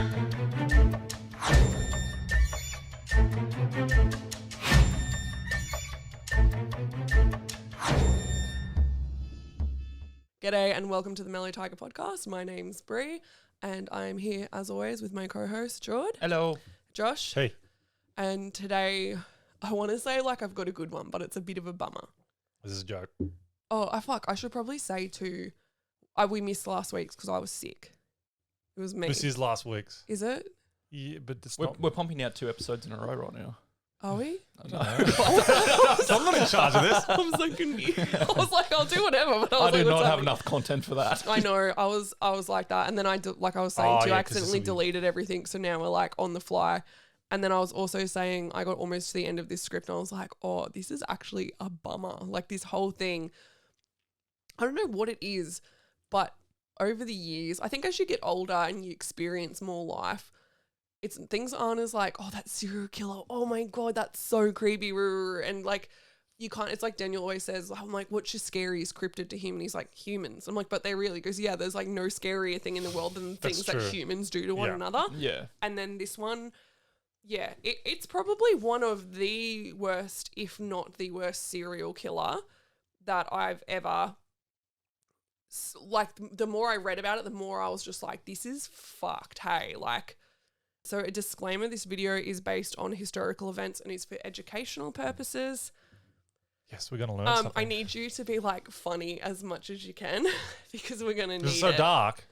G'day and welcome to the Mellow Tiger podcast. My name's Bree and I'm here as always with my co-host Jord. Hello. Josh. Hey. And today I want to say like I've got a good one, but it's a bit of a bummer. This is a joke. Oh, I should probably say too, we missed last week's because I was sick. It was me. This is last week's. Is it? Yeah, but it's We're pumping out 2 episodes in a row right now. Are we? I don't know. So I'm not in charge of this. I'm so confused. I was like, I'll do whatever. But I do like, not what's have happening? enough content for that. I know. I was like that, and then like I was saying, Oh, to yeah, 'cause accidentally this will deleted everything. So now we're like on the fly. And then I was also saying I got almost to the end of this script, and I was like, oh, this is actually a bummer. Like this whole thing. I don't know what it is, but over the years, I think as you get older and you experience more life, things aren't as like, oh, that serial killer. Oh my God, that's so creepy. And like, you can't, it's like Daniel always says, I'm like, what's your scariest cryptid to him? And he's like, humans. I'm like, but they really, because yeah, there's like no scarier thing in the world than things that humans do to one another. Yeah. And then this one, yeah, it's probably one of the worst, if not the worst serial killer that I've ever, like the more I read about it, the more I was just like, this is fucked. Hey, like, so a disclaimer, this video is based on historical events and is for educational purposes. Yes, we're going to learn something. I need you to be like funny as much as you can because we're going to need it. This is so dark.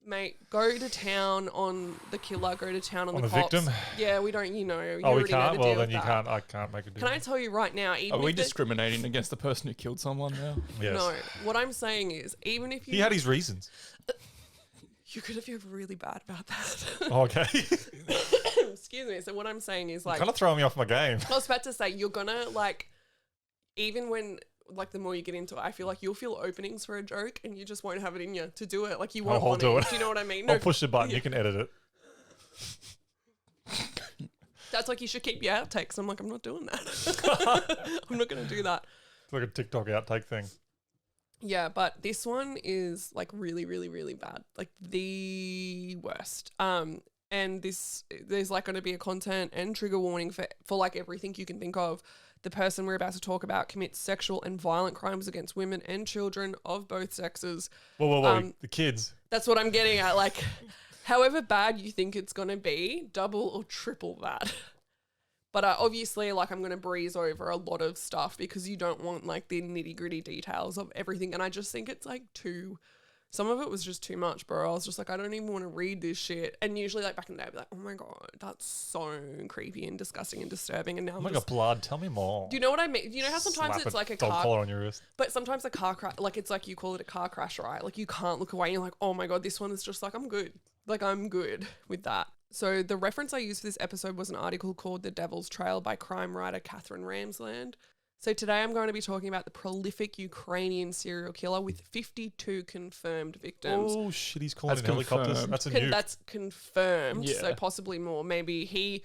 Mate, go to town on the killer, go to town on the the cops. victim? Yeah, we don't, you know. Oh, we already know can't? the Well, deal then with you that. can't. I can't make a deal. Can I tell you right now, even Are we if discriminating against the person who killed someone now? Yes. No, what I'm saying is, even if you... He had his reasons. You're going to feel really bad about that. Oh, okay. Excuse me. So what I'm saying is like... Kind of throwing me off my game. I was about to say, you're going to like... Even when... Like the more you get into it, I feel like you'll feel openings for a joke and you just won't have it in you to do it. Like you won't want do it. it. Do you know what I mean? I'll push the button. You can edit it. That's like you should keep your outtakes. I'm like, I'm not doing that. I'm not going to do that. It's like a TikTok outtake thing. Yeah, but this one is like really, really, really bad. Like the worst. And there's like going to be a content and trigger warning for like everything you can think of. The person we're about to talk about commits sexual and violent crimes against women and children of both sexes. Whoa. The kids. That's what I'm getting at. Like, however bad you think it's going to be, double or triple that. But obviously, like, I'm going to breeze over a lot of stuff because you don't want, like, the nitty-gritty details of everything. And I just think it's, like, some of it was just too much, bro. I was just like, I don't even want to read this shit. And usually, like, back in the day, I'd be like, oh my God, that's so creepy and disgusting and disturbing. And now Oh my God, blood. Tell me more. Do you know what I mean? Do you know how sometimes Slap it's like a dog car... collar on your wrist. But sometimes a car crash, like, it's like you call it a car crash, right? Like, you can't look away. And you're like, oh my God, this one is just like, I'm good. Like, I'm good with that. So the reference I used for this episode was an article called The Devil's Trail by crime writer Catherine Ramsland. So today I'm going to be talking about the prolific Ukrainian serial killer with 52 confirmed victims. Oh shit, he's calling That's in helicopters. confirmed. That's a nuke. That's confirmed, Yeah. so possibly more. Maybe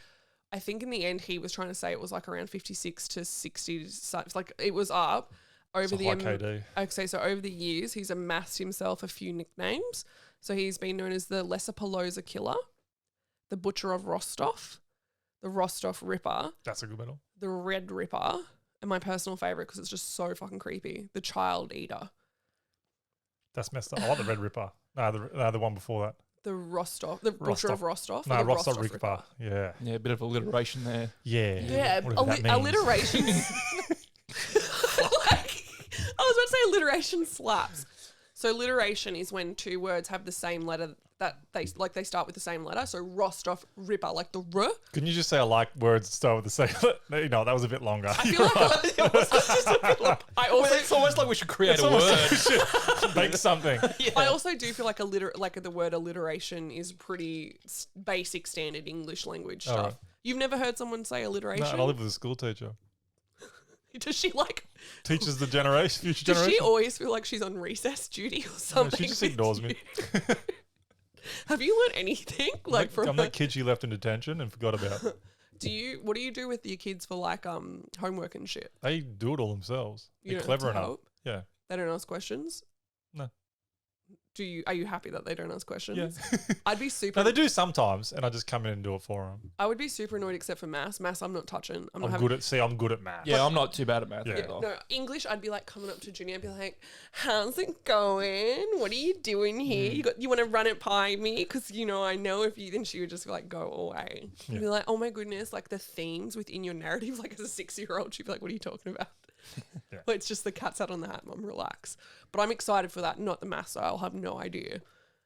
I think in the end he was trying to say it was like around 56 to 60, like it was up. Over It's a high KD. Okay, so over the years he's amassed himself a few nicknames. So he's been known as the Lesser Polozza Killer, the Butcher of Rostov, the Rostov Ripper, That's a good medal. the Red Ripper, and my personal favorite because it's just so fucking creepy, the Child Eater. That's messed up. I like the Red Ripper. No, the one before that. The Butcher of Rostov. No, or the Rostov Ripper. Yeah. Yeah, a bit of alliteration there. Yeah. Yeah, Whatever that means. alliteration. Like, I was about to say alliteration slaps. So alliteration is when two words have the same letter that they start with the same letter. So Rostov Ripper, like the R. Couldn't you just say I like words that start with the same? No, that was a bit longer. I feel like it was just a bit like, It's almost like we should create a almost word. like we should make something. I also do feel like the word alliteration is pretty basic standard English language stuff. right. You've never heard someone say No, alliteration? and I live with a school teacher. Does she like... Teaches the future Does generation. she always feel like she's on recess duty or No, something? she just ignores me. Have you learned anything? I'm that kid she left in detention and forgot about. What do you do with your kids for like homework and shit? They do it all themselves. You They're don't clever have to enough. help? Yeah. They don't ask questions? No. Are you happy that they don't ask questions? Yeah. I'd be super. No, they do sometimes, and I just come in and do it for them. I would be super annoyed except for maths. Maths, I'm not touching. I'm not I'm good at math. Yeah, I'm not too bad at math. Yeah. either. No, English, I'd be like coming up to Ginny, I'd be like, how's it going? What are you doing here? You want to run it by me? Because, I know if you, then she would just like go away. She'd be like, oh my goodness, like the themes within your narrative, like as a 6-year-old, she'd be like, what are you talking about? Yeah. Well, it's just the cat's out on the hat, mum, relax. But I'm excited for that, not the maths, so I'll have no idea.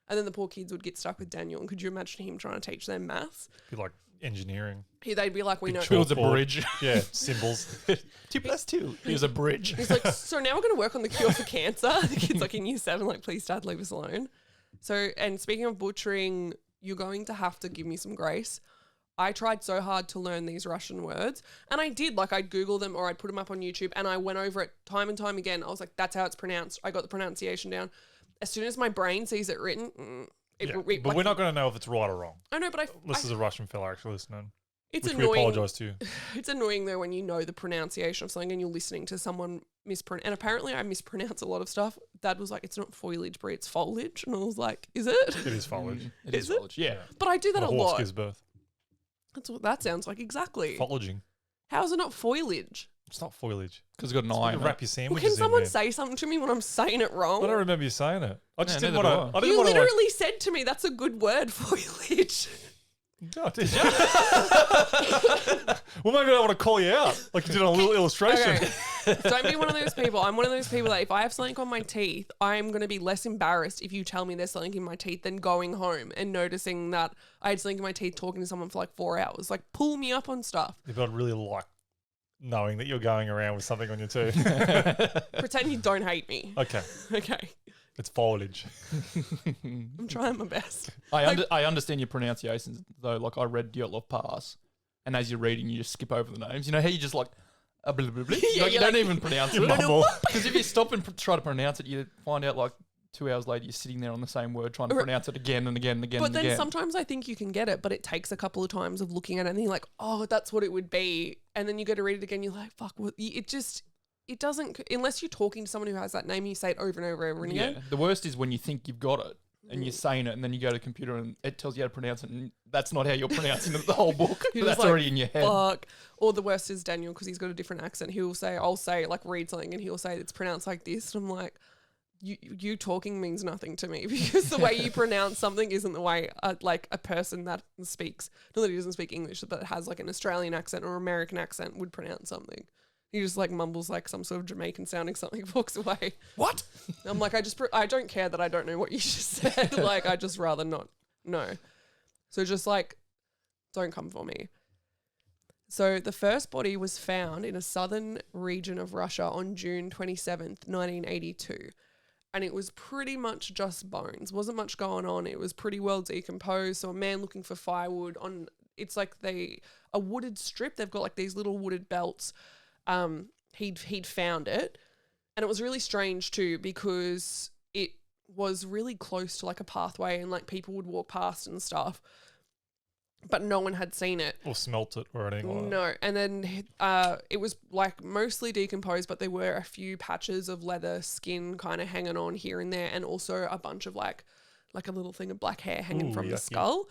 And then the poor kids would get stuck with Daniel. And could you imagine him trying to teach them maths? Be like engineering. They'd be like, we know. Builds a Chalkboard. bridge. Yeah, symbols. 2+2. Here's a bridge. He's like, so now we're going to work on the cure for cancer. The kid's like in year 7, like, please, Dad, leave us alone. So, and speaking of butchering, you're going to have to give me some grace. I tried so hard to learn these Russian words, and I did. Like, I'd Google them or I'd put them up on YouTube, and I went over it time and time again. I was like, that's how it's pronounced. I got the pronunciation down. As soon as my brain sees it written, But we're not going to know if it's right or wrong. I know, but This is a Russian fella actually listening. it's Which annoying. we apologise to. It's annoying though when you know the pronunciation of something and you're listening to someone mispronounce. And apparently I mispronounce a lot of stuff. Dad was like, it's not foliage, Brie, it's foliage. And I was like, is it? It is foliage. It Is is it? foliage. Yeah. But I do that The a horse lot. gives birth. That's what that sounds like exactly. Foraging. How is it not foliage? It's not foliage. Because it's got an It's eye like in to it. wrap your Well, sandwiches can someone in say something to me when I'm saying it wrong? I don't remember you saying it. I just Yeah, didn't neither want to. do I didn't You want to. literally said to me, that's a good word, foliage. Oh, did you? Well, maybe I want to call you out, like you did on a little illustration. Okay. Don't be one of those people. I'm one of those people that if I have something on my teeth, I'm going to be less embarrassed if you tell me there's something in my teeth than going home and noticing that I had something in my teeth talking to someone for like 4 hours. Like, pull me up on stuff. If I'd really like knowing that you're going around with something on your tooth. Pretend you don't hate me. Okay, Okay. it's foliage. I'm trying my best. I understand your pronunciations though. Like I read Dyatlov Pass, and as you're reading, you just skip over the names. You know how you just like, blah, blah, blah, blah. Yeah, Like, you you're don't like- even pronounce You it. mumble. Because if you stop and try to pronounce it, you find out like 2 hours later you're sitting there on the same word trying to Or- pronounce it again and again and again But and then again. sometimes I think you can get it, but it takes a couple of times of looking at it and you're like, oh, that's what it would be. And then you go to read it again, you're like, fuck, it doesn't, unless you're talking to someone who has that name, you say it over and over and over Yeah. again. The worst is when you think you've got it and you're saying it, and then you go to the computer and it tells you how to pronounce it, and that's not how you're pronouncing it, the whole book. You're That's just like, already in your head. Fuck. Or the worst is Daniel because he's got a different accent. I'll say, like, read something and he'll say it's pronounced like this. And I'm like, you talking means nothing to me because the way you pronounce something isn't the way like a person that speaks, not that he doesn't speak English, but has like an Australian accent or American accent would pronounce something. He just like mumbles like some sort of Jamaican sounding something, walks away. What? I'm like, I don't care that I don't know what you just said. Like, I just rather not know. So just like, don't come for me. So the first body was found in a southern region of Russia on June 27th, 1982. And it was pretty much just bones. Wasn't much going on. It was pretty well decomposed. So a man looking for firewood on, it's like a wooded strip. They've got like these little wooded belts. He'd found it. And it was really strange too because it was really close to like a pathway and like people would walk past and stuff. But no one had seen it. Or smelt it or anything like that. No. And then it was like mostly decomposed, but there were a few patches of leather skin kind of hanging on here and there. And also a bunch of like a little thing of black hair hanging Ooh, from the yucky. skull.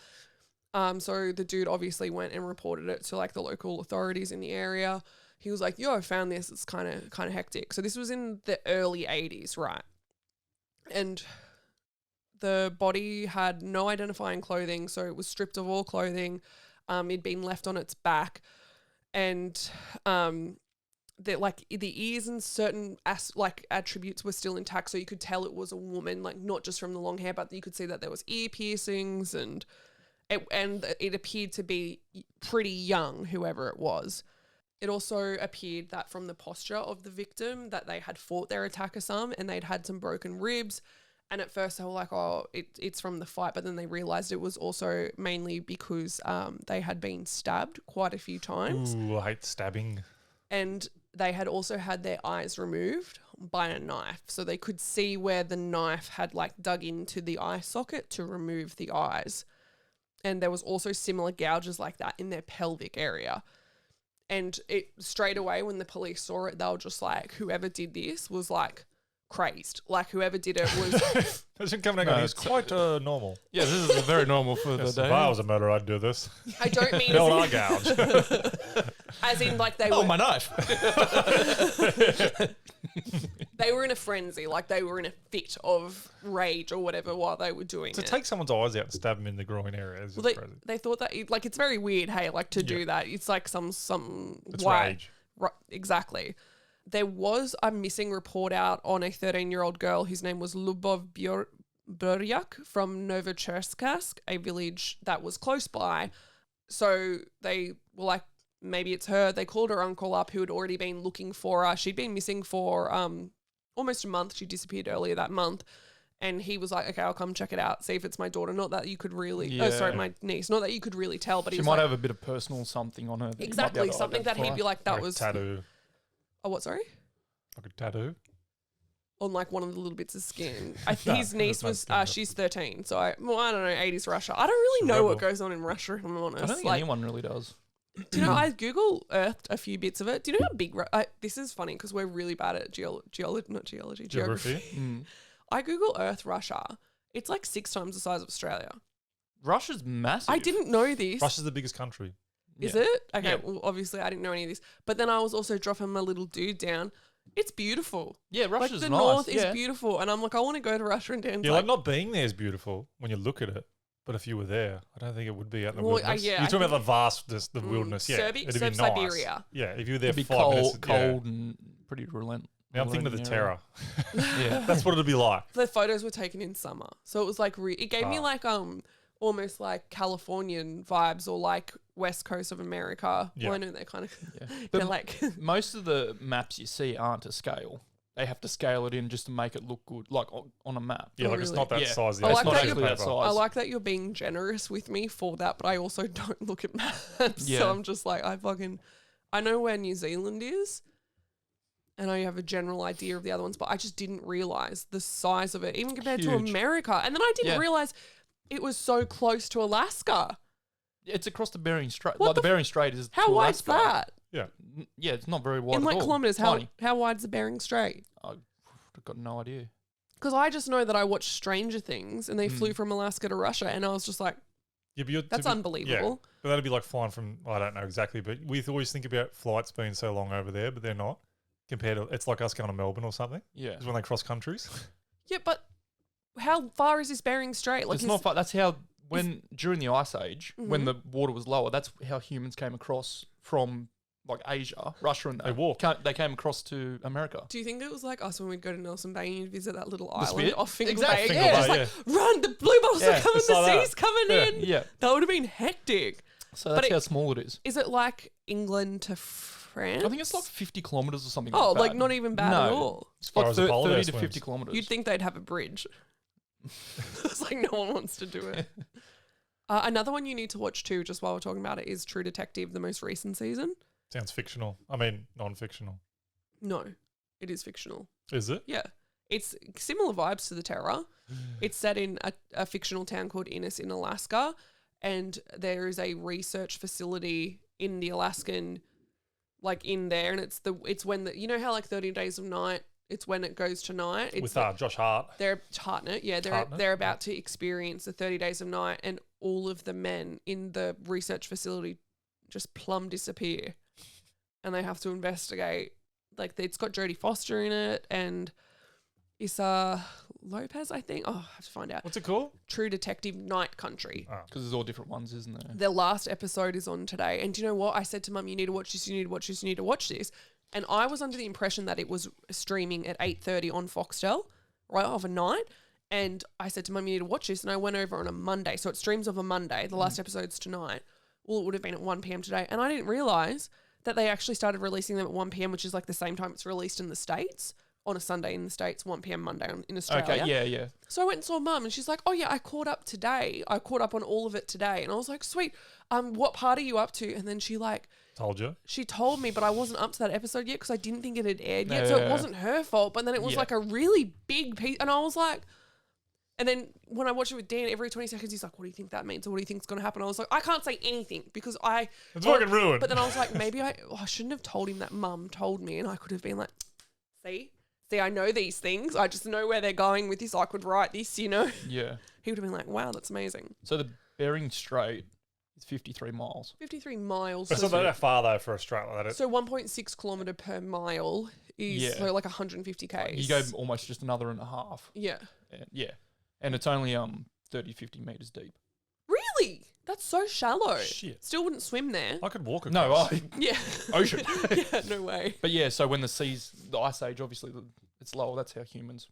So the dude obviously went and reported it to like the local authorities in the area. He was like, yo, I found this. It's kind of hectic. So this was in the early 80s, right? And the body had no identifying clothing, so it was stripped of all clothing. It'd been left on its back, and the ears and certain attributes were still intact, so you could tell it was a woman, like not just from the long hair, but you could see that there was ear piercings, and it appeared to be pretty young, whoever it was. It also appeared that from the posture of the victim that they had fought their attacker some, and they'd had some broken ribs. And at first they were like, oh, it's from the fight. But then they realized it was also mainly because they had been stabbed quite a few times. Ooh, I hate stabbing. And they had also had their eyes removed by a knife. So they could see where the knife had like dug into the eye socket to remove the eyes. And there was also similar gouges like that in their pelvic area. And it straight away when the police saw it, they were just like, whoever did this was like crazed. Like whoever did it was. Imagine coming out and he's quite normal. Yeah, this is very normal for the Yes, day. if I was a murderer, I'd do this. I don't mean Belt eye gouge. as in like they Oh, were. my knife. They were in a frenzy, like they were in a fit of rage or whatever while they were doing To it. take someone's eyes out and stab them in the groin area is just crazy. They thought that like it's very weird, hey, like to do that. It's like some It's why rage. Right, exactly. There was a missing report out on a 13-year-old girl whose name was Lubov Buryak from Novocherkassk, a village that was close by. So they were like, maybe it's her. They called her uncle up who had already been looking for her. She'd been missing for almost a month. She disappeared earlier that month. And he was like, okay, I'll come check it out, see if it's my daughter. Not that you could really, my niece. Not that you could really tell, but he She was might like, have a bit of personal something on her. That you might be exactly, able to something that he'd identify. be like, that Like a was... tattoo. Oh, what, sorry? Like a tattoo. On like one of the little bits of skin. No, His niece that's was, not she's 13. So I don't know, 80s Russia. I don't really She's know what rebel. goes on in Russia, if I'm honest. I don't think like, anyone really does. do you know, I Google Earthed a few bits of it. Do you know how big, this is funny because we're really bad at geography. Geography. I Google Earth Russia. It's like 6 times the size of Australia. Russia's massive. I didn't know this. Russia's the biggest country. Is Yeah. it? Okay, Yeah. well, obviously I didn't know any of this. But then I was also dropping my little dude down. It's beautiful. Yeah, Like Russia's the nice. north yeah. is beautiful. And I'm like, I want to go to Russia and dance. Yeah, like not being there is beautiful when you look at it. But if you were there, I don't think it would be out in the Well, wilderness. yeah, You're I talking about think- the vastness, the wilderness. Yeah, Serb- it'd be nice. Siberia. Yeah, if you were there It'd be for 5 minutes. cold and pretty relentless. Now I'm thinking of the terror. Yeah. That's what it'd be like. The photos were taken in summer. So it was like, it gave me Ah. like, almost like Californian vibes or like West Coast of America. Yeah. Well, I know they're kind of, Yeah. they're But like, most of the maps you see aren't to scale. They have to scale it in just to make it look good, like on a map. Yeah, Oh, like it's really? not that Yeah. size. I Yeah, like it's not that actually you're- that paper. size. I like that you're being generous with me for that, but I also don't look at maps. Yeah. So I'm just like, I know where New Zealand is. And I have a general idea of the other ones, but I just didn't realize the size of it, even compared to Huge. America. And then I didn't Yeah. realize it was so close to Alaska. It's across the Bering Strait. What Like the the Bering Strait is. How to wide's Alaska. that? Yeah. Yeah, it's not very wide In at like all. kilometers, Tiny. how wide's the Bering Strait? I've got no idea. Because I just know that I watched Stranger Things and they Hmm. flew from Alaska to Russia, and I was just like, Yeah, but that's unbelievable. Yeah, but that'd be like flying from, I don't know exactly, but we always think about flights being so long over there, but they're not. Compared to, it's like us going to Melbourne or something. Yeah. It's when they cross countries. Yeah, but how far is this Bering Strait? Like, It's not far. That's how, during the Ice Age, when Mhm. the water was lower, that's how humans came across from like Asia, Russia and that. They walked. They came across to America. Do you think it was like us when we'd go to Nelson Bay and you'd visit that little The island Spit? off Fingal Exactly. Bay? Fingal Yeah, Bay, just like, run, the blue balls Yeah, are coming, it's like the that. sea's coming Yeah. in. Yeah. That would have been hectic. So But that's it- how small it is. Is it like England to France? I think it's like 50 kilometers or something. Oh, like like that. not even bad at No. all. As far Like as the polar 30 bear to swims. 50 kilometers. You'd think they'd have a bridge. It's like no one wants to do it. Another one you need to watch too, just while we're talking about it, is True Detective, the most recent season. Sounds fictional. I mean, non-fictional. No, it is fictional. Is it? Yeah. It's similar vibes to The Terror. It's set in a fictional town called Innis in Alaska, and there is a research facility in the Alaskan, like in there, and it's when the, you know how like 30 Days of Night, it's when it goes to night. It's With the- Josh Hart. They're Hartnett, yeah. Hartnett? They're about to experience the 30 Days of Night, and all of the men in the research facility just plumb disappear, and they have to investigate. Like it's got Jodie Foster in it, and Issa Lopez, I think. Oh, I have to find out. What's it called? True Detective Night Country. Oh. Because there's all different ones, isn't there? The last episode is on today, and do you know what? I said to Mum, "You need to watch this. You need to watch this. You need to watch this." And I was under the impression that it was streaming at 8:30 on Foxtel, right overnight. And I said to Mum, "You need to watch this." And I went over on a Monday, so it streams on a Monday. The last episode's tonight. Well, it would have been at 1 p.m. today, and I didn't realize that they actually started releasing them at 1 p.m., which is like the same time it's released in the States. On a Sunday in the States, 1 p.m. Monday in Australia. Okay, yeah. So I went and saw Mum, and she's like, "Oh yeah, I caught up today. I caught up on all of it today." And I was like, "Sweet. What part are you up to?" And then Told you. she told me, but I wasn't up to that episode yet because I didn't think it had aired yet. So it Yeah. wasn't her fault. But then it was Yeah. like a really big piece, and I was like, and then when I watched it with Dan, every 20 seconds he's like, "What do you think that means? Or what do you think's going to happen?" I was like, I can't say anything because It's fucking ruined. But then I was like, maybe I shouldn't have told him that Mum told me, and I could have been like, "See." see, I know these things. I just know where they're going with this. I could write this, you know. Yeah. He would have been like, wow, that's amazing. So the Bering Strait is 53 miles. 53 miles. It's not that far though for Australia. So 1.6 kilometre per mile is so like 150 k's. You go almost just another and a half. Yeah. Yeah. And it's only 30, 50 meters deep. Really? That's so shallow. Shit. Still wouldn't swim there. I could walk No, across. Yeah. ocean. Yeah, no way. But yeah, so when the ice age, obviously it's lower. That's how humans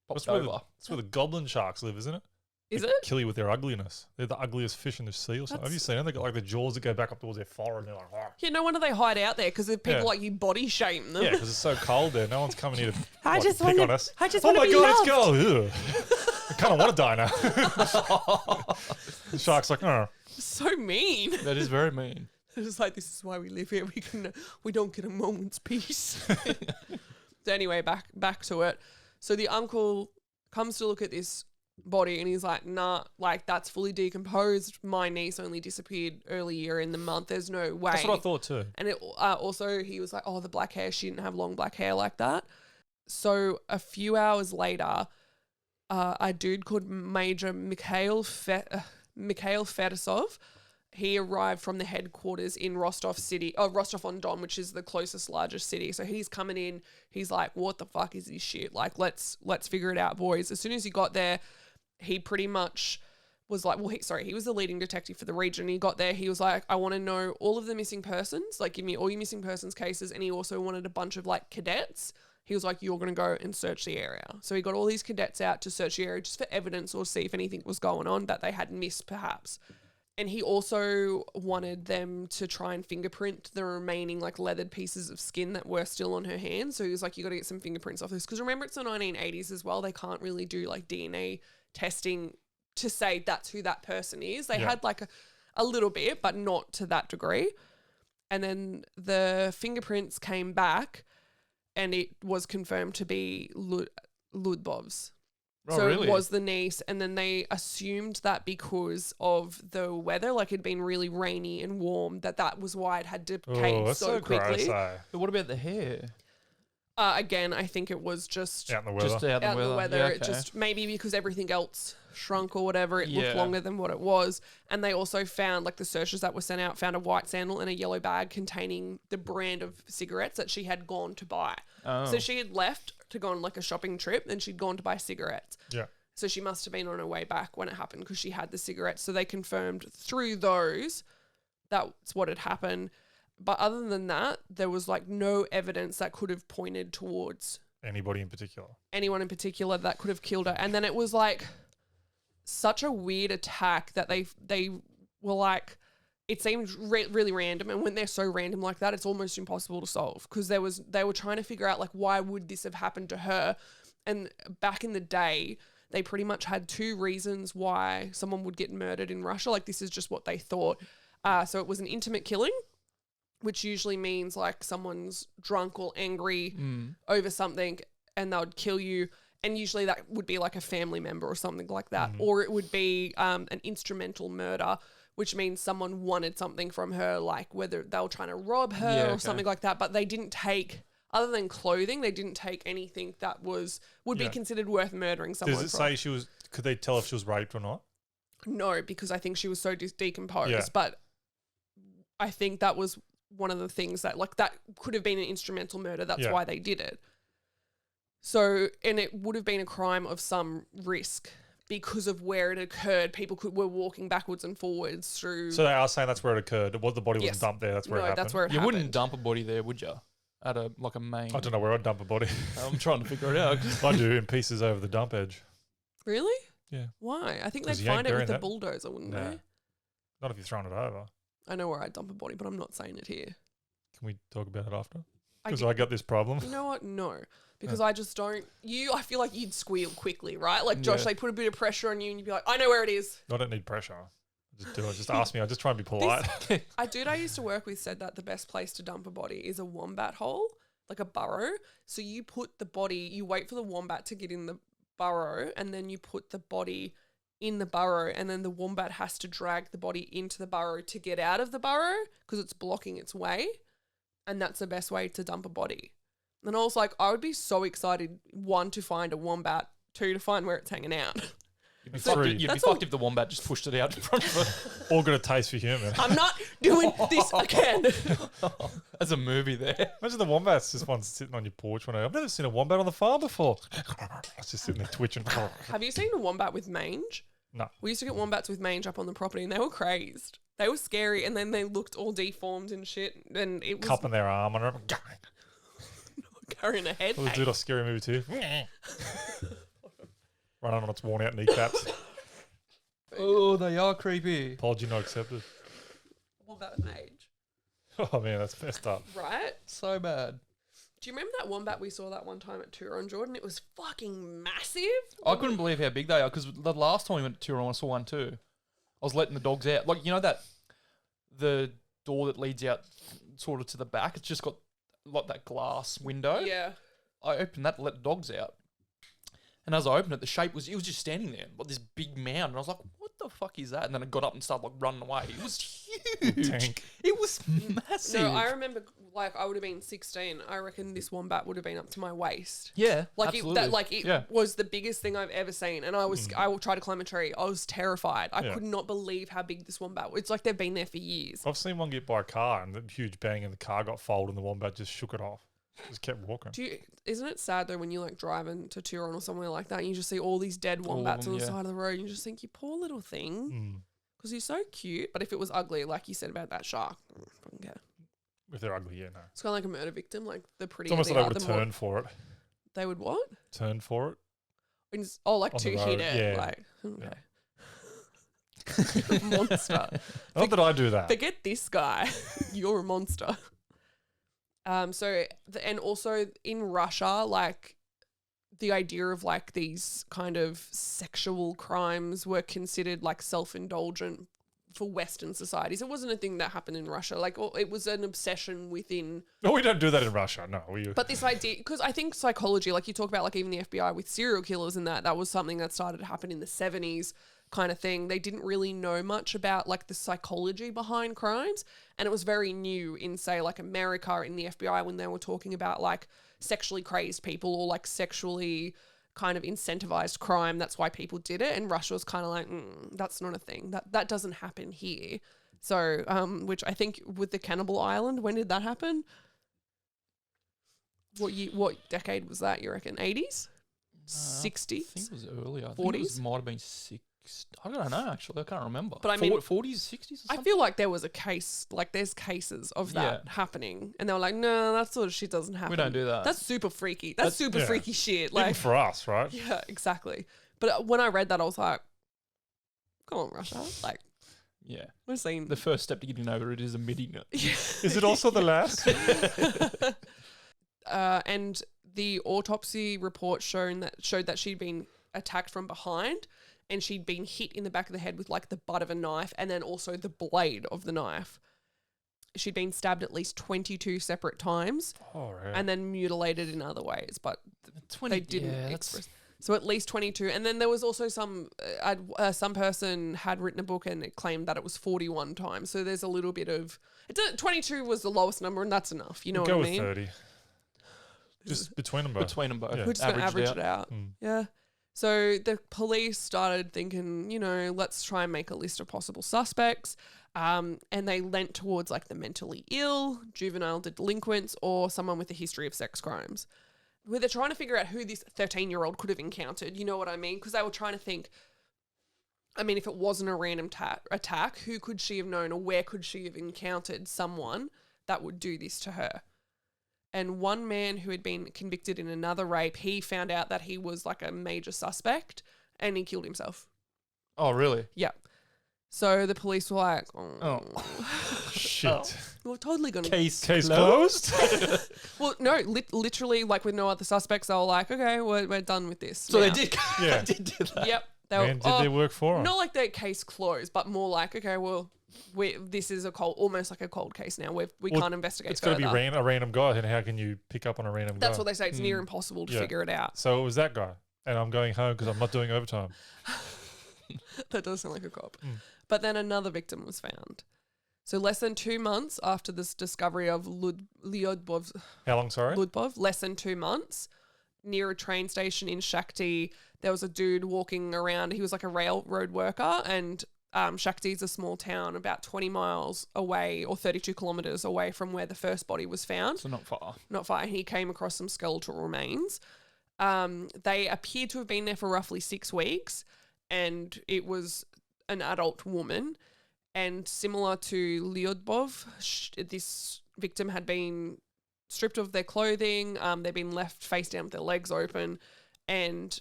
popped over. That's where the goblin sharks live, isn't it? Is They it? kill you with their ugliness. They're the ugliest fish in the sea or something. Have you seen them? They got like the jaws that go back up towards their forehead. And they're like, "Argh." Yeah, no wonder they hide out there because people Yeah. like you body shame them. Yeah, because it's so cold there. No one's coming here to I just pick wanna- on us. I just oh wanna my be god, loved. it's cold. Ugh. I kind of want to die now. The shark's like, oh. So mean. That is very mean. It's like, this is why we live here. We don't get a moment's peace. So anyway, back to it. So the uncle comes to look at this body and he's like, nah, like that's fully decomposed. My niece only disappeared earlier in the month. There's no way. That's what I thought too. And it also, he was like, oh, the black hair, she didn't have long black hair like that. So a few hours later, a dude called Major Mikhail Fetisov, he arrived from the headquarters in Rostov on Don, which is the closest largest city. So he's coming in. He's like, what the fuck is this shit? Like, let's figure it out, boys. As soon as he got there, he pretty much was like, he was the leading detective for the region. He got there. He was like, I want to know all of the missing persons. Like, give me all your missing persons cases. And he also wanted a bunch of like cadets. He was like, you're going to go and search the area. So he got all these cadets out to search the area just for evidence or see if anything was going on that they had missed perhaps. And he also wanted them to try and fingerprint the remaining like leathered pieces of skin that were still on her hands. So he was like, you got to get some fingerprints off this. Because remember, it's the 1980s as well. They can't really do like DNA testing to say that's who that person is. They had like a little bit, but not to that degree. And then the fingerprints came back and it was confirmed to be Ludbov's. Oh, So really? it was the niece, and then they assumed that because of the weather, like it'd been really rainy and warm, that was why it had decayed Oh, that's so quickly. gross, eh? But what about the hair? Again, I think it was just Out in the weather. Just out out in the weather. Yeah, It okay. just maybe because everything else shrunk or whatever, it looked Yeah. longer than what it was. And they also found, like the searchers that were sent out, found a white sandal and a yellow bag containing the brand of cigarettes that she had gone to buy. Oh. So she had left to go on like a shopping trip, and she'd gone to buy cigarettes. Yeah. So she must have been on her way back when it happened because she had the cigarettes. So they confirmed through those that's what had happened. But other than that, there was like no evidence that could have pointed towards Anybody in particular? anyone in particular that could have killed her. And then it was like such a weird attack that they were like, it seemed really random. And when they're so random like that, it's almost impossible to solve because they were trying to figure out like, why would this have happened to her? And back in the day, they pretty much had two reasons why someone would get murdered in Russia. Like this is just what they thought. So it was an intimate killing, which usually means like someone's drunk or angry over something and they would kill you. And usually that would be like a family member or something like that. Or it would be an instrumental murder, which means someone wanted something from her, like whether they were trying to rob her or something like that. But they didn't take, other than clothing, they didn't take anything that would be considered worth murdering someone. Does it from. say could they tell if she was raped or not? No, because I think she was so decomposed. Yeah. But I think that was one of the things that, like, that could have been an instrumental murder. That's why they did it. So, and it would have been a crime of some risk because of where it occurred. People were walking backwards and forwards through. So they are saying that's where it occurred. The body Yes. wasn't dumped there. That's where it no, happened. that's where it You happened. wouldn't dump a body there, would you? At a main. I don't know where I'd dump a body. I'm trying to figure it out. I do in pieces over the dump edge. Really? Yeah. Why? I think 'Cause they'd you ain't find it with burying the that. bulldozer, wouldn't Nah. they? Not if you're throwing it over. I know where I'd dump a body, but I'm not saying it here. Can we talk about it after? I Because get- I got this problem. You know what? No. Because I just don't. I feel like you'd squeal quickly, right? Like, Josh, Yeah. they put a bit of pressure on you and you'd be like, I know where it is. I don't need pressure. Just do it. Just ask me. I just try and be polite. A dude I used to work with said that the best place to dump a body is a wombat hole, like a burrow. So you put the body, you wait for the wombat to get in the burrow, and then you put the body in the burrow, and then the wombat has to drag the body into the burrow to get out of the burrow because it's blocking its way. And that's the best way to dump a body. And I was like, I would be so excited, 1, to find a wombat, 2, to find where it's hanging out. You'd be Fucked free. You'd be That's fucked if the wombat just pushed it out in front of it. All got a taste for human. I'm not doing this again. As a movie there. Imagine the wombats just one sitting on your porch one day. I've never seen a wombat on the farm before. It's just sitting there twitching. Have you seen a wombat with mange? No. We used to get wombats with mange up on the property and they were crazed. They were scary and then they looked all deformed and shit. And it was Cupping their arm on them. carrying a head. Well, the dude off Scary Movie too. Running on its worn out kneecaps. Oh, they are creepy. Apology not accepted. Wombat with mange. Oh man, that's messed up. Right? So bad. Do you remember that wombat we saw that one time at Turon, Jordan? It was fucking massive. I couldn't believe how big they are because the last time we went to Turon, I saw one too. I was letting the dogs out. Like, you know that the door that leads out sort of to the back, it's just got like that glass window. Yeah. I opened that to let the dogs out. And as I opened it, it was just standing there, like this big mound. And I was like, what the fuck is that? And then it got up and started like running away. It was huge. Tank. It was massive. No, I remember, like, I would have been 16. I reckon this wombat would have been up to my waist. Yeah, Like absolutely. it was the biggest thing I've ever seen, and I will try to climb a tree. I was terrified. I Yeah. could not believe how big this wombat was. It's like they've been there for years. I've seen one get by a car and the huge bang and the car got folded and the wombat just shook it off. Just kept walking. Isn't it sad though when you like driving to Turon or somewhere like that and you just see all these dead All of wombats them, on the yeah. side of the road and you just think, you poor little thing, Mm. because he's so cute. But if it was ugly, like you said about that shark, I don't fucking care. If they're ugly, yeah, no. It's kind of like a murder victim. Like the It's prettier almost they like are, they would the have more turned for it. they would what? Turn for it. Like On to the hit road, it. yeah. Like okay. Monster. Not that I do that. Forget this guy. You're a monster. And also in Russia, like the idea of like these kind of sexual crimes were considered like self-indulgent for Western societies. It wasn't a thing that happened in Russia. Like it was an obsession within. No, we don't do that in Russia. No, But this idea, because I think psychology, like you talk about, like even the FBI with serial killers and that was something that started to happen in the 70s kind of thing. They didn't really know much about like the psychology behind crimes. And it was very new in, say, like America in the FBI when they were talking about like sexually crazed people or like sexually kind of incentivized crime. That's why people did it. And Russia was kind of like, that's not a thing. That doesn't happen here. So, which I think with the Cannibal Island, when did that happen? What decade was that, you reckon? 80s? 60s? I think it was earlier. I 40s? think it might have been 6. I don't know, actually. I can't remember. But I mean- 40s, 60s or something? I feel like there was a case, like there's cases of that happening. And they were like, no, that sort of shit doesn't happen. We don't do that. That's super freaky. That's super yeah. freaky shit. Even Like, for us, right? yeah, exactly. But when I read that, I was like, come on, Russia. Like, Yeah. we're seeing... The first step to getting over it is admitting it. Is it also the last? And the autopsy report showed that she'd been attacked from behind and she'd been hit in the back of the head with like the butt of a knife and then also the blade of the knife. She'd been stabbed at least 22 separate times Oh, right. and then mutilated in other ways, but 20, they didn't yeah, express. So at least 22. And then there was also some person had written a book and it claimed that it was 41 times. So there's a little bit of... 22 was the lowest number and that's enough. You know Go what I with mean? 30. Just between them both. Between them both. Yeah. We're just going to Averaged average it out. Mm. Yeah. So the police started thinking, let's try and make a list of possible suspects. And they leant towards like the mentally ill, juvenile delinquents, or someone with a history of sex crimes. Where they're trying to figure out who this 13-year-old could have encountered. You know what I mean? Because they were trying to think, I mean, if it wasn't a random attack, who could she have known or where could she have encountered someone that would do this to her? And one man who had been convicted in another rape, he found out that he was like a major suspect and he killed himself. Oh, really? Yeah. So the police were like, Shit. we're totally going to... Case Closed? Well, no, literally, like with no other suspects, they were like, okay, we're done with this. So now. they did. Yeah. They did do that. Yep. They Man, did their work for them. not like their case closed, but more like, okay, well, this is almost like a cold case now. We Well, can't investigate It's got to further. be a random guy, and how can you pick up on a random guy? That's what they say. It's near impossible to Yeah. figure it out. So it was that guy, and I'm going home because I'm not doing overtime. That does sound like a cop. Mm. But then another victim was found. So less than 2 months after this discovery of Lyudbov's How long, sorry? Ludbov, less than 2 months, near a train station in Shakti, there was a dude walking around. He was like a railroad worker, and Shakti is a small town about 20 miles away or 32 kilometers away from where the first body was found. So not far. Not far. And he came across some skeletal remains. They appeared to have been there for roughly 6 weeks, and it was an adult woman. And similar to Lyudbov, this victim had been stripped of their clothing. They'd been left face down with their legs open. And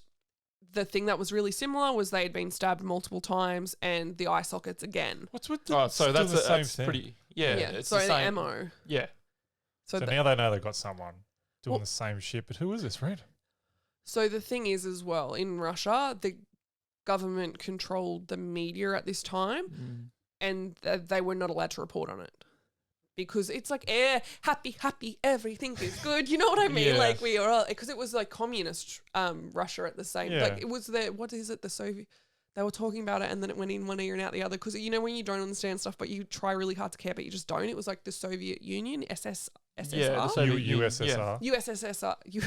the thing that was really similar was they had been stabbed multiple times and the eye sockets again. What's with the, Oh, so still that's, the same that's thing? pretty. Yeah, it's so the same. MO. Yeah. So, So th- now they know they've got someone doing Well- the same shit. But who is this, Red? so the thing is as well, in Russia, the government controlled the media at this time, and they were not allowed to report on it. Because it's like, happy, everything is good. You know what I mean? Yeah. Like we are all, because it was like communist Russia at the same, Yeah. like it was what is it, the Soviet, they were talking about it and then it went in one ear and out the other. Because you know when you don't understand stuff but you try really hard to care but you just don't. It was like the Soviet Union, SSR. Yeah, the Soviet Union, USSR. USSR. You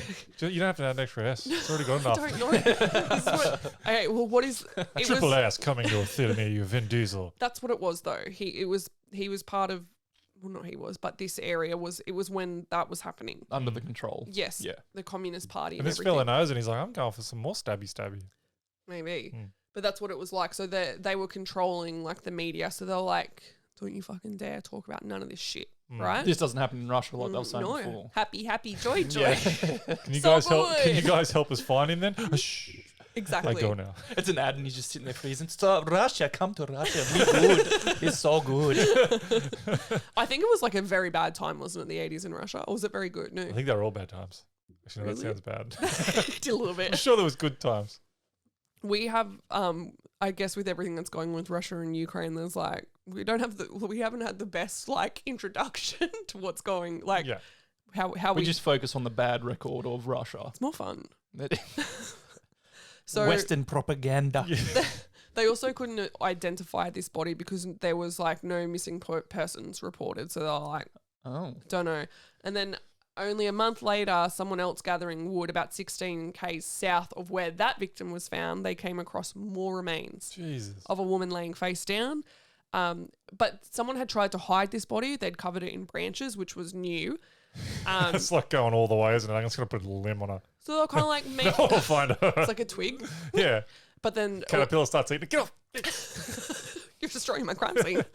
don't have to add an extra S. It's already got I enough. don't know. This is what- okay, well, what is it? Triple Was, S coming to a theatre near you, Vin Diesel. that's what it was though. He was part of. Well, not he was, but this area was. It was when that was happening. Under the control. Yes. Yeah. The Communist Party. And And this everything. fella knows, and he's like, I'm going for some more stabby. Maybe. Mm. But that's what it was like. So they were controlling like the media. So they're like, don't you fucking dare talk about none of this shit. Mm. Right? This doesn't happen in Russia like they were saying no. before. Happy, joy. Yeah. Can you So guys help? Can good. you guys help us find him then? Shh. Exactly. I go now. It's an ad and he's just sitting there freezing. So Russia, come to Russia. Be good. It's so good. I think it was like a very bad time, wasn't it, the 80s in Russia? Or was it very good? No. I think they were all bad times. Actually, no, Really? that sounds bad. Did a little I'm bit. sure there was good times. We have, I guess with everything that's going on with Russia and Ukraine, there's like, we haven't had the best like introduction to what's going, like Yeah. how We just focus on the bad record of Russia. it's more fun. So Western propaganda. they also couldn't identify this body because there was like no missing persons reported. So they're like, Oh. don't know. And then only a month later, someone else gathering wood about 16 k's south of where that victim was found, they came across more remains Jesus. of a woman laying face down. But someone had tried to hide this body. They'd covered it in branches, which was new. It's like going all the way, isn't it? I'm just going to put a limb on her. So they're kind of like, No one will find her. it's like a twig. Yeah. But then Caterpillar starts eating it. Get off. you're destroying my crime scene.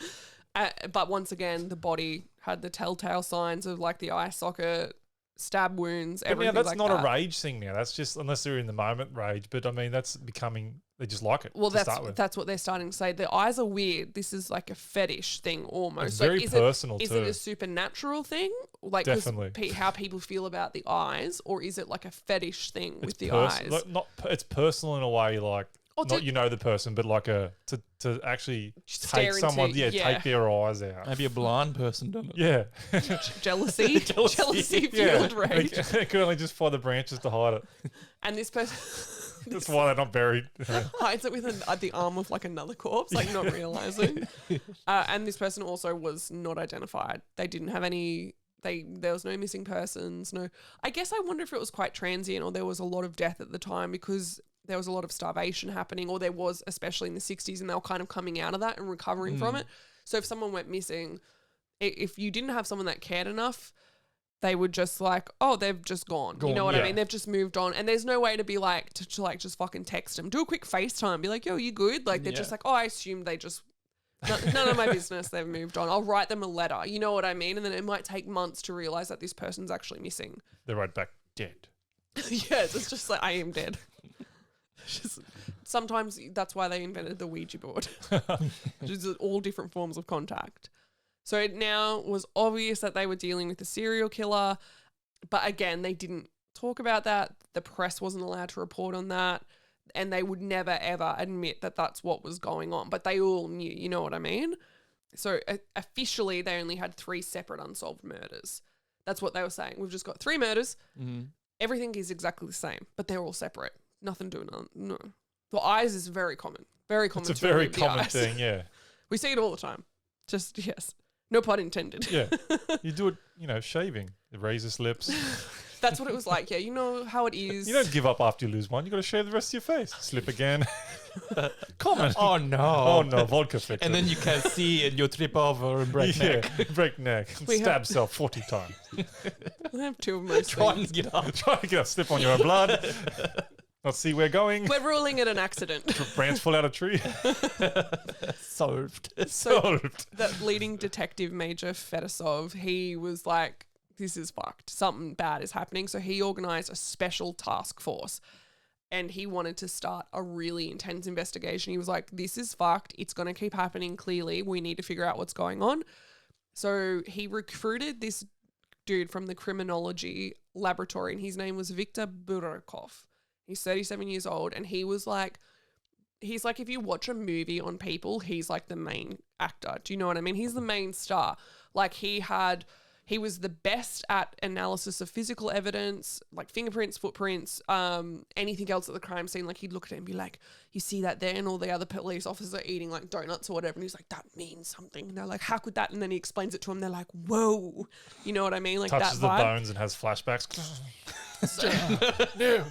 But once again, the body had the telltale signs of like the eye socket, stab wounds, But now everything that's like not that. a rage thing now. That's just, unless they're in the moment, rage. But I mean, that's becoming, they just like it Well, to start with. that's what they're starting to say. The eyes are weird. This is like a fetish thing almost. It's Like, very is personal Is too. it a supernatural thing? Like 'cause Definitely. how people feel about the eyes, or is it like a fetish thing with the pers- eyes? like, not, it's personal in a way, like, Or not to- you know the person, but like to actually Stare take someone, into- yeah. take their eyes out. Maybe a blind person done it. Yeah. Jealousy, jealousy yeah. fueled rage. They could only just find the branches to hide it. And this person That's why they're not buried. hides it with the arm of like another corpse, like not realizing. And this person also was not identified. They didn't have any. There was no missing persons. No, I guess I wonder if it was quite transient or there was a lot of death at the time because there was a lot of starvation happening, or there was, especially in the 60s, and they were kind of coming out of that and recovering from it. So if someone went missing, if you didn't have someone that cared enough, they would just like, oh, they've just gone. You know what I yeah. mean? They've just moved on. And there's no way to be like, to like just fucking text them. Do a quick FaceTime. Be like, yo, you good? Like, they're just Yeah. like, oh, I assumed they just, none of my business. They've moved on. I'll write them a letter. You know what I mean? And then it might take months to realize that this person's actually missing. They're right back dead. Yes, it's just like, I am dead. Just, sometimes that's why they invented the Ouija board. Just all different forms of contact. So it now was obvious that they were dealing with a serial killer, but again, they didn't talk about that. The press wasn't allowed to report on that, and they would never ever admit that that's what was going on, but they all knew, you know what I mean? So officially, they only had 3 separate unsolved murders. That's what they were saying. We've just got 3 murders. Everything is exactly the same, but they're all separate. Nothing doing on. No. The eyes is very common. Very common. It's a to very remove the common eyes. thing, yeah. We see it all the time. Just, yes. No pun intended. Yeah. You do it, shaving. The razor slips. That's what it was like. Yeah, you know how it is. You don't give up after you lose one. You got to shave the rest of your face. Slip again. Common. Oh no. Oh no, vodka fix And it. then you can see and you trip over and break neck. break neck. We Stab have- self 40 times. I have two of most Trying things. to get up. Try to get a slip on your own blood. Not see where going. We're ruling it an accident. Branch fall out of tree. Solved. So Solved. that leading detective, Major Fedosov, he was like, this is fucked. Something bad is happening. So he organized a special task force and he wanted to start a really intense investigation. He was like, this is fucked. It's going to keep happening clearly. We need to figure out what's going on. So he recruited this dude from the criminology laboratory and his name was Viktor Burakov. He's 37 years old and he's like, if you watch a movie on people, he's like the main actor. Do you know what I mean? He's the main star. Like he was the best at analysis of physical evidence, like fingerprints, footprints, anything else at the crime scene. Like he'd look at it and be like, you see that there? And all the other police officers are eating like donuts or whatever. And he's like, that means something. And they're like, how could that? And then he explains it to them. They're like, whoa. You know what I mean? Like Touches that the vibe. bones and has flashbacks. No.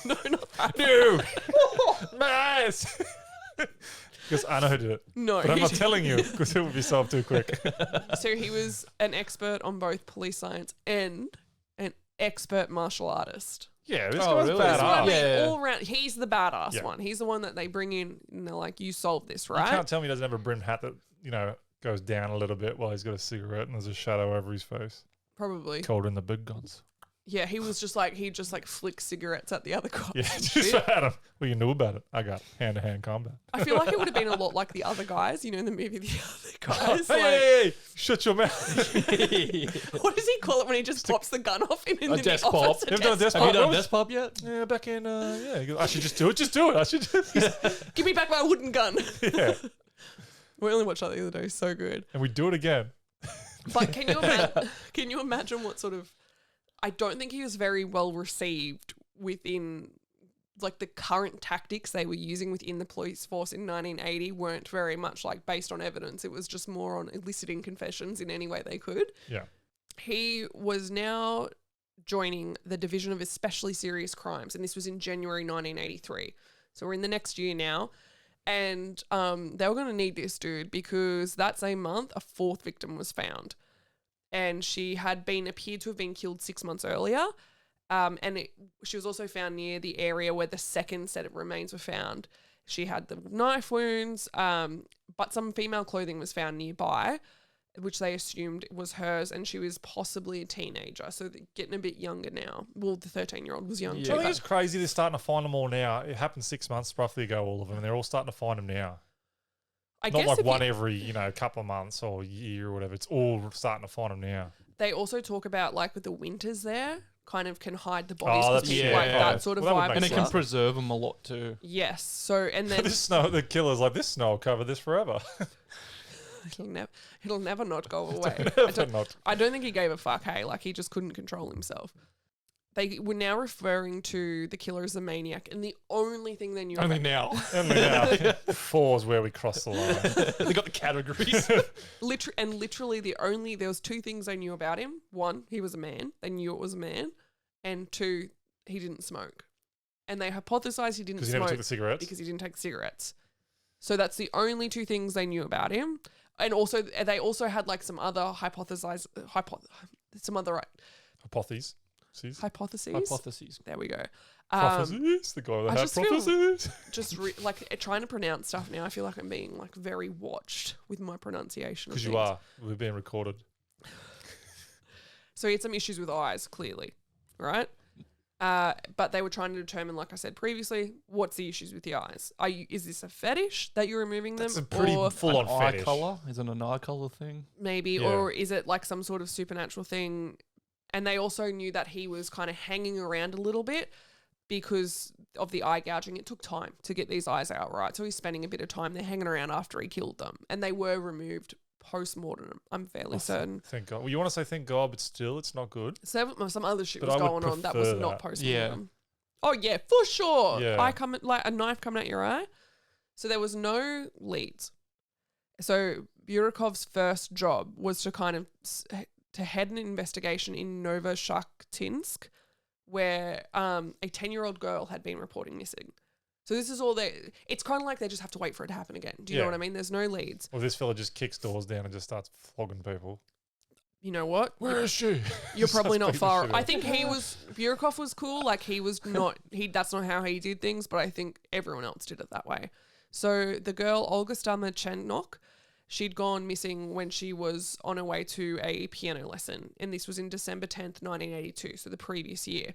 No, not that. No. My eyes. Because I know who did it. No. But I'm not telling you because it would be solved too quick. So he was an expert on both police science and an expert martial artist. Yeah, this Oh, guy's really? That's what I badass. mean. Yeah. All around, he's the badass Yeah. one. He's the one that they bring in and they're like, you solved this, You right? can't tell me he doesn't have a brimmed hat that, goes down a little bit while he's got a cigarette and there's a shadow over his face. Probably. Colder than the big guns. Yeah, he was just like, he'd just like flick cigarettes at the other cops. Yeah, and just shit. Adam. Well, you knew about it. I got hand-to-hand combat. I feel like it would have been a lot like the other guys, in the movie, the other guys. Hey, like, hey, shut your mouth. what does he call it when he just pops the gun off him in A the desk office? pop. A You've done a desk Have you pop? done desk pop yet? Yeah, back in, He goes, I should just do it. Just do it. I should just. Give me back my wooden gun. Yeah. We only watched that the other day. So good. And we do it again. But can you imagine what sort of... I don't think he was very well received within, like, the current tactics they were using within the police force in 1980 weren't very much, like, based on evidence. It was just more on eliciting confessions in any way they could. Yeah. He was now joining the Division of Especially Serious Crimes, and this was in January 1983. So we're in the next year now. And they were going to need this dude because that same month, a fourth victim was found. And she had appeared to have been killed 6 months earlier. She was also found near the area where the second set of remains were found. She had the knife wounds, but some female clothing was found nearby, which they assumed was hers, and she was possibly a teenager, so they're getting a bit younger now. Well, the 13-year-old was young Yeah. too. I think it's crazy they're starting to find them all now. It happened 6 months roughly ago, all of them, and they're all starting to find them now. I Not guess like if one you- every, couple of months or year or whatever. It's all starting to find them now. They also talk about, like, with the winters there, kind of can hide the bodies. Oh, 'cause that's people yeah. like Oh, that sort of well, that would vibe. make And as it sense. can preserve them a lot too. Yes. So, and then The killer's like, this snow will cover this forever. it'll never not go away. Never not. I don't think he gave a fuck, hey? Like, he just couldn't control himself. They were now referring to the killer as a maniac, and the only thing they knew Only about... now. Only now. Four's where we cross the line. They got the categories. Literally, there was two things they knew about him. One, he was a man. They knew it was a man. And two, he didn't smoke. And they hypothesized he didn't Because he never smoke took the cigarettes. because he didn't take cigarettes. So that's the only two things they knew about him. And also, they also had like some other hypotheses. Hypotheses. Hypotheses. There we go. Prophecies. The guy with I the just hat feel- prophecies. Just trying to pronounce stuff now. I feel like I'm being like very watched with my pronunciation. of Because you things. are. We're being recorded. So he had some issues with eyes, clearly, right? But they were trying to determine, like I said previously, what's the issues with the eyes? Is this a fetish that you're removing them? That's a pretty or full-on An eye fetish. color? Is it an eye color thing? maybe, Yeah. or is it like some sort of supernatural thing? And they also knew that he was kind of hanging around a little bit because of the eye gouging. It took time to get these eyes out, right? So he's spending a bit of time there hanging around after he killed them. And they were removed post-mortem, I'm fairly certain. Thank God. Well, you want to say thank God, but still, it's not good. So some other shit But was I would going on that was prefer not that. post-mortem. Oh, yeah, for sure. Yeah. Like a knife coming out your eye. So there was no leads. So Burykov's first job was to kind of to head an investigation in Novoshakhtinsk, where a 10-year-old girl had been reporting missing. So this is all it's kind of like they just have to wait for it to happen again. Do you know what I mean? There's no leads. Well, this fella just kicks doors down and just starts flogging people. You know what? Where is she? You're probably not far. I think think Burakov was cool. Like he was not, that's not how he did things, but I think everyone else did it that way. So the girl, Olga Stamachenok, she'd gone missing when she was on her way to a piano lesson. And this was in December 10th, 1982. So the previous year.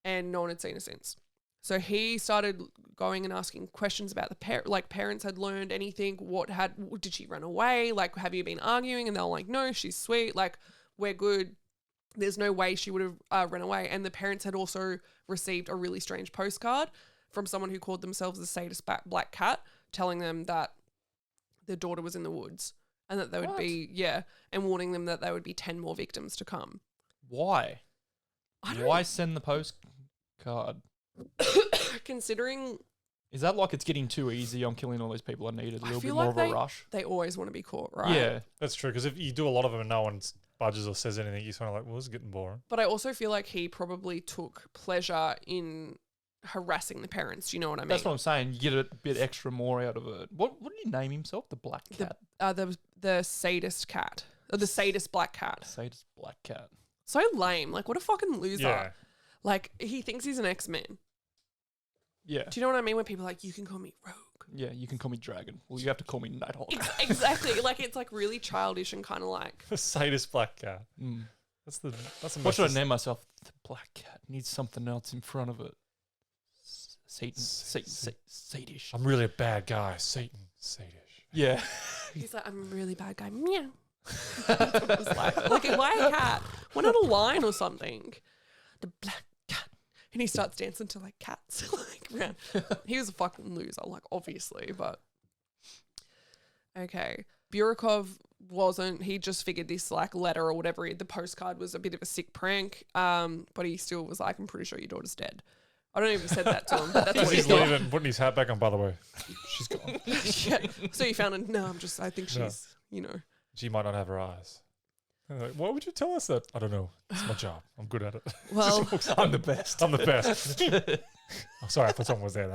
And no one had seen her since. So he started going and asking questions about the parents had learned anything. Did she run away? Like, have you been arguing? And they're like, no, she's sweet. Like, we're good. There's no way she would have run away. And the parents had also received a really strange postcard from someone who called themselves the sadist black cat, telling them that their daughter was in the woods and that there would be, and warning them that there would be 10 more victims to come. Why? Why send the postcard? Considering, is that like it's getting too easy? I'm killing all these people. I need a little bit more of a rush. They always want to be caught, right? Yeah, that's true. Because if you do a lot of them and no one budges or says anything, you're kind of like, well, this is getting boring. But I also feel like he probably took pleasure in harassing the parents. Do you know what I mean? That's what I'm saying. You get a bit extra more out of it. What did he name himself? The Black Cat. The sadist cat. Or the sadist black cat. Sadist Black Cat. So lame. Like, what a fucking loser. Yeah. Like, he thinks he's an X-Men. Yeah. Do you know what I mean? When people are like, you can call me Rogue. Yeah, you can call me Dragon. Well, you have to call me Nighthawk. Exactly. Like, it's like really childish and kind of like... The sadist black cat. Mm. That's the what should I name myself? The Black Cat needs something else in front of it. Satan. Sadish. I'm really a bad guy. Satan. Sadish. Yeah. He's like, I'm a really bad guy. Meow. That's what it was like, why a cat? Why not a lion or something? The Black Cat. And he starts dancing to like cats. Like, man, he was a fucking loser, like obviously, but okay. Burakov wasn't, he just figured this like letter or whatever, the postcard was a bit of a sick prank. But he still was like, I'm pretty sure your daughter's dead. I don't know if he said that to him, but that's what He's he thought. leaving, putting his hat back on, by the way. She's gone. Yeah. So you found it. No, I think she's, She might not have her eyes. Like, why would you tell us that? I don't know. It's my job. I'm good at it. Well, I'm the best. I'm the best. I'm sorry, I thought someone was there.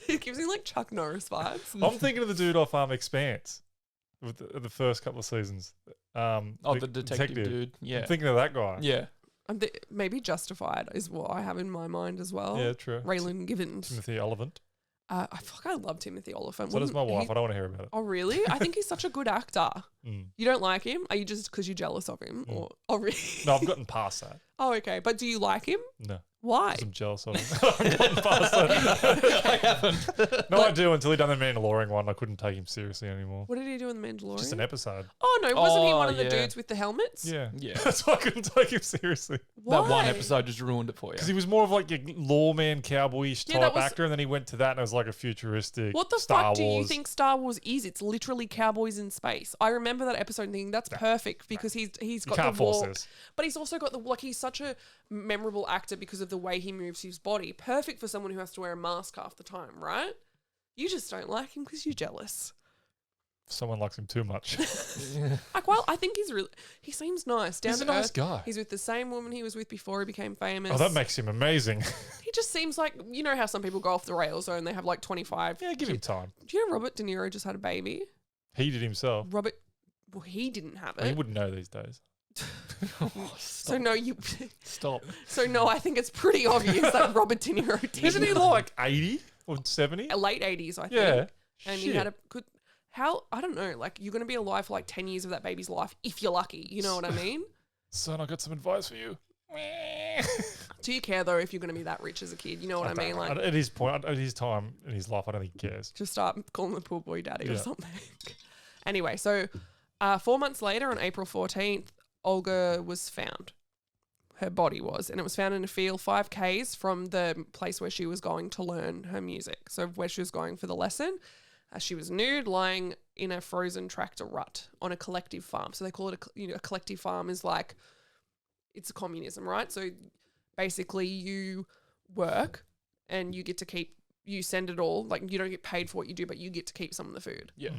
It gives me like Chuck Norris vibes. I'm thinking of the dude off Expanse with the first couple of seasons. The detective dude. Yeah. I'm thinking of that guy. Yeah. Maybe Justified is what I have in my mind as well. Yeah, true. Raylan Givens. Timothy Olyphant. I love Timothy Olyphant. So does my wife. I don't want to hear about it. Oh, really? I think he's such a good actor. You don't like him? Are you just because you're jealous of him? Or really? No, I've gotten past that. Oh, okay. But do you like him? No. Why? I'm jealous of him. I've gotten past that. I haven't. No, I do until he done the Mandalorian one. I couldn't take him seriously anymore. What did he do in The Mandalorian? Just an episode. Oh, no. Wasn't he one of the yeah. dudes with the helmets? Yeah. Yeah. That's why I couldn't take him seriously. Why? That one episode just ruined it for you. Because he was more of like a lawman, cowboyish Yeah, type actor, and then he went to that and it was like a futuristic What the Star fuck do you Wars. think Star Wars is? It's literally cowboys in space. I remember that episode and thinking that's perfect because he's You got can't the force walk, this. but he's also got the like he's such a memorable actor because of the way he moves his body. Perfect for someone who has to wear a mask half the time, right? You just don't like him because you're jealous. Someone likes him too much. Like, well, I think he seems nice. Down He's a to nice earth. guy. He's with the same woman he was with before he became famous. Oh, that makes him amazing. He just seems like, you know how some people go off the rails though and they have like 25. Yeah, give him time. Do you know Robert De Niro just had a baby? He did himself. Well, he didn't have He it. wouldn't know these days. So no, Stop. So no, I think it's pretty obvious that Robert De Niro did. Isn't he like 80 or 70? Late 80s, I think. Yeah. And he had a good... I don't know, like, you're going to be alive for like 10 years of that baby's life if you're lucky. You know what I mean? Son, I got some advice for you. Do you care, though, if you're going to be that rich as a kid? You know what I mean? Like, At his point, at his time in his life, I don't think he cares. just start calling the poor boy daddy or Yeah. something. Anyway, so 4 months later, on April 14th, Olga was found. Her body was. And it was found in a field 5 Ks from the place where she was going to learn her music. So where she was going for the lesson. She was nude, lying in a frozen tractor rut on a collective farm. So they call it a collective farm is like, it's a communism, right? So basically you work and you get to keep you send it all. Like, you don't get paid for what you do, but you get to keep some of the food. Yeah.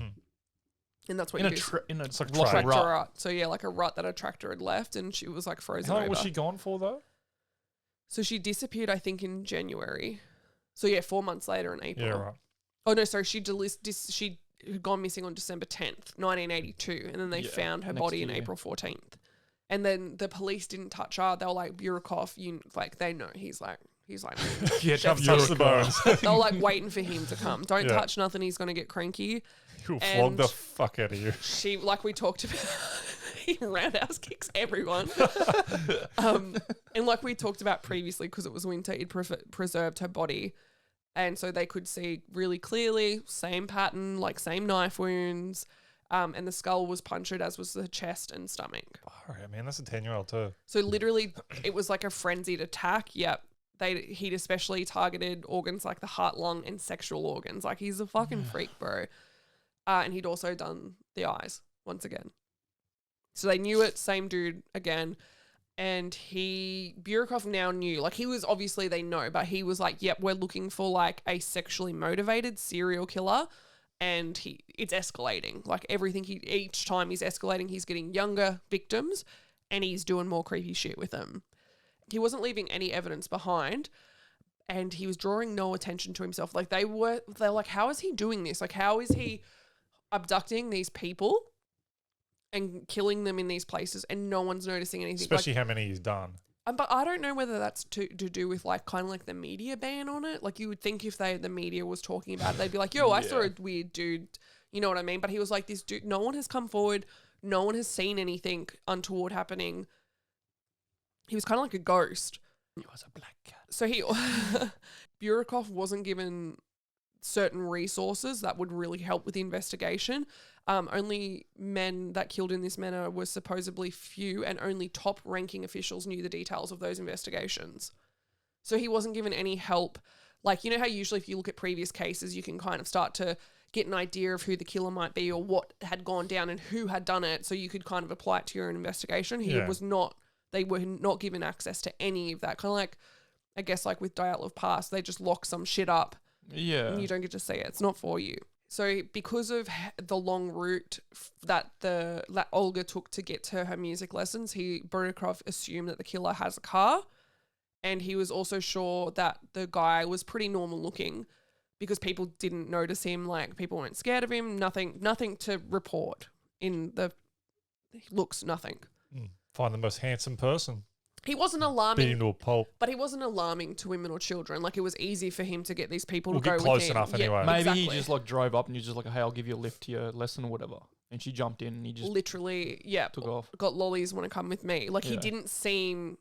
And that's what In you do. in a It's like like a Tractor rut. rut. So yeah, like a rut that a tractor had left, and she was like frozen How long over. was she gone for though? So she disappeared, I think, in January. So yeah, 4 months later in April. Yeah, right. Oh no, sorry, she had gone missing on December 10th, 1982, and then they Yeah, found her next body in year. April 14th. And then the police didn't touch her. They were like, Burakov, like they know he's like Yeah, Chef don't touch the Burakov. bones. they were like waiting for him to come. Don't Yeah. touch nothing. He's gonna get cranky. He'll flog And- the fuck out of you. She, like we talked about, he roundhouse kicks everyone. And like we talked about previously, because it was winter, it preserved her body. And so they could see really clearly, same pattern, like same knife wounds. And the skull was punctured, as was the chest and stomach. All right, man, that's a 10-year-old too. So literally, it was like a frenzied attack. Yep. He'd especially targeted organs like the heart, lung, and sexual organs. Like, he's a fucking freak, bro. And he'd also done the eyes once again. So they knew it, same dude again. And Burakov now knew, like, he was obviously, they know, but he was like, yep, we're looking for like a sexually motivated serial killer. And it's escalating. Like, everything, each time he's escalating, he's getting younger victims and he's doing more creepy shit with them. He wasn't leaving any evidence behind, and he was drawing no attention to himself. Like, they're like, how is he doing this? Like, how is he abducting these people and killing them in these places and no one's noticing anything? Especially how many he's done. But I don't know whether that's to do with like kind of like the media ban on it. Like, you would think if the media was talking about it, they'd be like, yo, I saw a weird dude. You know what I mean? But he was like, this dude, no one has come forward. No one has seen anything untoward happening. He was kind of like a ghost. He was a black cat. So Burakov wasn't given certain resources that would really help with the investigation. Only men that killed in this manner were supposedly few, and only top-ranking officials knew the details of those investigations. So he wasn't given any help. Like, you know how usually if you look at previous cases, you can kind of start to get an idea of who the killer might be or what had gone down and who had done it, so you could kind of apply it to your own investigation. They were not given access to any of that. Kind of like, I guess, like with Dyatlov Pass, they just lock some shit up Yeah. and you don't get to see it. It's not for you. So because of the long route that Olga took to get to her music lessons, Burakov assumed that the killer has a car, and he was also sure that the guy was pretty normal looking because people didn't notice him. Like, people weren't scared of him. Nothing to report in the looks. Nothing. Find the most handsome person. He wasn't Beat alarming, him to a pulp. but he wasn't alarming to women or children. Like, it was easy for him to get these people We'll to go get close with him. enough anyway. Maybe exactly. he just like drove up and you just like, hey, I'll give you a lift to your lesson or whatever. And she jumped in and he just literally, yeah, took off. got lollies, want to come with me. Like, he Yeah. didn't seem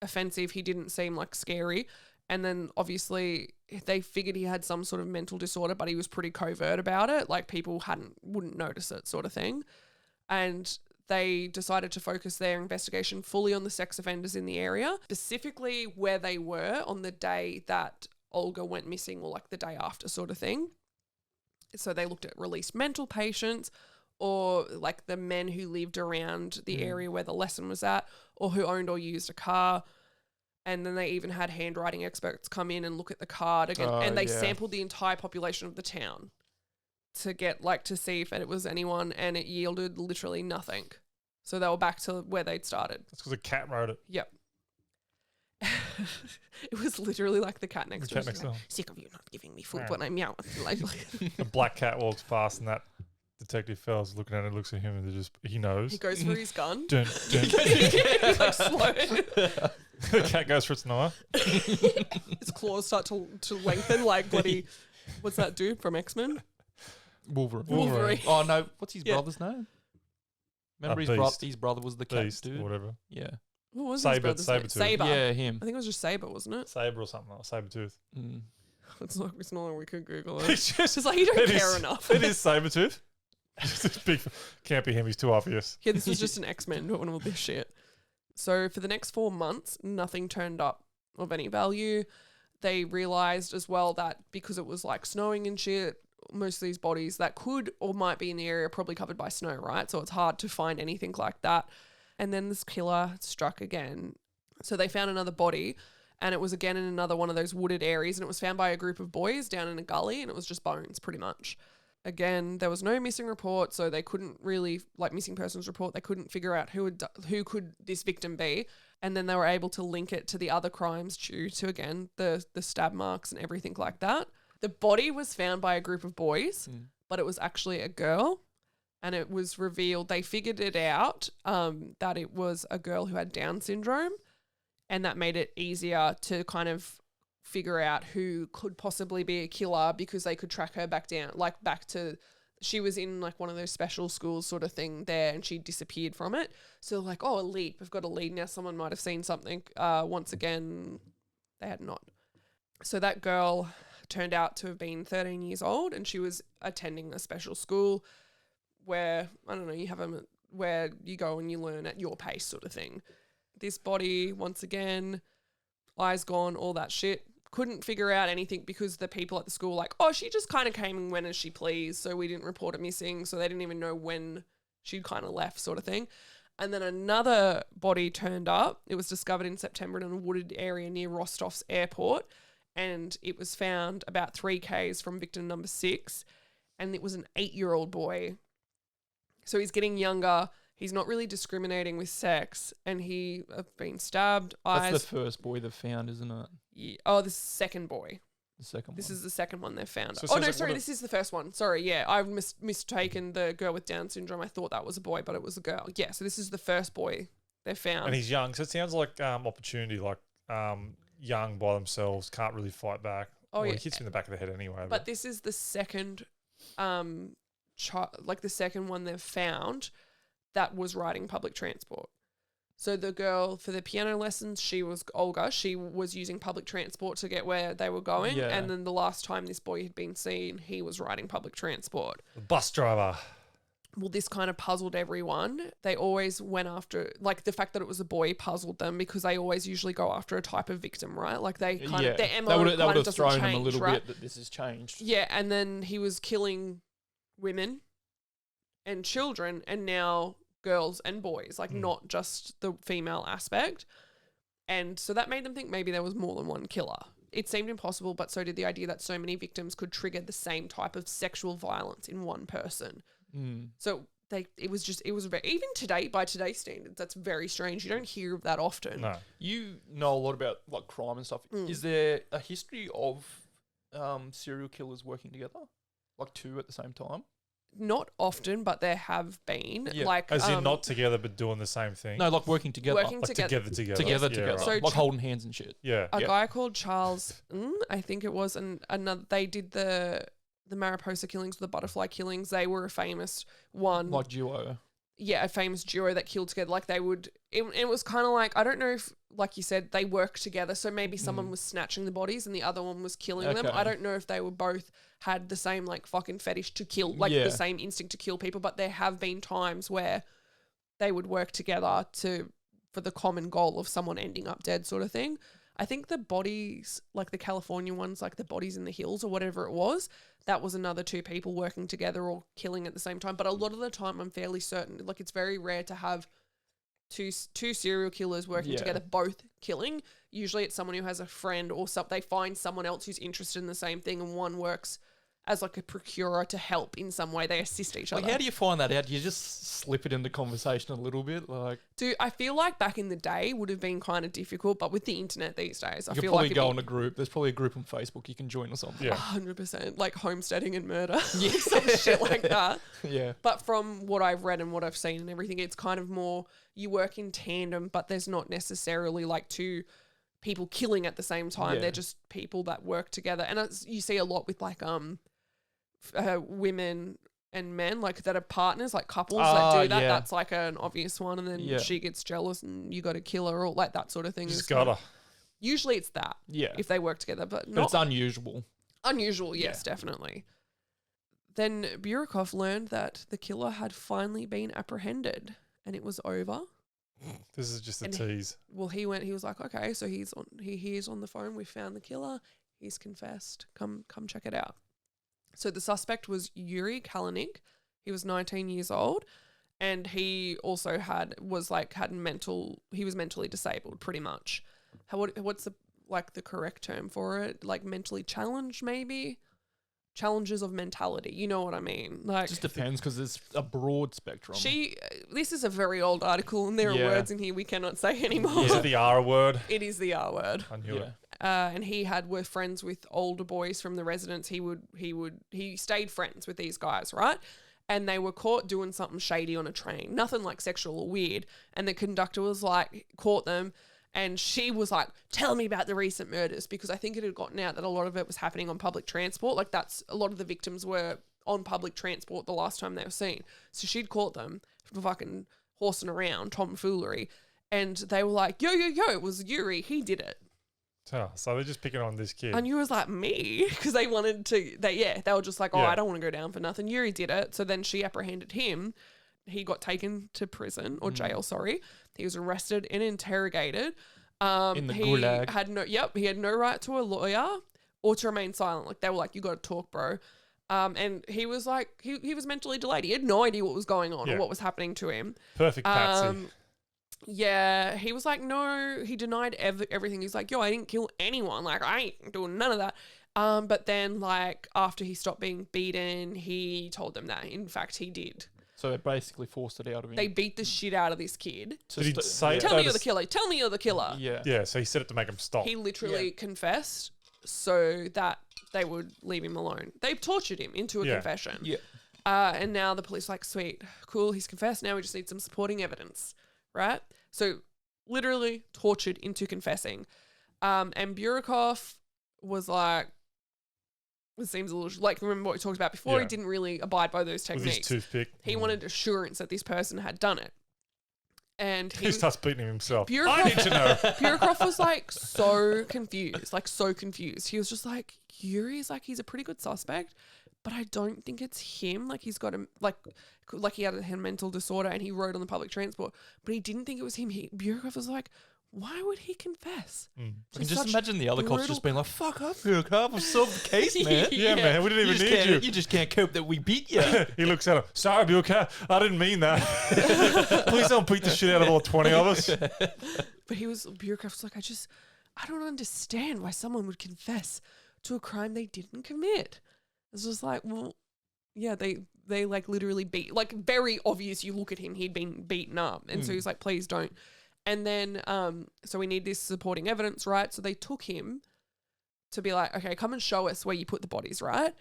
offensive. He didn't seem like scary. And then obviously they figured he had some sort of mental disorder, but he was pretty covert about it. Like, people wouldn't notice it, sort of thing. And they decided to focus their investigation fully on the sex offenders in the area, specifically where they were on the day that Olga went missing, or like the day after, sort of thing. So they looked at released mental patients, or like the men who lived around the area where the lesson was at, or who owned or used a car. And then they even had handwriting experts come in and look at the card again. And they sampled the entire population of the town to get, like, to see if it was anyone, and it yielded literally nothing. So they were back to where they'd started. That's because a cat wrote it. Yep. It was literally like the cat next The door. cat next door. Sick of you not giving me food Yeah. when I meow. Like, A black cat walks past and that detective fella's looking at it, looks at him, and he knows. he goes for his gun. Dun, dun. He's like slow. The cat goes for its knife. His claws start to lengthen like bloody. What's that dude from X-Men? Wolverine. Oh no, what's his Yeah. brother's name? Remember Beast. his brother was the cat Beast, dude. or whatever. Yeah. What was Saber- his brother's name? Sabertooth. Saber. Yeah, him. I think it was just Saber, wasn't it? Saber or something like Sabertooth. Mm. It's not like we could Google it. It's just It's like, you don't it care is- enough. It is Sabertooth. This big can't be him. He's too obvious. Yeah, this was just an X-Men doing all this shit. So for the next 4 months, nothing turned up of any value. They realized as well that because it was like snowing and shit, most of these bodies that could or might be in the area are probably covered by snow, right? So it's hard to find anything like that. And then this killer struck again. So they found another body, And it was again in another one of those wooded areas, and it was found by a group of boys down in a gully, and it was just bones pretty much. Again, there was no missing report, so they couldn't really, like missing persons report, they couldn't figure out who could this victim be. And then they were able to link it to the other crimes due to, again, the stab marks and everything like that. The body was found by a group of boys, but it was actually a girl. And it was revealed, they figured it out, that it was a girl who had Down syndrome. And that made it easier to kind of figure out who could possibly be a killer, because they could track her back down, like back to, she was in like one of those special schools sort of thing there, and she disappeared from it. So like, oh, a lead, we've got a lead now. Someone might have seen something. Once again, they had not. So that girl turned out to have been 13 years old, and she was attending a special school where, I don't know, you have them where you go and you learn at your pace sort of thing. This body, once again, eyes gone, all that shit. Couldn't figure out anything because the people at the school like, oh, she just kind of came and went as she pleased, so we didn't report it missing, so they didn't even know when she kind of left sort of thing. And then another body turned up. It was discovered in September in a wooded area near Rostov's airport, and it was found about 3 km from victim number 6, and it was an 8-year-old boy. So he's getting younger. He's not really discriminating with sex, and he been stabbed. Eyes. That's the first boy they've found, isn't it? Yeah. Oh, the second boy. The second one. This is the second one they've found. So it Oh, sounds no, like sorry, what this is the first one. Sorry, yeah. I've mistaken the girl with Down syndrome. I thought that was a boy, but it was a girl. Yeah, so this is the first boy they found. And he's young, so it sounds like opportunity, like young by themselves, can't really fight back. Oh, yeah. He hits him in the back of the head anyway. But this is the second, the second one they've found that was riding public transport. So the girl for the piano lessons, she was Olga. She was using public transport to get where they were going. Yeah. And then the last time this boy had been seen, he was riding public transport. The bus driver. Well, this kind of puzzled everyone. They always went after, like the fact that it was a boy puzzled them, because they always usually go after a type of victim, right? Like they kind of, their MO that would kind of have doesn't thrown change, them a little right? bit that this has changed. Yeah, and then he was killing women and children, and now girls and boys, like not just the female aspect. And so that made them think maybe there was more than one killer. It seemed impossible, but so did the idea that so many victims could trigger the same type of sexual violence in one person. So it was very, even today, by today's standards, that's very strange. You don't hear of that often. No. You know a lot about like crime and stuff. Is there a history of serial killers working together, like 2 at the same time? Not often, but there have been. Yeah. Like As in not together, but doing the same thing. No, like working together. Working Like together. together, Yeah, So like holding hands and shit. Yeah. A guy called Charles, I think it was, another. They did the Mariposa killings, the butterfly killings. They were a famous one. Like duo. Yeah, a famous duo that killed together. Like they would, it was kind of like, I don't know if, like you said, they worked together. So maybe someone was snatching the bodies and the other one was killing them. Okay. I don't know if they were both had the same like fucking fetish to kill, like the same instinct to kill people. But there have been times where they would work together for the common goal of someone ending up dead, sort of thing. I think the bodies, like the California ones, like the bodies in the hills or whatever it was, that was another 2 people working together or killing at the same time. But a lot of the time, I'm fairly certain, like it's very rare to have two serial killers working together, both killing. Usually it's someone who has a friend or something. They find someone else who's interested in the same thing, and one works as like a procurer to help in some way. They assist each other. Like, how do you find that out? Do you just slip it into conversation a little bit? Like, Dude, I feel like back in the day would have been kind of difficult, but with the internet these days, I you could feel probably like go on a group. There's probably a group on Facebook you can join or something. Yeah. 100%, like homesteading and murder, some shit like that. Yeah. But from what I've read and what I've seen and everything, it's kind of more you work in tandem, but there's not necessarily like 2 people killing at the same time. Yeah. They're just people that work together, and you see a lot with like women and men, like that are partners, like couples that do that. Yeah. That's like an obvious one, and then she gets jealous and you got to kill her, or like that sort of thing. Just gotta. Usually it's that. Yeah. If they work together, but But not it's unusual. unusual. Yes, definitely. Then Burikov learned that the killer had finally been apprehended, and it was over. This is just a And tease. Well, he was like, okay, so he hears on the phone, we found the killer. He's confessed. Come check it out. So the suspect was Yuri Kalanik. He was 19 years old, and he also was mentally disabled pretty much. What's the like the correct term for it, like mentally challenged, maybe challenges of mentality. You know what I mean? Like, It just depends because there's a broad spectrum. this is a very old article, and there are Yeah. words in here we cannot say anymore. Is it the R word? It is the R word. I knew it. And he were friends with older boys from the residence. He stayed friends with these guys, right? And they were caught doing something shady on a train, nothing like sexual or weird. And the conductor was like, caught them. And she was like, tell me about the recent murders, because I think it had gotten out that a lot of it was happening on public transport. Like a lot of the victims were on public transport the last time they were seen. So she'd caught them for fucking horsing around, tomfoolery. And they were like, yo, it was Yuri. He did it. So they're just picking on this kid. And you was like, me? Because they wanted to, they were just like, oh, Yeah. I don't want to go down for nothing. Yuri did it. So then she apprehended him. He got taken to prison or jail, sorry. He was arrested and interrogated. In the he gulag. He had no right to a lawyer or to remain silent. Like, they were like, you got to talk, bro. And he was like, he was mentally delayed. He had no idea what was going on or what was happening to him. Perfect Patsy. Yeah, he was like, no, he denied everything. He's like, yo, I didn't kill anyone. Like, I ain't doing none of that. But then, like, after he stopped being beaten, he told them that, in fact, he did. So they basically forced it out of him. They beat the shit out of this kid. Did he say Tell me that you're the as- killer. Tell me you're the killer. Yeah. Yeah, so he said it to make him stop. He literally confessed so that they would leave him alone. They tortured him into a confession. Yeah. And now the police are like, sweet, cool, he's confessed. Now we just need some supporting evidence, right? So literally tortured into confessing. And Burakov was like, it seems a little like, remember what we talked about before? Yeah. He didn't really abide by those With his techniques. toothpick. He wanted assurance that this person had done it. And He starts beating him himself. I Burakov- need to know. Burakov was like so confused. He was just like, Yuri's like, he's a pretty good suspect, but I don't think it's him. Like, he's got a like he had a mental disorder and he rode on the public transport, but he didn't think it was him. Burakov was like, why would he confess? I can just imagine the other cops just being like, fuck up, Burakov, I've solved the case, man. Yeah, man, we didn't even need you. You just can't cope that we beat you. He looks at him. Sorry, Buka, I didn't mean that. Please don't beat the shit out of all 20 of us. But Burakov was like, I don't understand why someone would confess to a crime they didn't commit. It's just like, well, yeah, they like literally beat, like, very obvious. You look at him, he'd been beaten up. And so he's like, please don't. And then, so we need this supporting evidence, right? So they took him to be like, okay, come and show us where you put the bodies, right?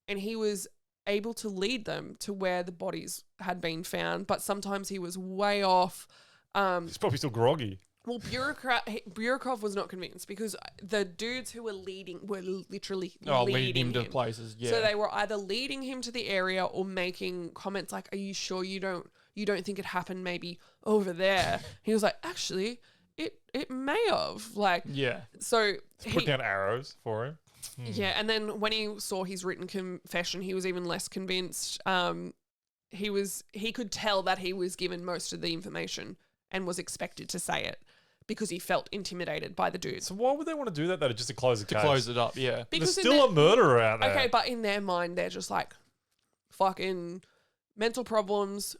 And he was able to lead them to where the bodies had been found, but sometimes he was way off. He's probably still groggy. Well, Burakov was not convinced because the dudes who were leading were literally leading him to places, yeah. So they were either leading him to the area or making comments like, are you sure you don't think it happened maybe over there? He was like, actually, it may have. Like, yeah. So put down arrows for him. Yeah, and then when he saw his written confession, he was even less convinced. He could tell that he was given most of the information and was expected to say it because he felt intimidated by the dudes. So why would they want to do that though? Just to close the case? To close it up, yeah. Because there's still a murderer out there. Okay, but in their mind, they're just like, fucking mental problems.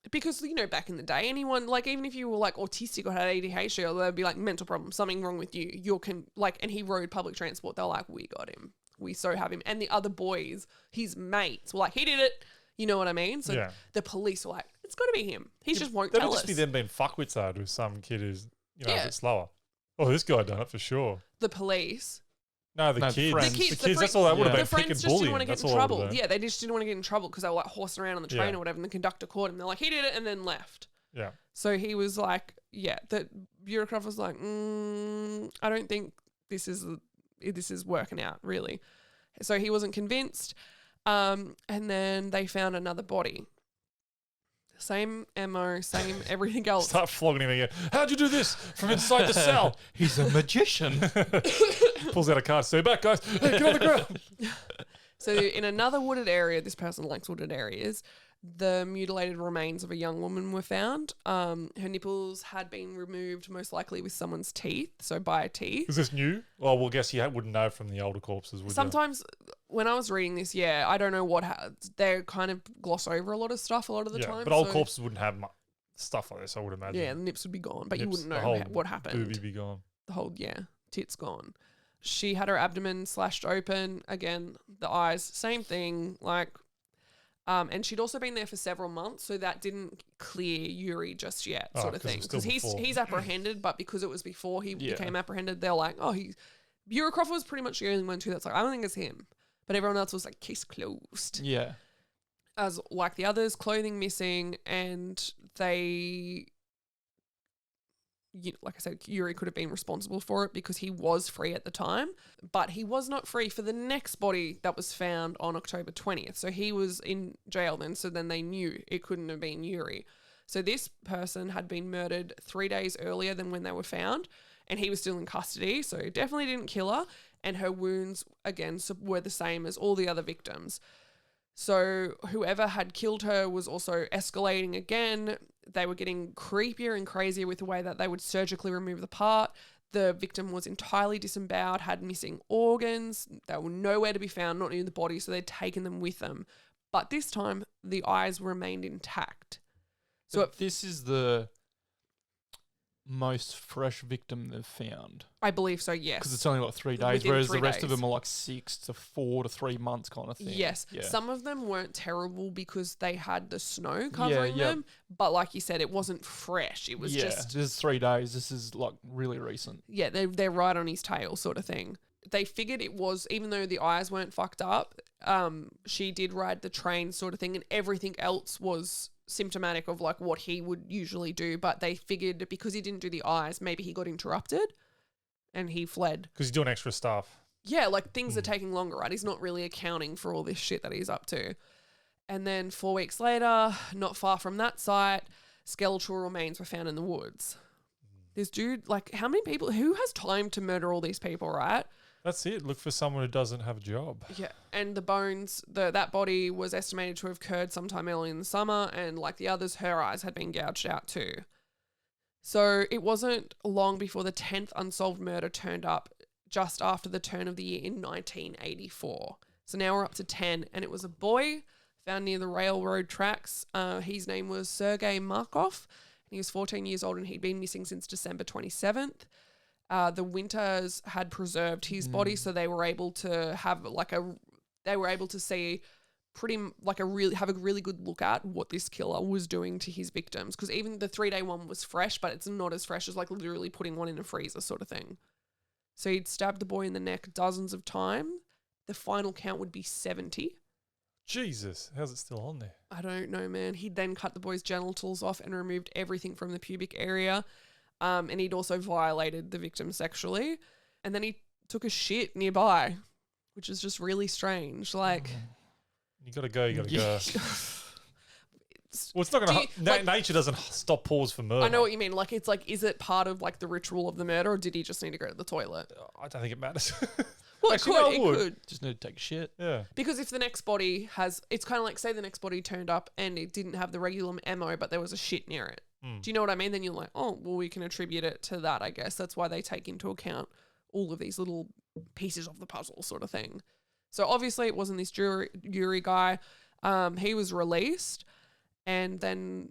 Because, you know, back in the day, anyone, like, even if you were, like, autistic or had ADHD, they'd be like, mental problem, something wrong with you. And he rode public transport. They're like, we got him. We so have him. And the other boys, his mates, were like, he did it. You know what I mean? So the police were like, it's got to be him. He just won't tell us. That'd just be them being fuckwits though with some kid who's, you know, a bit slower. Oh, this guy done it for sure. The police. No, the kids. The kids, that's all that would have been. The friends just didn't want to get in all trouble. Yeah, they just didn't want to get in trouble because they were like horsing around on the train or whatever, and the conductor caught him. They're like, he did it, and then left. Yeah. So he was like, that Burakov was like, I don't think this is working out, really. So he wasn't convinced. And then they found another body. Same MO, same everything else. Start flogging him again. How'd you do this from inside the cell? He's a magician. Pulls out a card. Stay back, guys. Hey, get on the ground. So in another wooded area, this person likes wooded areas, the mutilated remains of a young woman were found. Her nipples had been removed, most likely with someone's teeth, so by a teeth. Is this new? Well, we'll guess you wouldn't know from the older corpses, would Sometimes when I was reading this, I don't know they kind of gloss over a lot of stuff a lot of the time. But old corpses wouldn't have stuff like this, I would imagine. Yeah, the nips would be gone, but you Nips, wouldn't the know whole what happened. Boobie be gone. The whole, tits gone. She had her abdomen slashed open. Again, the eyes, same thing. Like, and she'd also been there for several months, so that didn't clear Yuri just yet, sort of 'cause it thing. was still Because before. he's apprehended, but because it was before he Yeah. became apprehended, they're like, oh, Yuri was pretty much the only one too that's like, I don't think it's him. But everyone else was like, case closed. Yeah. As like the others, clothing missing, and they, like I said, Yuri could have been responsible for it because he was free at the time, but he was not free for the next body that was found on October 20th. So he was in jail then, so then they knew it couldn't have been Yuri. So this person had been murdered 3 days earlier than when they were found, and he was still in custody, so definitely didn't kill her, and her wounds, again, were the same as all the other victims. So whoever had killed her was also escalating again. They were getting creepier and crazier with the way that they would surgically remove the part. The victim was entirely disemboweled, had missing organs. They were nowhere to be found, not near the body, so they'd taken them with them. But this time, the eyes remained intact. So this is the most fresh victim they've found. I believe so, yes. Because it's only like 3 days, Within whereas 3 the rest of days. them are like 6 to 4 to 3 months kind of thing. Yes. Yeah. Some of them weren't terrible because they had the snow covering yeah. them. But like you said, it wasn't fresh. It was just... This is 3 days. This is like really recent. Yeah, they're right on his tail sort of thing. They figured it was, even though the eyes weren't fucked up, she did ride the train sort of thing, and everything else was symptomatic of like what he would usually do. But they figured because he didn't do the eyes, maybe he got interrupted and he fled. Because he's doing extra stuff. Yeah, like things are taking longer, right? He's not really accounting for all this shit that he's up to. And then 4 weeks later, not far from that site, skeletal remains were found in the woods. This dude, like, how many people, who has time to murder all these people, right? That's it. Look for someone who doesn't have a job. Yeah, and the bones, that body was estimated to have occurred sometime early in the summer, and like the others, her eyes had been gouged out too. So it wasn't long before the 10th unsolved murder turned up just after the turn of the year in 1984. So now we're up to 10, and it was a boy found near the railroad tracks. His name was Sergei Markov, and he was 14 years old, and he'd been missing since December 27th. The winters had preserved his body, so they were able to have see have a really good look at what this killer was doing to his victims. Because even the 3-day one was fresh, but it's not as fresh as like literally putting one in a freezer sort of thing. So he'd stabbed the boy in the neck dozens of times. The final count would be 70. Jesus, how's it still on there? I don't know, man. He'd then cut the boy's genitals off and removed everything from the pubic area. And he'd also violated the victim sexually. And then he took a shit nearby, which is just really strange. Like, You gotta go. You gotta go. it's- Well, it's not gonna. Do you- Nature doesn't stop pause for murder. I know what you mean. Like, it's like, is it part of like the ritual of the murder, or did he just need to go to the toilet? I don't think it matters. Well, Actually, no, it it would. could. Just need to take a shit. Yeah. Because if the next body has, it's kind of like, say the next body turned up and it didn't have the regular MO, but there was a shit near it. Do you know what I mean? Then you're like, oh, well, we can attribute it to that, I guess. That's why they take into account all of these little pieces of the puzzle sort of thing. So obviously it wasn't this Yuri guy. He was released, and then...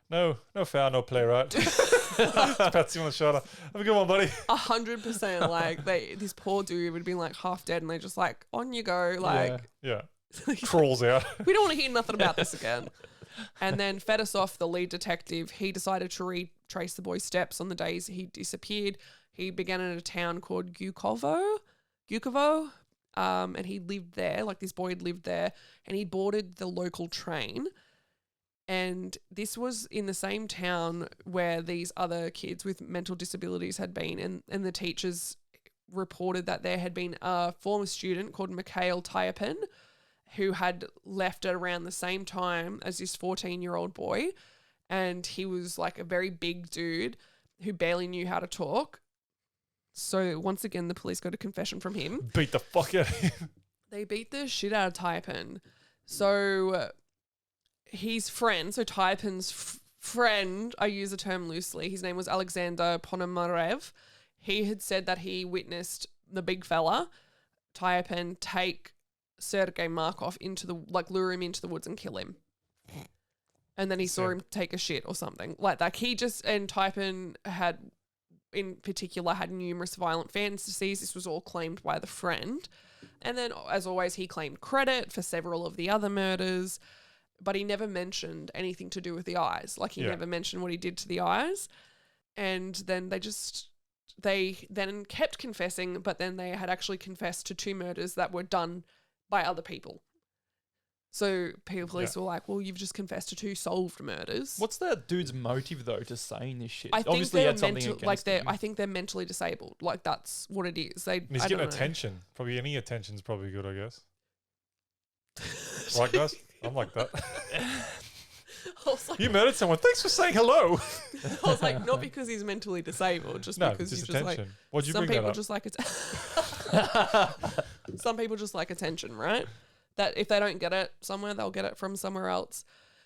No foul, no play, right? Pats you on the shoulder. Have a good one, buddy. 100%, like, this poor dude would have been like half dead, and they just like, on you go, like... Yeah. Crawls out. We don't want to hear nothing about this again. And then Fedosov, the lead detective, he decided to retrace the boy's steps on the days he disappeared. He began in a town called Gukovo, and he lived there, like this boy had lived there, and he boarded the local train. And this was in the same town where these other kids with mental disabilities had been, and the teachers reported that there had been a former student called Mikhail Tyapin, who had left at around the same time as this 14-year-old boy. And he was like a very big dude who barely knew how to talk. So once again, the police got a confession from him. Beat the fuck out of him. They beat the shit out of Tyapin. So his friend, so Tyapin's friend, I use the term loosely, his name was Alexander Ponomarev. He had said that he witnessed the big fella, Tyapin, take Sergei Markov lure him into the woods and kill him. And then he saw him take a shit or something like that. And Tyapin had in particular had numerous violent fantasies. This was all claimed by the friend. And then, as always, he claimed credit for several of the other murders, but he never mentioned anything to do with the eyes. Like, he never mentioned what he did to the eyes. And then they then kept confessing, but then they had actually confessed to 2 murders that were done by other people. So police were like, well, you've just confessed to 2 solved murders. What's that dude's motive though to saying this shit? I think Obviously, he they're had something against him. I think they're mentally disabled. Like, that's what it is. And he's getting attention. Probably any attention's probably good, I guess. Right, guys? I'm like that. I was like, You murdered someone. Thanks for saying hello. I was like, not because he's mentally disabled, just No, because he's just just like. attention. What'd you Some bring people that up? just like some people just like attention, right? That if they don't get it somewhere, they'll get it from somewhere else.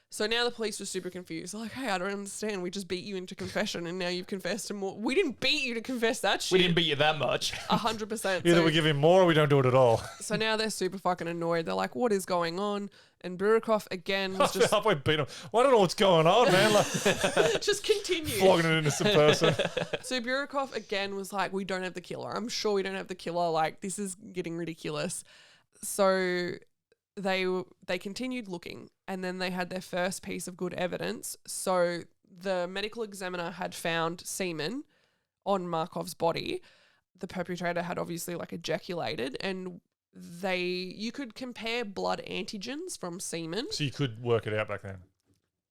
So now the police were super confused. They're like, hey, I don't understand. We just beat you into confession and now you've confessed to more. We didn't beat you to confess that shit. We didn't beat you that much. 100%. Either we give him more or we don't do it at all. So now they're super fucking annoyed. They're like, what is going on? And Burikov again was just Halfway beat him. Well, I don't know what's going on, man. Like, just continue. flogging an innocent person. So Burikov again was like, we don't have the killer. I'm sure we don't have the killer. Like, this is getting ridiculous. So they continued looking, and then they had their first piece of good evidence. So the medical examiner had found semen on Markov's body. The perpetrator had obviously like ejaculated, and you could compare blood antigens from semen. So you could work it out back then.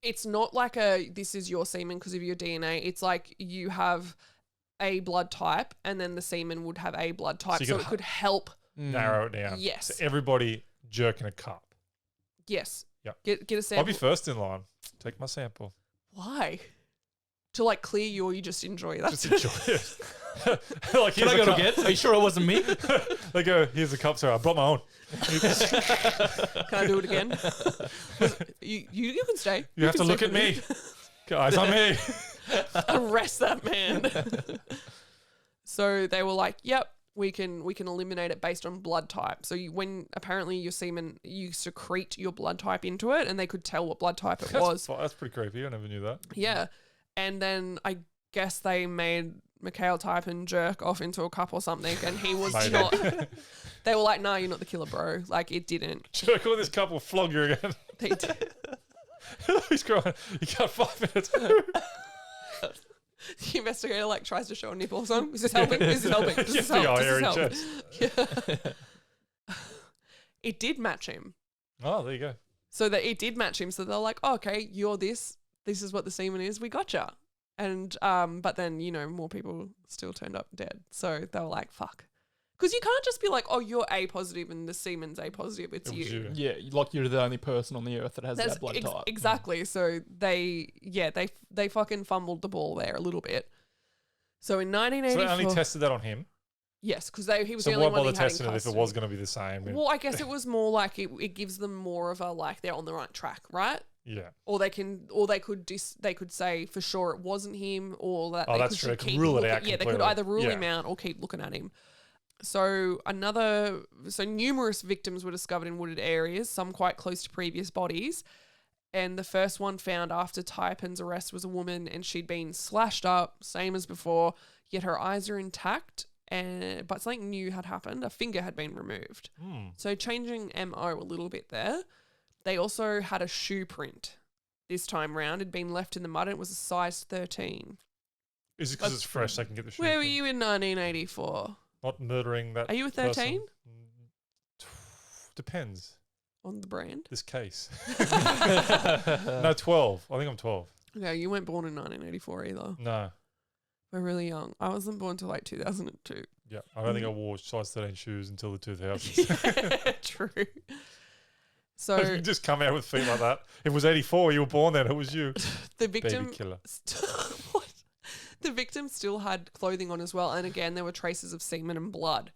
It's not like this is your semen because of your DNA. It's like you have a blood type, and then the semen would have a blood type, so it could help narrow it down. Yes. So everybody jerking a cup. Yes. Yep. Get a sample. I'll be first in line. Take my sample. Why? To like clear you, or you just enjoy that? Just enjoy it. Like, Can I go again? Are you sure it wasn't me? They go, here's the cup, sir. I brought my own. Can I do it again? You can stay. You have to can look stay at for me. Guys, on me. Arrest that man. So they were like, "Yep, we can eliminate it based on blood type." So when apparently your semen, you secrete your blood type into it, and they could tell what blood type it was. That's pretty creepy. I never knew that. Yeah, and then I guess they made Mikhail type and jerk off into a cup or something, and he was Maybe. not. They were like, "No, you're not the killer, bro. Like, it didn't." Jerk on this cup will flog you again. They did. He's crying. You got 5 minutes. The investigator like tries to show a nipple or something. Is this helping? Is this helping? Does this help? Big eye, Does hairy this help? chest. Yeah. It did match him. Oh, there you go. So that it did match him. So they're like, oh, okay, you're this. This is what the semen is. We gotcha. And but then, you know, more people still turned up dead. So they were like, fuck. Because you can't just be like, oh, you're A positive and the semen's A positive. It's It was you. Yeah, like you're the only person on the earth that has That's that blood type. Exactly. So they fucking fumbled the ball there a little bit. So in 1984, So they only tested that on him. yes, because he was So the only why one bother they had in testing it if it custody. was going to be the same? Well, I guess it was more like it gives them more of a like they're on the right track, right? Yeah. Or they could say for sure it wasn't him, or that Oh, they that's could true. They just could keep rule it looking. out Yeah, they could completely. either rule Yeah. him out or keep looking at him. So numerous victims were discovered in wooded areas, some quite close to previous bodies. And the first one found after Taipan's arrest was a woman, and she'd been slashed up, same as before, yet her eyes are intact. But something new had happened. A finger had been removed. So changing MO a little bit there. They also had a shoe print this time round. It had been left in the mud, and it was a size 13. Is it because it's fresh? They can get the shoe. Where were thing? you in 1984? Not murdering that. Are you a 13? person. Depends. On the brand? This case. No, 12. I think I'm 12. Okay, you weren't born in 1984 either. No. We're really young. I wasn't born till like 2002. Yeah. I don't think I wore size 13 shoes until the 2000s. Yeah, true. You So just come out with feet like that. If it was 84, you were born then. It was you. the victim, Baby killer. what? The victim still had clothing on as well, and again there were traces of semen and blood.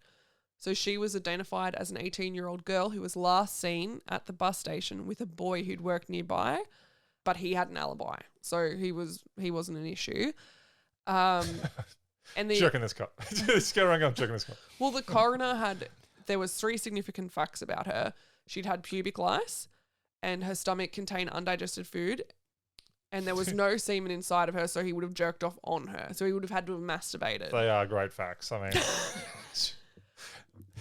So she was identified as an 18-year-old girl who was last seen at the bus station with a boy who'd worked nearby, but he had an alibi, so he wasn't an issue. And Jerking this cup. Just go around going, jerking this cup. well, the coroner there was 3 significant facts about her. She'd had pubic lice, and her stomach contained undigested food, and there was no semen inside of her, so he would have jerked off on her. So he would have had to have masturbated. They are great facts. I mean,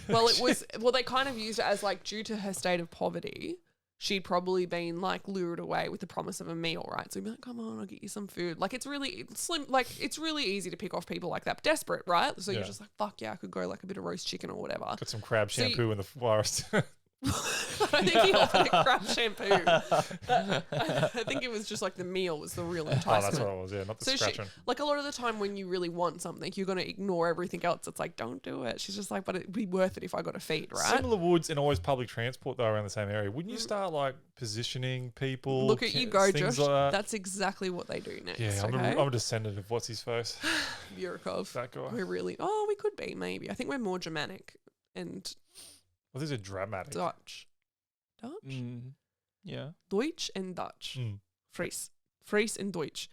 Well, it was. Well, they kind of used it as like due to her state of poverty, she'd probably been like lured away with the promise of a meal, right? So he'd be like, "Come on, I'll get you some food." Like it's really slim. Like it's really easy to pick off people like that, desperate, right? So you're just like, "Fuck yeah, I could go like a bit of roast chicken or whatever." got some crab shampoo in the forest. I don't think he offered a crab shampoo. I think it was just like the meal was the real enticement. Oh, that's what it was. Yeah, not the scratching. Like a lot of the time when you really want something, you're going to ignore everything else. It's like, don't do it. She's just like, but it'd be worth it if I got a feed, right? Similar woods and always public transport though around the same area. Wouldn't you start like positioning people? Look at you go, things Josh. like that? That's exactly what they do next. Yeah, I'm, okay? I'm a descendant of what's his face. Burekov. That guy. We're really, we could be maybe. I think we're more Germanic and Well, these are dramatic. Dutch. Yeah. Deutsch and Dutch. Fries and Deutsch.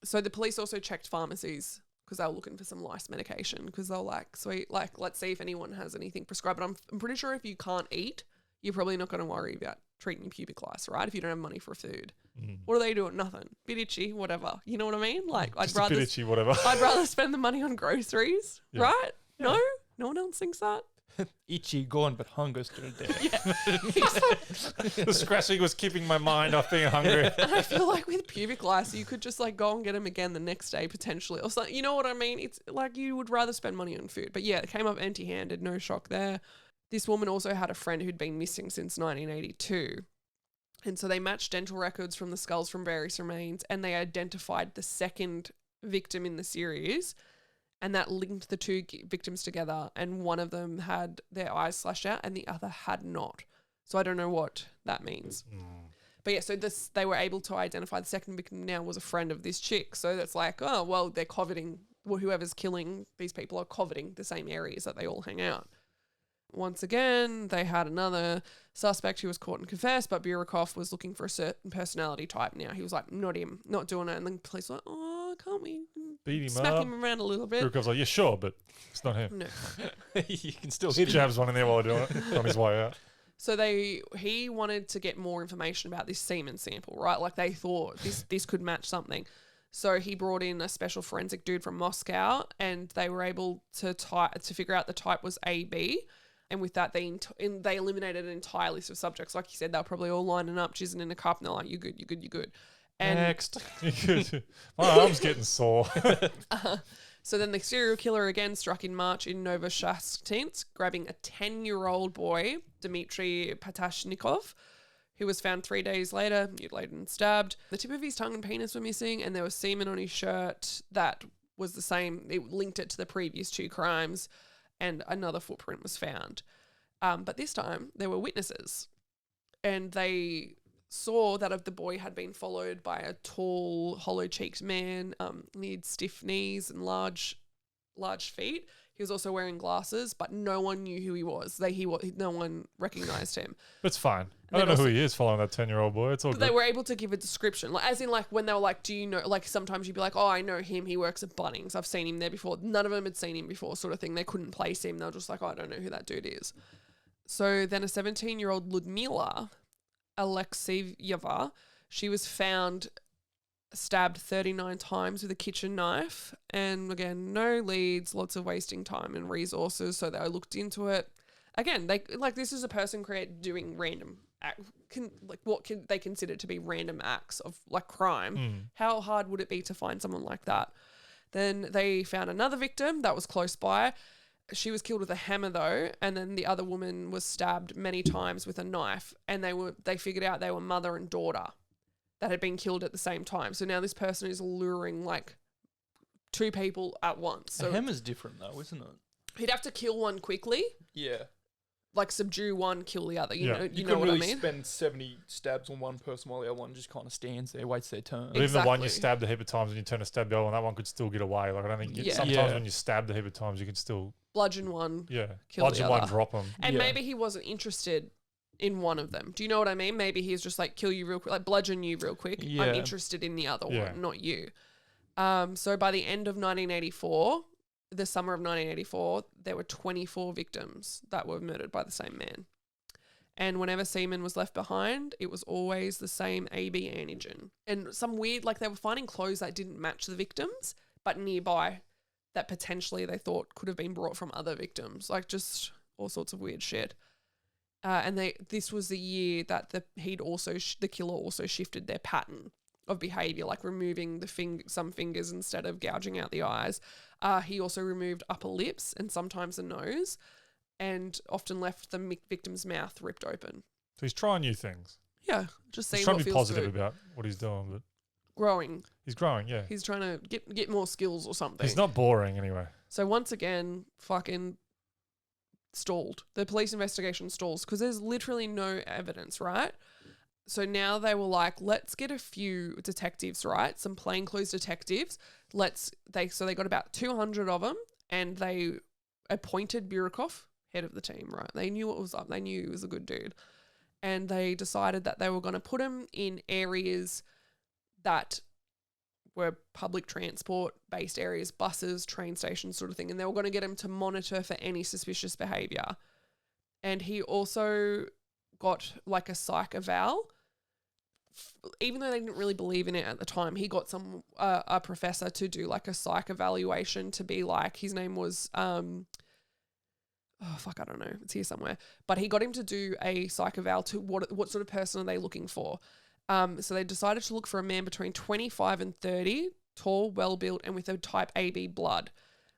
So the police also checked pharmacies because they were looking for some lice medication because they were like, sweet, like, let's see if anyone has anything prescribed. But I'm pretty sure if you can't eat, you're probably not going to worry about treating your pubic lice, right? If you don't have money for food. What do they do? Nothing. Bit itchy, whatever. You know what I mean? Like, Just a bit itchy, whatever. I'd rather spend the money on groceries, right? Yeah. No? No one else thinks that? Itchy gone, but hunger still there. The scratching was keeping my mind off being hungry. And I feel like with pubic lice, you could just like go and get them again the next day potentially, or something. You know what I mean? It's like you would rather spend money on food. But yeah, it came up empty-handed. No shock there. This woman also had a friend who'd been missing since 1982. And so they matched dental records from the skulls from various remains, and they identified the second victim in the series. And that linked the two victims together, and one of them had their eyes slashed out and the other had not. So I don't know what that means. But yeah, so they were able to identify the second victim now was a friend of this chick. So that's like, oh, well, they're coveting, well, whoever's killing these people are coveting the same areas that they all hang out. Once again, they had another suspect who was caught and confessed, but Burekov was looking for a certain personality type now. He was like, not him, not doing it. And then the police were like, oh, can't we Beat him smack up. him around a little bit? Burekov's like, yeah, sure, but it's not him. No. You can still Just hit him. jabs one in there while they're doing it on his way out. So he wanted to get more information about this semen sample, right? Like they thought this could match something. So he brought in a special forensic dude from Moscow, and they were able to figure out the type was AB. And with that, they eliminated an entire list of subjects. Like you said, they're probably all lining up, jizzing in a cup, and they're like, "You good, you good, you good." And Next. My arm's getting sore. So then the serial killer again struck in March in Novoshasktinsk, grabbing a 10-year-old boy, Dmitry Patashnikov, who was found 3 days later, mutilated and stabbed. The tip of his tongue and penis were missing, and there was semen on his shirt that was the same. It linked it to the previous two crimes, and another footprint was found. But this time, there were witnesses, and they saw that the boy had been followed by a tall, hollow-cheeked man. He had stiff knees and large feet. He was also wearing glasses, but no one knew who he was. No one recognized him. It's fine. I don't know who he is following that 10-year-old boy. It's all But good. they were able to give a description. Like, as in, like, when they were like, do you know, like, sometimes you'd be like, oh, I know him. He works at Bunnings. I've seen him there before. None of them had seen him before, sort of thing. They couldn't place him. They were just like, oh, I don't know who that dude is. So then a 17-year-old Ludmila Alexeyeva, she was found stabbed 39 times with a kitchen knife. And again, no leads, lots of wasting time and resources. So they looked into it. Again, this is a person doing random they consider to be random acts of like crime. How hard would it be to find someone like that? Then they found another victim that was close by. She was killed with a hammer though, and then the other woman was stabbed many times with a knife, and they figured out they were mother and daughter that had been killed at the same time. So now this person is luring like two people at once. So A hammer's different though, isn't it? he'd have to kill one quickly, Yeah. like subdue one, kill the other. You Yeah. know, You know can what really I mean? spend 70 stabs on one person while the other one just kind of stands there, waits their turn. But even the one you Exactly. stabbed a heap of times and you turn to stab the other one, that one could still get away. Like I don't think Yeah. sometimes Yeah. when you stab a heap of times, you can still Bludgeon one, kill bludgeon the one, other. drop them. and Yeah. maybe he wasn't interested in one of them. Do you know what I mean? Maybe he's just like kill you real quick, like bludgeon you real quick. Yeah. I'm interested in the other Yeah. one, not you. So by the end of 1984, the summer of 1984, there were 24 victims that were murdered by the same man. And whenever semen was left behind, it was always the same AB antigen. And some weird, like they were finding clothes that didn't match the victims, but nearby that potentially they thought could have been brought from other victims. Like just all sorts of weird shit. And this was the year that the killer also shifted their pattern of behavior, like removing some fingers instead of gouging out the eyes. He also removed upper lips and sometimes the nose, and often left the victim's mouth ripped open. So he's trying new things. Yeah, just He's seeing trying what to be feels positive good. about what he's doing, but Growing. he's growing. Yeah, He's trying to get more skills or something. he's not boring anyway. So once again, fucking stalled. The police investigation stalls because there's literally no evidence, right? So now they were like, let's get a few detectives, right? Some plainclothes detectives. So they got about 200 of them, and they appointed Burikov head of the team, right? They knew what was up. They knew he was a good dude. And they decided that they were going to put him in areas that were public transport based areas, buses, train stations, sort of thing. And they were going to get him to monitor for any suspicious behavior. And he also got like a psych eval. Even though they didn't really believe in it at the time, he got a professor to do like a psych evaluation to be like, his name was, I don't know. It's here somewhere. But he got him to do a psych eval to what sort of person are they looking for. So they decided to look for a man between 25 and 30, tall, well-built, and with a type AB blood.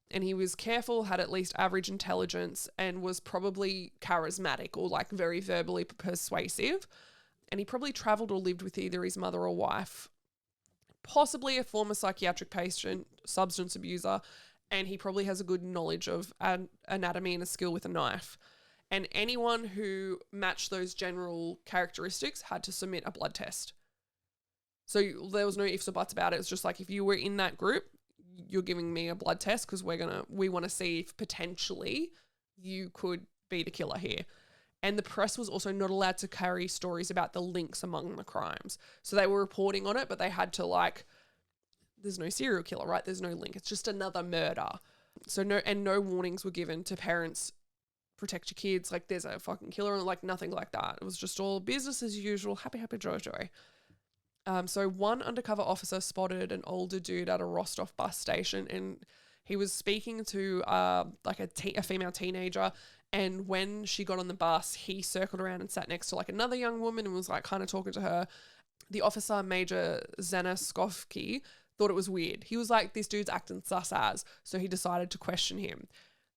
And he was careful, had at least average intelligence, and was probably charismatic or like very verbally persuasive. And he probably travelled or lived with either his mother or wife, possibly a former psychiatric patient, substance abuser, and he probably has a good knowledge of anatomy and a skill with a knife. And anyone who matched those general characteristics had to submit a blood test. So there was no ifs or buts about it. It was just like, if you were in that group, you're giving me a blood test because we want to see if potentially you could be the killer here. And the press was also not allowed to carry stories about the links among the crimes. So they were reporting on it, but they had to there's no serial killer, right? There's no link. It's just another murder. So no warnings were given to parents. Protect your kids, like there's a fucking killer, and like nothing like that. It was just all business as usual, happy joy. So one undercover officer spotted an older dude at a Rostov bus station, and he was speaking to a female teenager. And when she got on the bus, he circled around and sat next to like another young woman and was like kind of talking to her. The officer, Major Zanaskovsky, thought it was weird. He was like, this dude's acting sus as, so he decided to question him.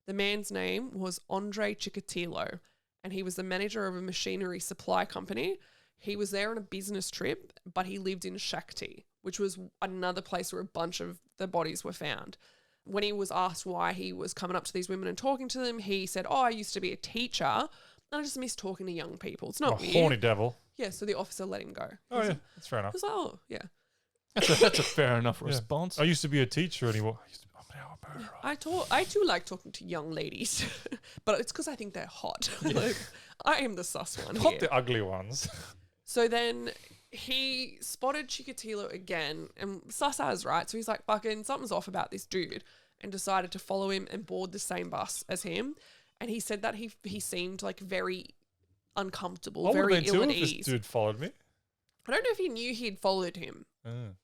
The man's name was Andrei Chikatilo, and he was the manager of a machinery supply company. He was there on a business trip, but he lived in Shakhty, which was another place where a bunch of the bodies were found. When he was asked why he was coming up to these women and talking to them, he said, I used to be a teacher, and I just miss talking to young people. It's not weird. Horny devil. Yeah, so the officer let him go. Oh, yeah, that's fair enough. He was like, oh, yeah. That's a fair enough response. I used to be a teacher anymore. I do like talking to young ladies, but it's because I think they're hot. Like, I am the sus one Not here. the ugly ones. So then he spotted Chikatilo again, and sus as, right? So he's like, fucking something's off about this dude, and decided to follow him and board the same bus as him. And he said that he seemed like very uncomfortable, very ill at ease. This dude followed me. I don't know if he knew he'd followed him.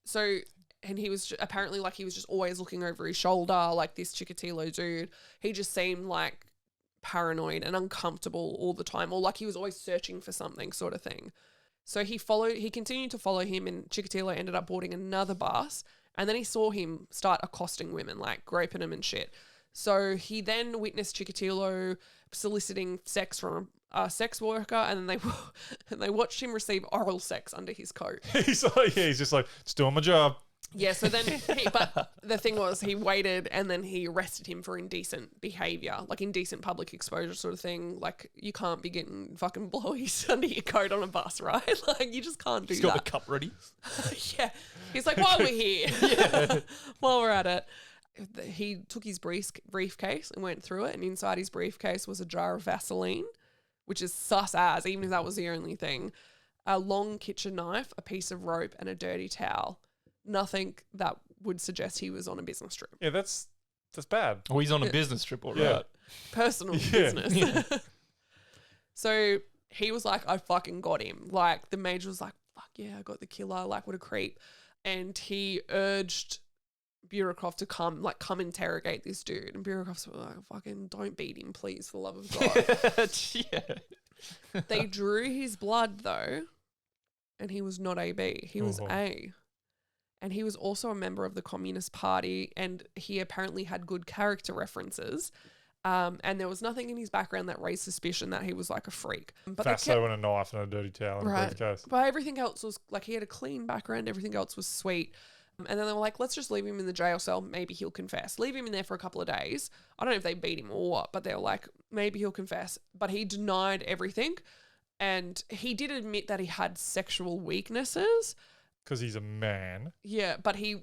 So, and he was apparently like he was just always looking over his shoulder, like this Chikatilo dude. He just seemed like paranoid and uncomfortable all the time, or like he was always searching for something, sort of thing. So he continued to follow him, and Chikatilo ended up boarding another bus, and then he saw him start accosting women, like groping them and shit. So he then witnessed Chikatilo soliciting sex from a sex worker, and then they watched him receive oral sex under his coat. He's just like, it's doing my job. Yeah, so then but the thing was, he waited and then he arrested him for indecent behavior, like indecent public exposure sort of thing. Like, you can't be getting fucking blowies under your coat on a bus, right? Like, you just can't do He's that. got the cup ready. Yeah. He's like, while we're here, while we're at it, he took his briefcase and went through it, and inside his briefcase was a jar of Vaseline, which is sus as, even if that was the only thing, a long kitchen knife, a piece of rope, and a dirty towel. Nothing that would suggest he was on a business trip. Yeah, that's bad. Oh, he's on a business trip, all right. Yeah. Personal business. Yeah. So he was like, I fucking got him. Like, the major was like, fuck yeah, I got the killer. Like, what a creep. And he urged Burekov to come interrogate this dude. And Burekov's like, fucking don't beat him, please, for the love of God. Yeah. They drew his blood, though, and he was not AB. He was A. And he was also a member of the Communist Party, and he apparently had good character references. And there was nothing in his background that raised suspicion that he was like a freak. But Fasto and a knife and a dirty towel and a briefcase. But everything else was like, he had a clean background. Everything else was sweet. And then they were like, let's just leave him in the jail cell. Maybe he'll confess. Leave him in there for a couple of days. I don't know if they beat him or what, but they were like, maybe he'll confess. But he denied everything. And he did admit that he had sexual weaknesses. Because he's a man. Yeah, but he,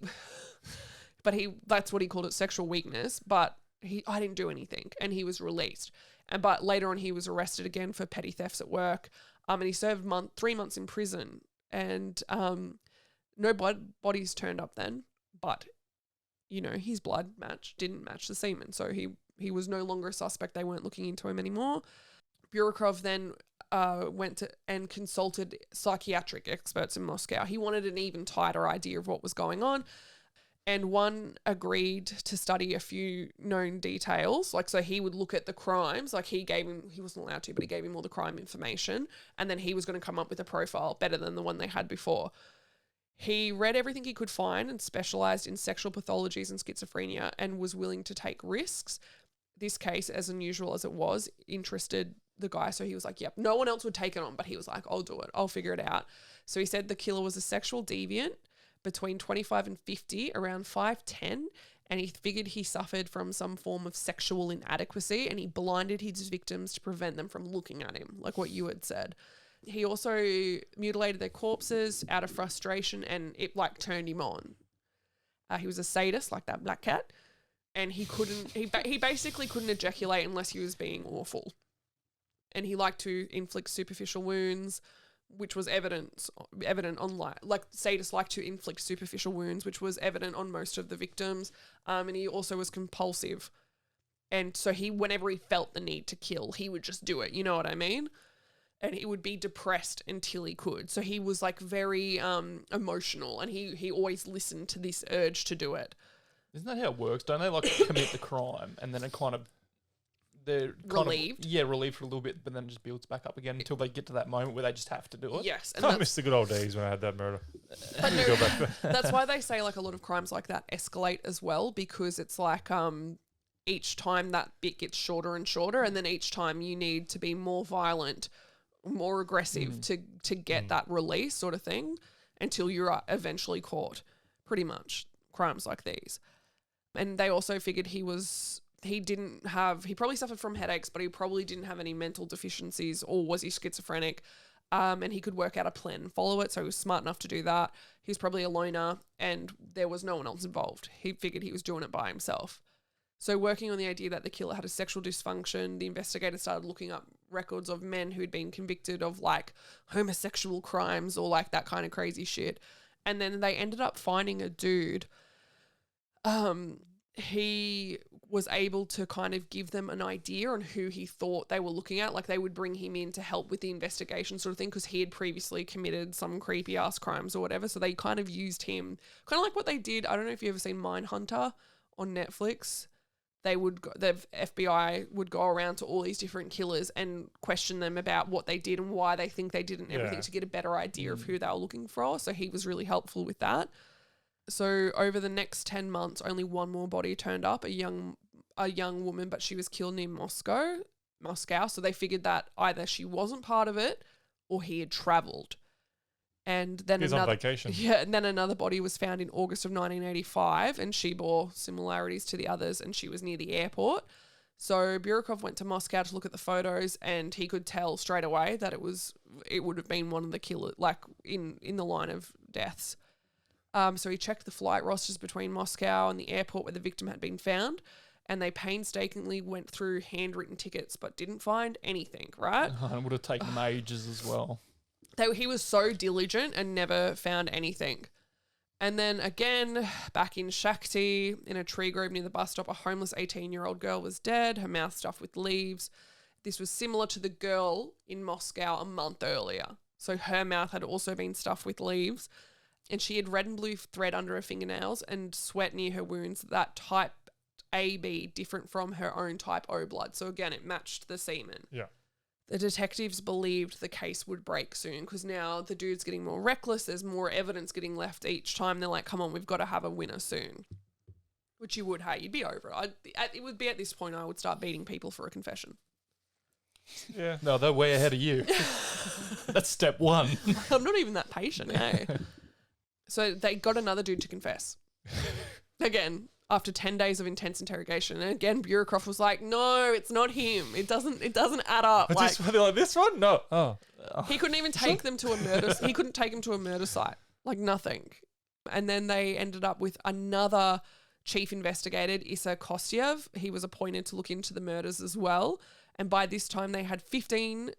that's what he called it, sexual weakness. But I didn't do anything, and he was released. But later on, he was arrested again for petty thefts at work. And he served 3 months in prison. And no bodies turned up then, but his blood didn't match the semen, so he was no longer a suspect. They weren't looking into him anymore. Burekov then went to and consulted psychiatric experts in Moscow. He wanted an even tighter idea of what was going on, and one agreed to study a few known details. Like, so he would look at the crimes, like he wasn't allowed to, but he gave him all the crime information, and then he was going to come up with a profile better than the one they had before. He read everything he could find and specialised in sexual pathologies and schizophrenia, and was willing to take risks. This case, as unusual as it was, interested the guy. So he was like, yep, no one else would take it on, but he was like, I'll do it. I'll figure it out. So he said the killer was a sexual deviant between 25 and 50, around 5'10", and he figured he suffered from some form of sexual inadequacy, and he blinded his victims to prevent them from looking at him, like what you had said. He also mutilated their corpses out of frustration, and it like turned him on. He was a sadist, like that black cat, and he basically couldn't ejaculate unless he was being awful. And he liked to inflict superficial wounds, which was evident on like sadists like to inflict superficial wounds, which was evident on most of the victims. And he also was compulsive, and so whenever he felt the need to kill, he would just do it. You know what I mean? And he would be depressed until he could. So he was like very emotional, and he always listened to this urge to do it. Isn't that how it works? Don't they like commit the crime and then it kind of they're relieved? Relieved for a little bit, but then it just builds back up again until they get to that moment where they just have to do it. Yes. And I miss the good old days when I had that murder. But no, that's why they say like a lot of crimes like that escalate as well, because it's like each time that bit gets shorter and shorter, and then each time you need to be more violent, more aggressive to get that release sort of thing, until you're eventually caught, pretty much, crimes like these. And they also figured he probably suffered from headaches, but he probably didn't have any mental deficiencies, or was he schizophrenic? And he could work out a plan and follow it, so he was smart enough to do that. He was probably a loner, and there was no one else involved. He figured he was doing it by himself. So working on the idea that the killer had a sexual dysfunction, the investigators started looking up records of men who'd been convicted of like homosexual crimes or like that kind of crazy shit. And then they ended up finding a dude. He was able to kind of give them an idea on who he thought they were looking at. Like they would bring him in to help with the investigation sort of thing, because he had previously committed some creepy ass crimes or whatever. So they kind of used him, kind of like what they did. I don't know if you've ever seen Mindhunter on Netflix. The FBI would go around to all these different killers and question them about what they did and why they think they did and everything, to get a better idea of who they were looking for. So he was really helpful with that. So over the next 10 months, only one more body turned up, a young woman, but she was killed near Moscow. So they figured that either she wasn't part of it or he had travelled. And then He's on vacation. Yeah, and then another body was found in August of 1985, and she bore similarities to the others, and she was near the airport. So Burekov went to Moscow to look at the photos, and he could tell straight away that it would have been one of the killers, like in the line of deaths. So he checked the flight rosters between Moscow and the airport where the victim had been found, and they painstakingly went through handwritten tickets but didn't find anything, right? It would have taken them ages as well. He was so diligent and never found anything. And then again, back in Shakhty, in a tree grove near the bus stop, a homeless 18-year-old girl was dead, her mouth stuffed with leaves. this was similar to the girl in Moscow a month earlier. So her mouth had also been stuffed with leaves, and she had red and blue thread under her fingernails and sweat near her wounds that type AB different from her own type O blood. So again, it matched the semen. Yeah. The detectives believed the case would break soon because now the dude's getting more reckless. There's more evidence getting left each time. They're like, come on, we've got to have a winner soon. Which you would, hey, you'd be over it. It would be at this point I would start beating people for a confession. Yeah. No, they're way ahead of you. That's step one. I'm not even that patient, hey. So they got another dude to confess. Again, after 10 days of intense interrogation. And again, Bureaucroft was like, no, it's not him. It doesn't add up. Like, they're like, this one? No. Oh. He couldn't even take them to a murder. He couldn't take them to a murder site. Like nothing. And then they ended up with another chief investigator, Issa Kostyev. He was appointed to look into the murders as well. And by this time, they had 15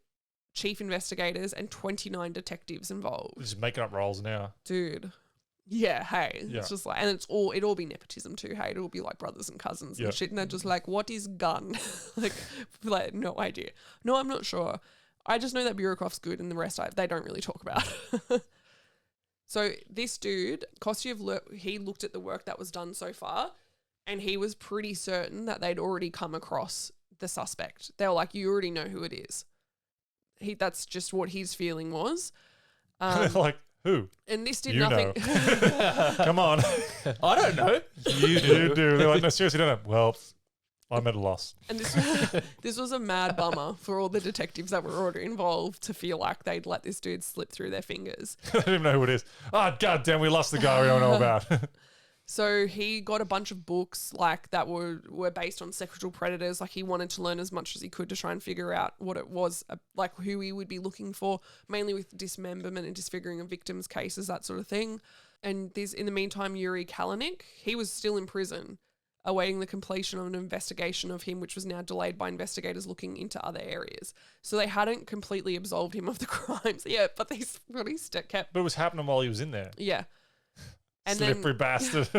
chief investigators and 29 detectives involved. They're just making up roles now. Dude. Yeah, hey. Yeah. It's just like, and it'd all be nepotism too, hey. It'll be like brothers and cousins and shit. And they're just like, what is gun? like, no idea. No, I'm not sure. I just know that Bureaucroft's good and the rest they don't really talk about. So this dude, Kostyev, he looked at the work that was done so far and he was pretty certain that they'd already come across the suspect. They were like, you already know who it is. That's just what his feeling was. Like, who? And this did you nothing. Come on. I don't know. You do. They're like, no, seriously, don't know. Well, I'm at a loss. And this was a mad bummer for all the detectives that were already involved to feel like they'd let this dude slip through their fingers. They don't even know who it is. Oh, goddamn, we lost the guy we don't know about. So he got a bunch of books like that were based on sexual predators. Like he wanted to learn as much as he could to try and figure out what it was, like who he would be looking for, mainly with dismemberment and disfiguring of victims' cases, that sort of thing. And in the meantime, Yuri Kalanik, he was still in prison, awaiting the completion of an investigation of him, which was now delayed by investigators looking into other areas. So they hadn't completely absolved him of the crimes. Yeah, but they really kept... But it was happening while he was in there. Yeah. And Slippery bastard.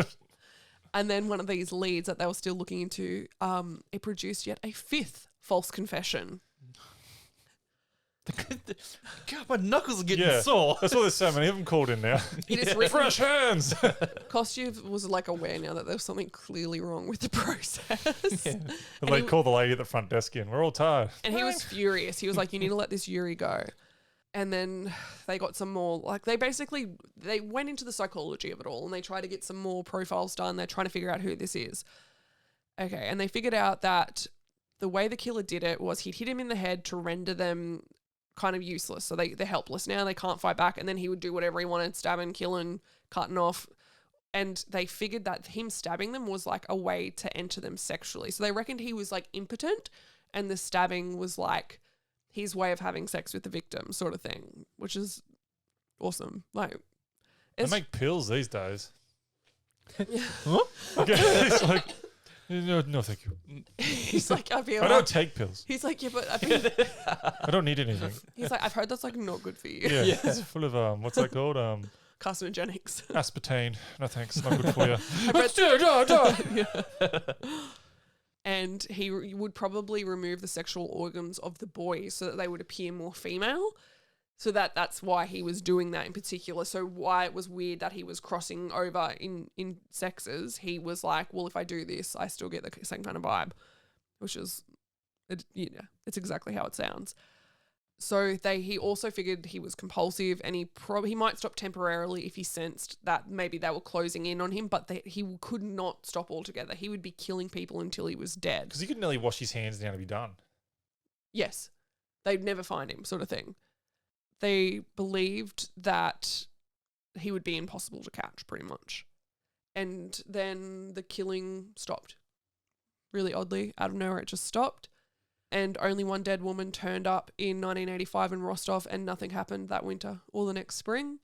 And then one of these leads that they were still looking into, it produced yet a fifth false confession. God, my knuckles are getting sore. That's why there's so many of them called in now. Fresh hands. Kostyev was like aware now that there was something clearly wrong with the process. And they called the lady at the front desk in. We're all tired. And he was furious. He was like, you need to let this Yuri go. And then they got some more, like they went into the psychology of it all and they tried to get some more profiles done. They're trying to figure out who this is. Okay. And they figured out that the way the killer did it was he'd hit him in the head to render them kind of useless. So they're helpless now. They can't fight back. And then he would do whatever he wanted, stabbing, killing, cutting off. And they figured that him stabbing them was like a way to enter them sexually. So they reckoned he was like impotent and the stabbing was like his way of having sex with the victim sort of thing, which is awesome. Like, They make pills these days. Huh? Okay, it's like, no, thank you. He's like, I don't take pills. He's like, yeah, but I mean, I don't need anything. he's like, I've heard that's like not good for you. Yeah, it's full of what's that called? Carcinogenics. Aspartame. No thanks, not good for you. Let's do it. And he would probably remove the sexual organs of the boys so that they would appear more female. So that's why he was doing that in particular. So why it was weird that he was crossing over in sexes. He was like, well, if I do this, I still get the same kind of vibe, which is, it's exactly how it sounds. So he also figured he was compulsive and he might stop temporarily if he sensed that maybe they were closing in on him, but he could not stop altogether. He would be killing people until he was dead. Because he could nearly wash his hands down to be done. Yes. They'd never find him, sort of thing. They believed that he would be impossible to catch, pretty much. And then the killing stopped. Really oddly, out of nowhere, it just stopped. And only one dead woman turned up in 1985 in Rostov and nothing happened that winter or the next spring.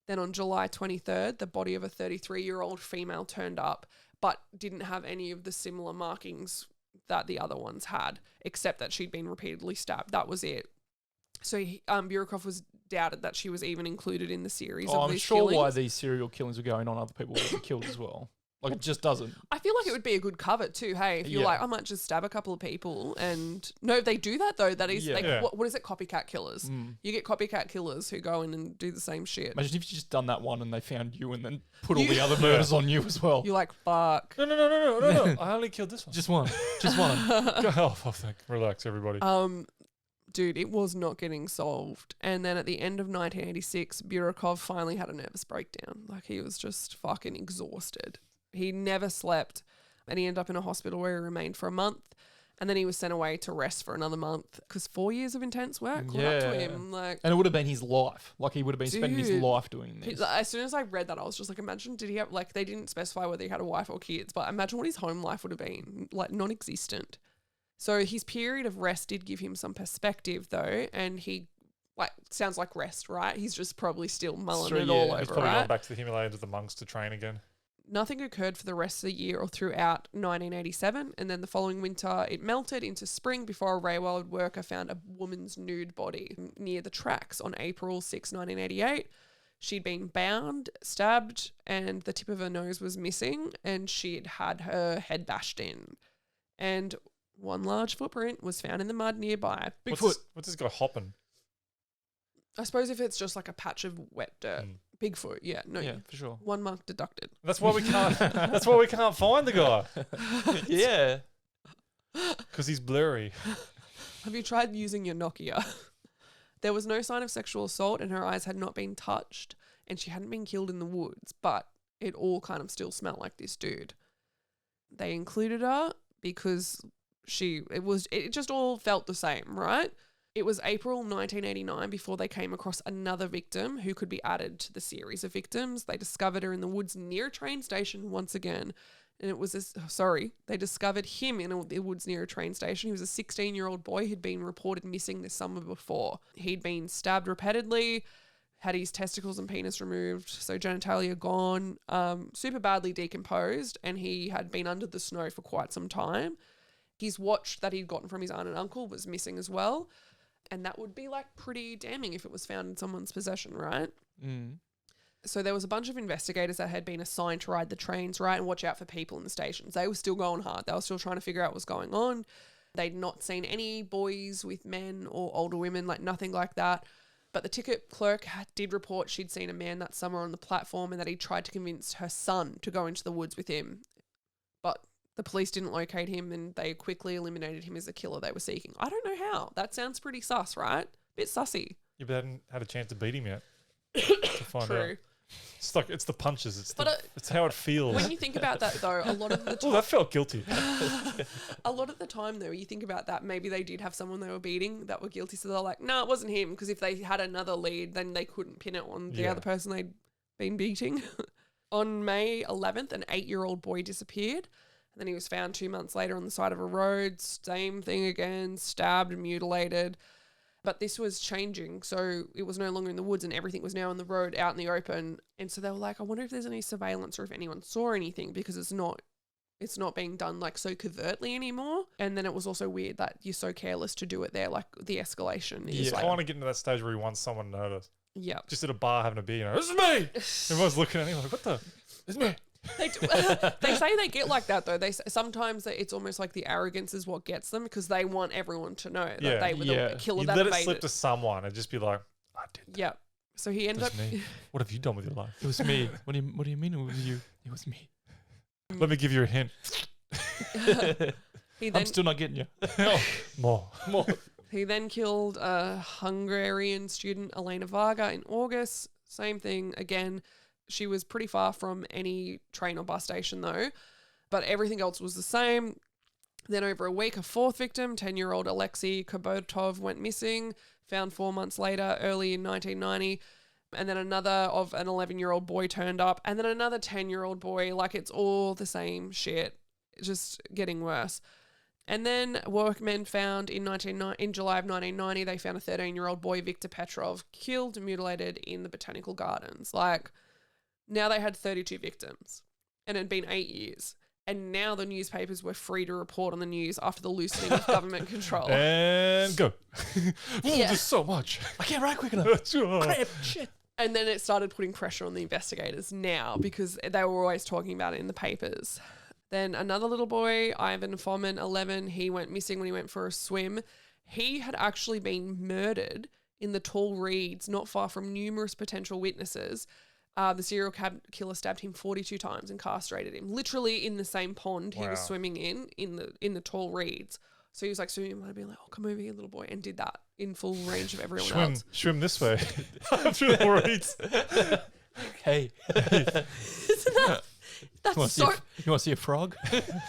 Then on July 23rd, the body of a 33-year-old female turned up but didn't have any of the similar markings that the other ones had, except that she'd been repeatedly stabbed. That was it. So Bureaucroft was doubted that she was even included in the series of I'm these sure killings. why these serial killings were going on. Other people would be killed as well. Like, it just doesn't. I feel like it would be a good cover too. Hey, if you're Yeah. like, I might just stab a couple of people, and no, they do that though. That is, Yeah. like, Yeah. what is it? Copycat killers. You get copycat killers who go in and do the same shit. Imagine if you just done that one and they found you and then put all the other murders on you as well. You're like, fuck. No. I only killed this one. Just one. Just one. Oh, relax, everybody. Dude, it was not getting solved. And then at the end of 1986, Burakov finally had a nervous breakdown. Like, he was just fucking exhausted. He never slept, and he ended up in a hospital where he remained for a month. And then he was sent away to rest for another month because 4 years of intense work caught up to him. Like, And it would have been his life. Like, he would have been spending his Dude. life doing this. as soon as I read that, I was just like, imagine, did he have, like, they didn't specify whether he had a wife or kids, but imagine what his home life would have been, like, non-existent. So his period of rest did give him some perspective, though, and he, like, sounds like rest, right? He's just probably still mulling Sure, it yeah. all He's over, He's probably right? gone back to the Himalayas with the monks to train again. Nothing occurred for the rest of the year or throughout 1987, and then the following winter it melted into spring before a railroad worker found a woman's nude body near the tracks on April 6, 1988. She'd been bound, stabbed, and the tip of her nose was missing, and she'd had her head bashed in. And one large footprint was found in the mud nearby. Bigfoot. What's this guy hopping? I suppose if it's just like a patch of wet dirt. Bigfoot, yeah. No, Yeah, for sure. 1 mark deducted. That's why we can't. That's why we can't find the guy Yeah. because he's blurry. Have you tried using your Nokia? There was no sign of sexual assault and her eyes had not been touched and she hadn't been killed in the woods, but it all kind of still smelled like this dude. They included her because it just all felt the same, right? It was April 1989 before they came across another victim who could be added to the series of victims. They discovered her in the woods near a train station once again. And it was they discovered him in the woods near a train station. He was a 16-year-old boy who'd been reported missing this summer before. He'd been stabbed repeatedly, had his testicles and penis removed, so genitalia gone, super badly decomposed, and he had been under the snow for quite some time. His watch that he'd gotten from his aunt and uncle was missing as well. And that would be like pretty damning if it was found in someone's possession, right? Mm. So there was a bunch of investigators that had been assigned to ride the trains, right, and watch out for people in the stations. They were still going hard. They were still trying to figure out what's going on. They'd not seen any boys with men or older women, like nothing like that. But the ticket clerk did report she'd seen a man that summer on the platform and that he tried to convince her son to go into the woods with him. But the police didn't locate him and they quickly eliminated him as the killer they were seeking. I don't know how. That sounds pretty sus, right? Bit sussy. You hadn't had a chance to beat him yet. To find True. out. It's like it's the punches. It's how it feels. When you think about that, though, a lot of the Oh, time, that felt guilty. a lot of the time, though, you think about that, maybe they did have someone they were beating that were guilty, so they're like, no, it wasn't him, because if they had another lead, then they couldn't pin it on the Yeah. other person they'd been beating. On May 11th, an 8-year-old boy disappeared. And then he was found 2 months later on the side of a road. Same thing again, stabbed, mutilated. But this was changing. So it was no longer in the woods and everything was now on the road, out in the open. And so they were like, I wonder if there's any surveillance or if anyone saw anything, because it's not being done like so covertly anymore. And then it was also weird that you're so careless to do it there. Like the escalation is I like, want to get into that stage where he wants someone to notice. yeah. Just at a bar having a beer, this is me. Everyone's looking at him like, what the? It's me. They do. They say they get like that though. Sometimes it's almost like the arrogance is what gets them, because they want everyone to know that they were the killer You that let it evaded. slip to someone and just be like, I did that. Yeah. So he ended up. It was me. What have you done with your life? It was me. What do you mean it was you? It was me. Let me give you a hint. He then I'm still not getting you. More. he then killed a Hungarian student, Elena Varga, in August. Same thing again. She was pretty far from any train or bus station though, but everything else was the same. Then over a week, a fourth victim, 10-year-old Alexei Kobertov, went missing, found 4 months later, early in 1990. And then another of an 11-year-old boy turned up, and then another 10-year-old boy. Like, it's all the same shit. It's just getting worse. And then workmen found in July of 1990, they found a 13-year-old boy, Viktor Petrov, killed and mutilated in the botanical gardens. Like, now they had 32 victims, and it had been 8 years. And now the newspapers were free to report on the news after the loosening of government control. And go. Yeah. There's so much. I can't write quick enough. Sure. Crap, shit. And then it started putting pressure on the investigators now because they were always talking about it in the papers. Then another little boy, Ivan Fomin, 11, he went missing when he went for a swim. He had actually been murdered in the tall reeds not far from numerous potential witnesses. The serial killer stabbed him 42 times and castrated him, literally in the same pond he was swimming in the tall reeds. So he was like swimming, I'd be like, oh, come over here, little boy, and did that in full range of everyone else. Swim this way. Through the reeds. Hey. Isn't that... That's so... You want to see a frog?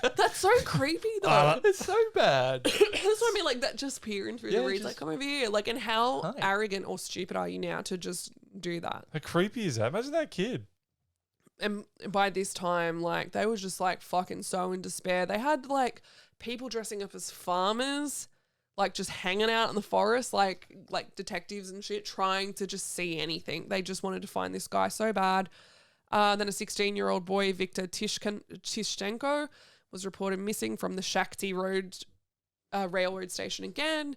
That's so creepy, though. It's so bad. That's what I mean, like, that just peering through the reeds, like, come over here. Like, and how arrogant or stupid are you now to just do that? How creepy is that? Imagine that kid. And by this time, like, they were just, like, fucking so in despair. They had, like, people dressing up as farmers, like, just hanging out in the forest, like detectives and shit, trying to just see anything. They just wanted to find this guy so bad. Then a 16-year-old boy, Viktor Tishchenko, was reported missing from the Shakti Road railroad station again.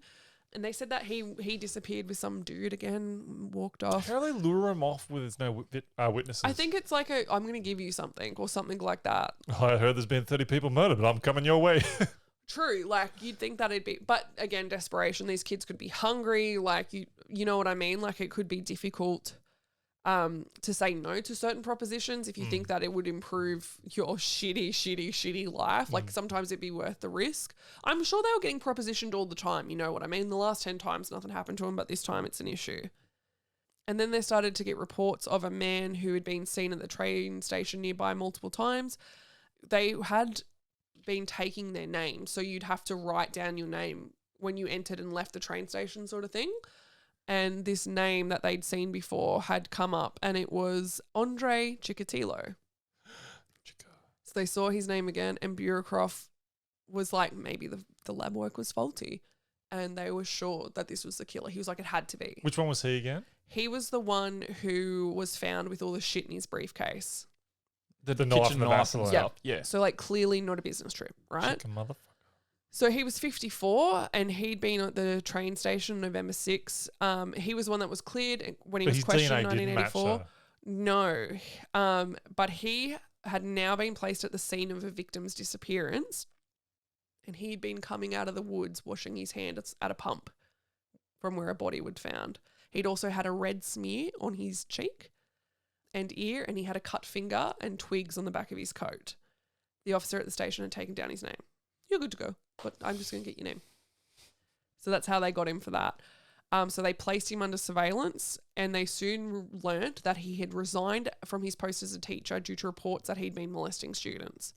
And they said that he disappeared with some dude again, walked off. How do they lure him off with there's no witnesses? I think it's like I'm going to give you something or something like that. I heard there's been 30 people murdered, but I'm coming your way. True, like you'd think that it'd be, but again, desperation. These kids could be hungry, like you know what I mean? Like it could be difficult to say no to certain propositions if you think that it would improve your shitty life. Like sometimes it'd be worth the risk. I'm sure they were getting propositioned all the time, you know what I mean? The last 10 times nothing happened to them, but this time it's an issue. And then they started to get reports of a man who had been seen at the train station nearby multiple times. They had been taking their name, so you'd have to write down your name when you entered and left the train station sort of thing. And this name that they'd seen before had come up, and it was Andrei Chikatilo. So they saw his name again, and Bureaucroft was like, maybe the lab work was faulty. And they were sure that this was the killer. He was like, it had to be. Which one was he again? He was the one who was found with all the shit in his briefcase. The knife and the Vaseline. Yeah. So like clearly not a business trip, right? Chicken motherfucker. So he was 54 and he'd been at the train station November 6. He was the one that was cleared when he was questioned in 1984. No. But he had now been placed at the scene of a victim's disappearance, and he'd been coming out of the woods washing his hands at a pump from where a body was found. He'd also had a red smear on his cheek and ear, and he had a cut finger and twigs on the back of his coat. The officer at the station had taken down his name. You're good to go, but I'm just going to get your name. So that's how they got him for that. So they placed him under surveillance, and they soon learnt that he had resigned from his post as a teacher due to reports that he'd been molesting students.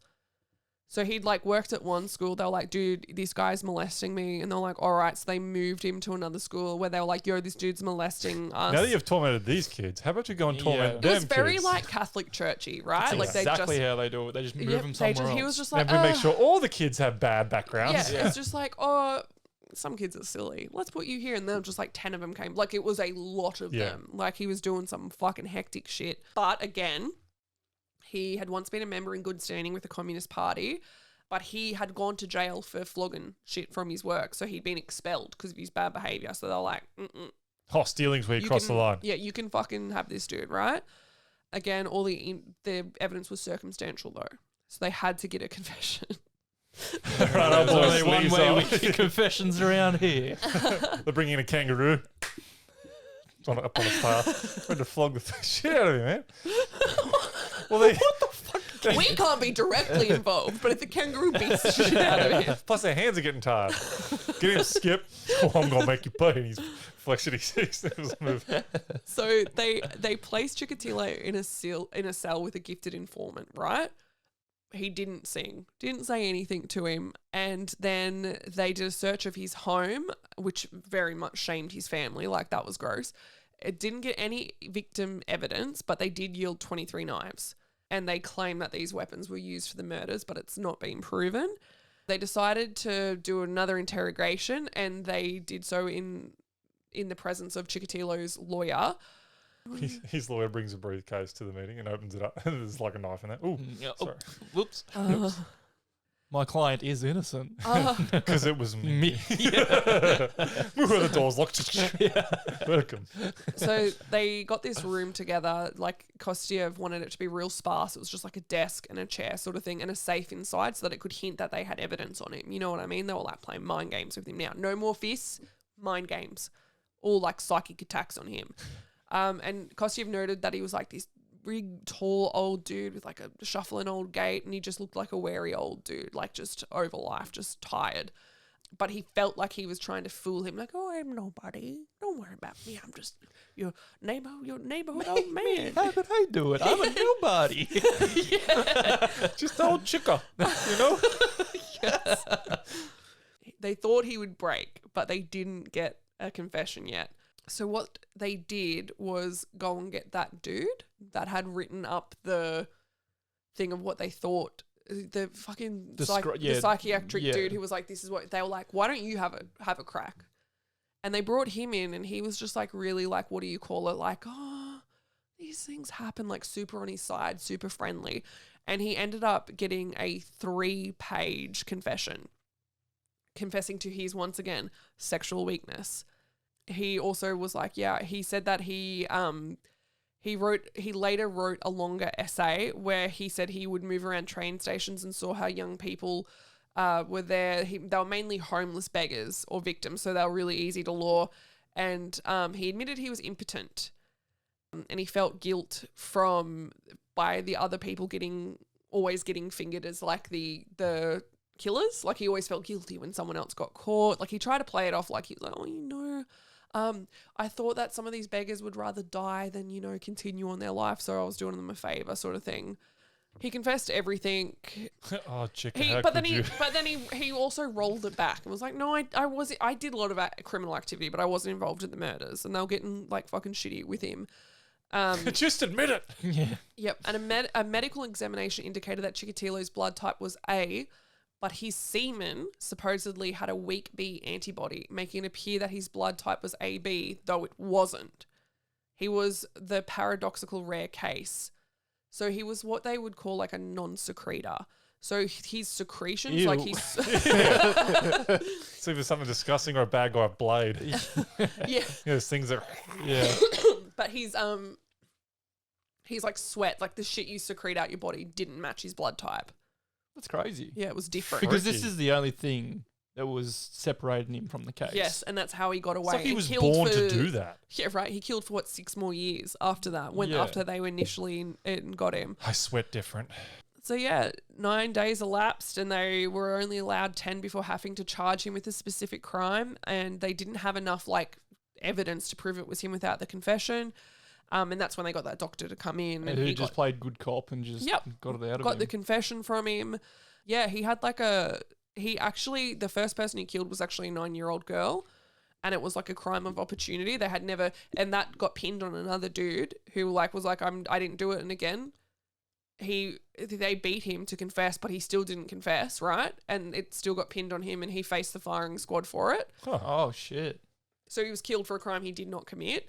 So he'd like worked at one school. They were like, dude, this guy's molesting me. And they're like, all right. So they moved him to another school where they were like, yo, this dude's molesting us. Now that you've tormented these kids, how about you go and torment them It was very kids? like Catholic churchy, right? That's like exactly how they do it. They just move them somewhere else. He was just like, and we make sure all the kids have bad backgrounds. Yeah, it's just like, oh, some kids are silly. Let's put you here. And then just like 10 of them came. Like it was a lot of them. Like he was doing some fucking hectic shit. But again, he had once been a member in good standing with the Communist Party, but he had gone to jail for flogging shit from his work. So he'd been expelled because of his bad behaviour. So they're like, Oh, stealing's where you cross the line. Yeah, you can fucking have this dude, right? Again, all the evidence was circumstantial though. So they had to get a confession. There's only one way we get confessions around here. They're bringing in a kangaroo. It's up on its tail. We're to flog the shit out of him, man. Well, what the fuck? We can't be directly involved, but if the kangaroo beats the shit out of him. Plus, their hands are getting tired. Get him, Skip. Oh, I'm going to make you pay. And he's flexing his move. So they placed Chikatilo in a cell with a gifted informant, right? He didn't sing, didn't say anything to him. And then they did a search of his home, which very much shamed his family. Like, that was gross. It didn't get any victim evidence, but they did yield 23 knives. And they claim that these weapons were used for the murders, but it's not been proven. They decided to do another interrogation, and they did so in the presence of Chikatilo's lawyer. His lawyer brings a briefcase to the meeting and opens it up. There's like a knife in there. Ooh, sorry. Whoops. My client is innocent. Because it was me. Me. Yeah. Move where the door's locked. Welcome. So they got this room together. Like Kostyev wanted it to be real sparse. It was just like a desk and a chair sort of thing and a safe inside so that it could hint that they had evidence on him. You know what I mean? They were like playing mind games with him now. No more fists, mind games. All like psychic attacks on him. And Kostyev noted that he was like this big, tall old dude with like a shuffling old gait, and he just looked like a wary old dude, like just over life, just tired. But he felt like he was trying to fool him, like, oh, I'm nobody. Don't worry about me. I'm just your neighborhood old man. How could I do it? I'm a nobody. Just old chicka, you know? Yes. They thought he would break, but they didn't get a confession yet. So what they did was go and get that dude that had written up the thing of what they thought, the fucking the psychiatric dude who was like, this is what they were like, why don't you have a crack? And they brought him in, and he was just like really like, what do you call it? Like, oh, these things happen, like super on his side, super friendly. And he ended up getting a 3-page confession, confessing to his, once again, sexual weakness. He also was like, he said that he later wrote a longer essay where he said he would move around train stations and saw how young people were there. They were mainly homeless beggars or victims, so they were really easy to lure. And he admitted he was impotent, and he felt guilt by the other people always getting fingered as like the killers. Like he always felt guilty when someone else got caught. Like he tried to play it off like he's like, oh, you know, I thought that some of these beggars would rather die than, you know, continue on their life, so I was doing them a favor, sort of thing. He confessed to everything. Oh, chick. But then he also rolled it back and was like, no, I did a lot of criminal activity, but I wasn't involved in the murders, and they were getting like fucking shitty with him. Just admit it. Yeah. Yep. And a medical examination indicated that Chikatilo's blood type was A, but his semen supposedly had a weak B antibody, making it appear that his blood type was AB, though it wasn't. He was the paradoxical rare case. So he was what they would call like a non-secretor. So his secretions, like he's... So if it's something disgusting or a bad guy blade. Yeah. Those things that... Yeah. But he's like sweat, like the shit you secrete out your body didn't match his blood type. That's crazy. Yeah, it was different. Because this is the only thing that was separating him from the case. Yes, and that's how he got away. It's like he was born to do that. Yeah, right. He killed for 6 more years after that, after they were initially in got him. I sweat different. So 9 days elapsed, and they were only allowed 10 before having to charge him with a specific crime, and they didn't have enough like evidence to prove it was him without the confession. And that's when they got that doctor to come in. And he just played good cop and just got it out of him. Got the confession from him. Yeah, he had like the first person he killed was actually a 9-year-old girl, and it was like a crime of opportunity. They had never, and that got pinned on another dude who like was like, I didn't do it. And again, they beat him to confess, but he still didn't confess, right? And it still got pinned on him, and he faced the firing squad for it. Oh shit. So he was killed for a crime he did not commit.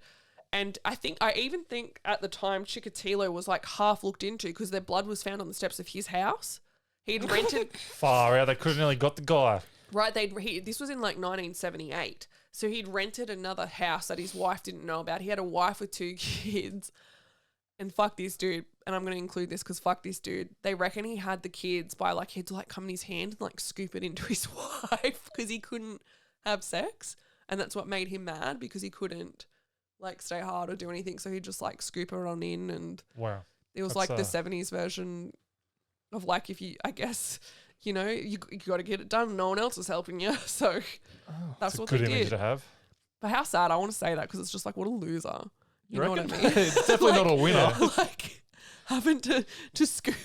And I even think at the time Chikatilo was like half looked into because their blood was found on the steps of his house. He'd rented far out. They could have nearly got the guy. Right. This was in like 1978. So he'd rented another house that his wife didn't know about. He had a wife with 2 kids. And fuck this dude. And I'm going to include this because fuck this dude. They reckon he had the kids by like, he'd like come in his hand and like scoop it into his wife because he couldn't have sex. And that's what made him mad, because he couldn't like stay hard or do anything, so he'd just like scoop it on in. And wow, it was like the 70s version of like, if you, I guess, you know, you got to get it done, no one else is helping you, so that's what they did. Good image to have. But how sad. I want to say that because it's just like, what a loser. You know what I mean? It's definitely like, not a winner. Like having to scoop,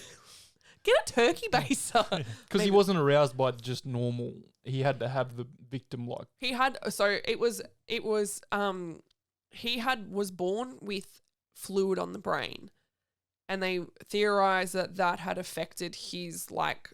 get a turkey baser. Because he wasn't aroused by just normal. He had to have the victim like. He had, so it was he was born with fluid on the brain, and they theorized that had affected his like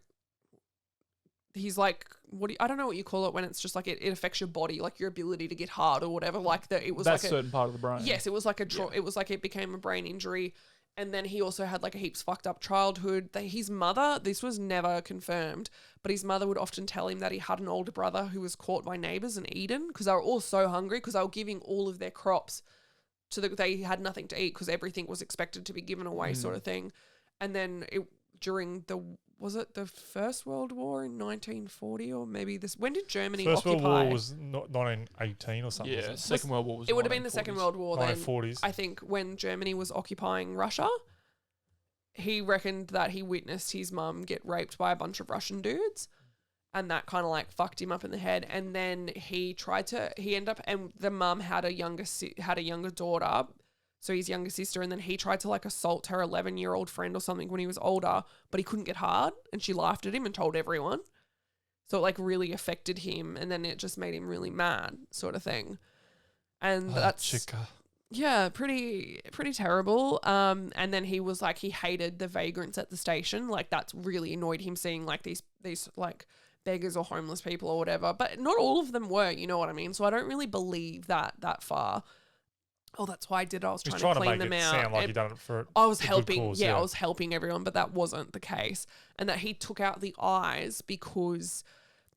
I don't know what you call it when it's just like it affects your body, like your ability to get hard or whatever. Like that, it was that's like certain part of the brain. Yes, it was like it was like it became a brain injury, And then he also had like a heaps fucked up childhood. His mother, this was never confirmed, but his mother would often tell him that he had an older brother who was caught by neighbours and eaten because they were all so hungry because they were giving all of their crops they had nothing to eat because everything was expected to be given away sort of thing. And then during was it the First World War in 1940 or maybe this? When did Germany First occupy? World War was 1918 or something. Yeah, Second World War was. It would have been the Second World War then. 1940s. I think when Germany was occupying Russia, he reckoned that he witnessed his mum get raped by a bunch of Russian dudes, and that kind of like fucked him up in the head. And then he ended up, and the mum had a younger daughter. So his younger sister, and then he tried to like assault her 11-year-old friend or something when he was older, but he couldn't get hard, and she laughed at him and told everyone. So it like really affected him, and then it just made him really mad, sort of thing. And that's chica. Yeah, pretty terrible. And then he was like, he hated the vagrants at the station. Like that's really annoyed him seeing like these like beggars or homeless people or whatever. But not all of them were, you know what I mean? So I don't really believe that far. Oh, that's why I did it. I was trying to clean make them it out. sound like you done it for I was a good helping. cause, I was helping everyone, but that wasn't the case. And that he took out the eyes because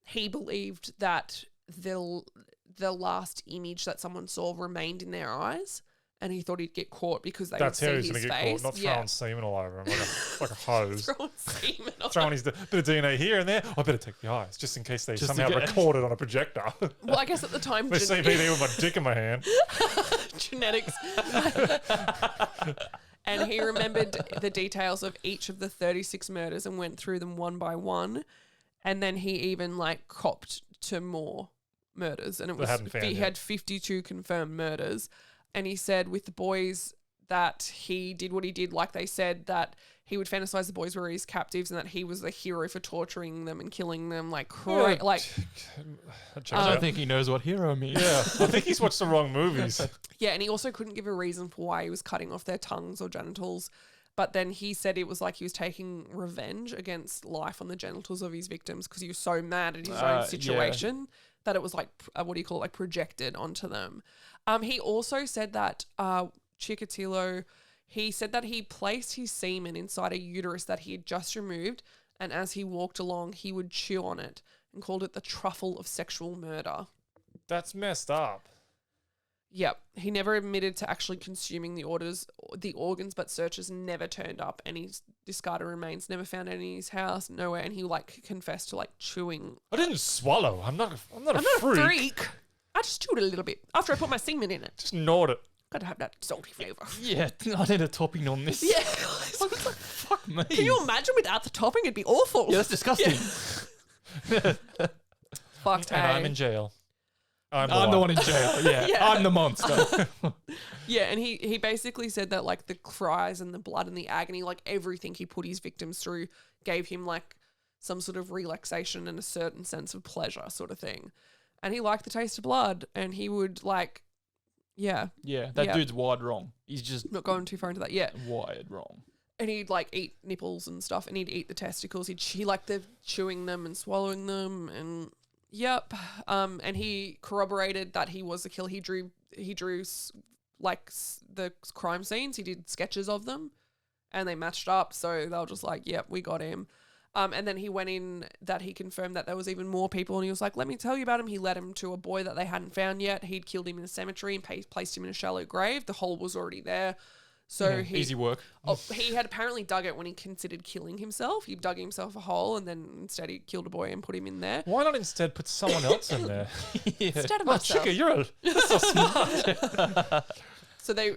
he believed that the last image that someone saw remained in their eyes, and he thought he'd get caught because they That's would how see he's his going to get face. caught, not throwing semen all over him like a hose. Throwing semen on Throwing his bit of DNA here and there. I better take the eyes just in case they Just somehow to get- record it on a projector. Well, I guess at the time, They see me there with my dick in my hand. genetics. And he remembered the details of each of the 36 murders and went through them one by one. And then he even like copped to more murders, and it was hadn't found he yet. had 52 confirmed murders. And he said with the boys that he did what he did, like they said, that he would fantasize the boys were his captives and that he was the hero for torturing them and killing them like Yeah, like I don't think he knows what hero means. Yeah, I think he's watched the wrong movies. yeah. And he also couldn't give a reason for why he was cutting off their tongues or genitals. But then he said it was like he was taking revenge against life on the genitals of his victims because he was so mad at his own situation that it was like, what do you call it, like projected onto them. He also said that Chikatilo, he said that he placed his semen inside a uterus that he had just removed, and as he walked along, he would chew on it and called it the truffle of sexual murder. That's messed up. Yep. He never admitted to actually consuming the organs, but searchers never turned up. Any discarded remains never found any in his house, nowhere. And he like confessed to like chewing. I didn't swallow. I'm not a A freak. freak. I just chewed a little bit after I put my semen in it. Just gnawed it. Gotta have that salty flavour. Yeah, I need a topping on this. Yeah. Fuck me. Can you imagine without the topping? It'd be awful. Yeah, that's disgusting. Fucked. And I'm hey. in jail. I'm I'm the one in jail. Yeah, Yeah. I'm the monster. Yeah, and he basically said that like the cries and the blood and the agony, like everything he put his victims through gave him like some sort of relaxation and a certain sense of pleasure sort of thing. And he liked the taste of blood, and he would like, yeah, Yeah, that Yeah. dude's wired wrong. He's just not going too far into that. Yeah. wired wrong. And he'd like eat nipples and stuff, and he'd eat the testicles. He liked the chewing them and swallowing them, and yep. And he corroborated that he was a killer. He drew the crime scenes. He did sketches of them, and they matched up. So they were just like, yep, we got him. And then he went in that he confirmed that there was even more people, and he was like, let me tell you about him. He led him to a boy that they hadn't found yet. He'd killed him in a cemetery and placed him in a shallow grave. The hole was already there. So Easy work. he had apparently dug it when he considered killing himself. He dug himself a hole, and then instead he killed a boy and put him in there. Why not instead put someone else in there? Instead of Oh, myself. Chica, you're so smart. So they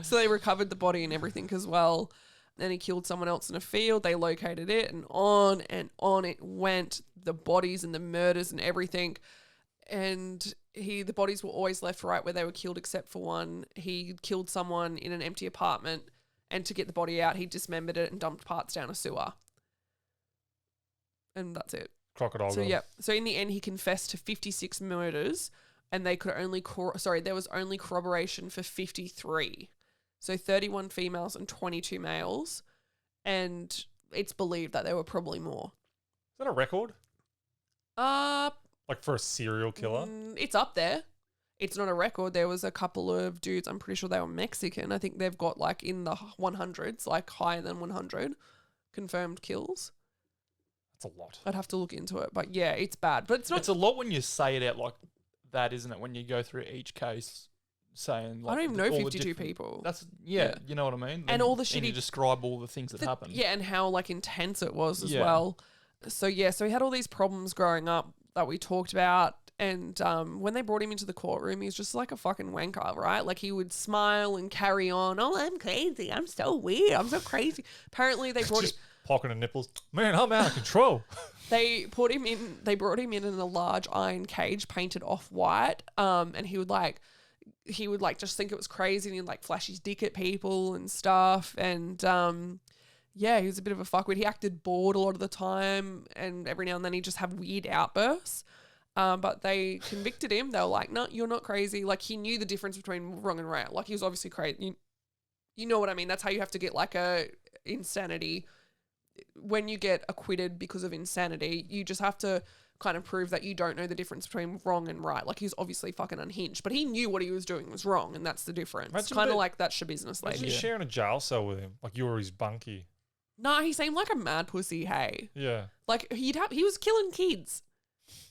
so they recovered the body and everything as well. Then he killed someone else in a field. They located it, and on it went. The bodies and the murders and everything. And the bodies were always left right where they were killed, except for one. He killed someone in an empty apartment, and to get the body out, he dismembered it and dumped parts down a sewer. And that's it. Crocodile. So yeah. So in the end, he confessed to 56 murders, and they could only there was only corroboration for 53. So 31 females and 22 males, and it's believed that there were probably more. Is that a record? Uh, Like for a serial killer? It's up there. it's not a record. There was a couple of dudes, I'm pretty sure they were Mexican. I think they've got like in the 100s, like higher than 100 confirmed kills. That's a lot. I'd have to look into it, but yeah, it's bad. But it's not. It's a lot when you say it out like that, isn't it? When you go through each case saying, like, I don't even know all the 52 different- people. That's Yeah. you know what I mean. And all the and you shitty- describe all the things that happened. Yeah, and how like intense it was as Yeah. well. So yeah, so he had all these problems growing up that we talked about. And when they brought him into the courtroom, he was just like a fucking wanker, right? Like he would smile and carry on. Oh, I'm crazy. I'm so weird. I'm so crazy. Apparently they brought Just pocketing nipples. Man, I'm out of control. They brought him in a large iron cage painted off white. And he would just think it was crazy, and he'd like flash his dick at people and stuff. And yeah, he was a bit of a fuckwit. He acted bored a lot of the time, and every now and then he'd just have weird outbursts. But they convicted him. They were like, no, you're not crazy. Like, he knew the difference between wrong and right. Like, he was obviously crazy. You know what I mean? That's how you have to get like a insanity. When you get acquitted because of insanity, you just have to kind of prove that you don't know the difference between wrong and right. Like, he's obviously fucking unhinged, but he knew what he was doing was wrong, and that's the difference. Imagine Kind of that- like that business Imagine lady. you sharing a jail cell with him. Like you were his bunkie. No, he seemed like a mad pussy, hey. Yeah. Like, he was killing kids.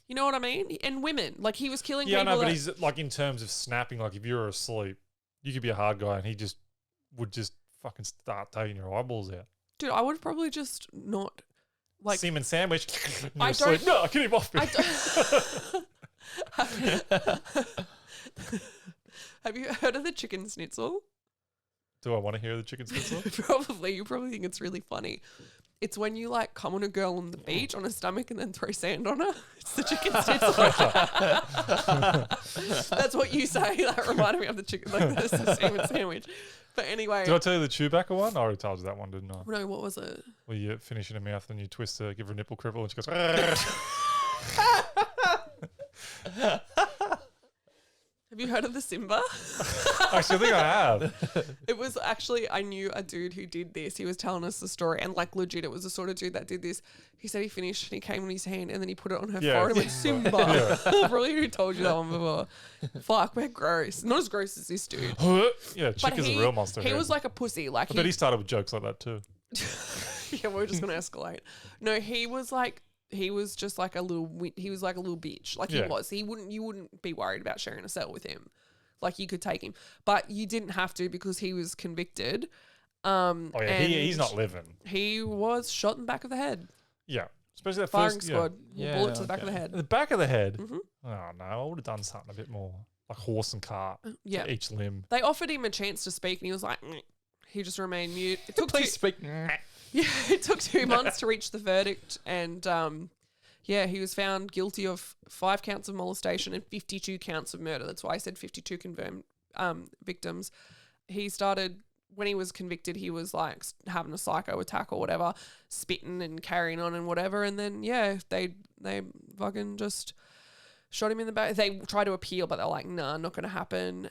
You know what I mean? And women. Like, he was killing Yeah, people no, but that- he's like in terms of snapping, like if you were asleep, you could be a hard guy and he just would just fucking start taking your eyeballs out. Dude, I would probably just not... Like, Semen sandwich. And I you're asleep. don't- No, get him off me. Have you heard of the chicken schnitzel? Do I want to hear the chicken schnitzel? Probably. You probably think it's really funny. It's when you like come on a girl on the beach on her stomach and then throw sand on her. It's the chicken schnitzel. That's what you say. That reminded me of the chicken, like the semen sandwich. But anyway, Did I tell you the Chewbacca one? I already told you that one, didn't I? no, what was it? Where you finish in her mouth and you twist her, give her a nipple cripple, and she goes. Have you heard of the Simba? Actually, I think I have. It was actually, I knew a dude who did this. He was telling us the story, and like legit, it was the sort of dude that did this. He said he finished and he came on his hand and then he put it on her Yeah, forehead and went, Simba. Simba. Yeah. Probably who told you that one before. Fuck, we're gross. Not as gross as this dude. Yeah, Chick is a real monster. He head. was like a pussy. Like I bet he started with jokes like that too. yeah, we're just gonna escalate. No, he was just like a little. He was like a little bitch. Like Yeah. he was. You wouldn't be worried about sharing a cell with him. Like you could take him, but you didn't have to because he was convicted. Oh yeah, and he's not living. He was shot in the back of the head. Yeah, especially that Firing first squad. Yeah, Bullet to the back of okay. the head. The back of the head. Mhm. Oh no, I would have done something a bit more like horse and cart. Yeah. To each limb. They offered him a chance to speak, and he was like, "Mm." He just remained mute. It took Please speak. Yeah, it took 2 months to reach the verdict, and yeah, he was found guilty of 5 counts of molestation and 52 counts of murder. That's why I said 52 confirmed victims. He started, when he was convicted, he was like having a psycho attack or whatever, spitting and carrying on and whatever, and then yeah, they fucking just shot him in the back. They tried to appeal, but they're like, nah, not gonna happen.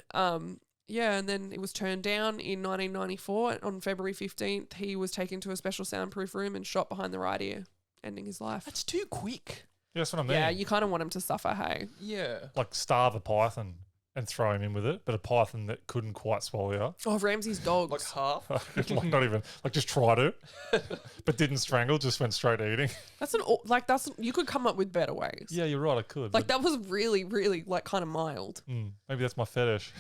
Yeah, and then it was turned down in 1994. On February 15th, he was taken to a special soundproof room and shot behind the right ear, ending his life. That's too quick. Yeah, that's what I mean. Yeah, you kind of want him to suffer, hey? Yeah. like starve a python and throw him in with it, but a python that couldn't quite swallow you. Oh, Ramsey's dogs. Like half. Like not even like just try to, but didn't strangle. Just went straight to eating. You could come up with better ways. Yeah, you're right. I could. Like that was really, really like kind of mild. Maybe that's my fetish.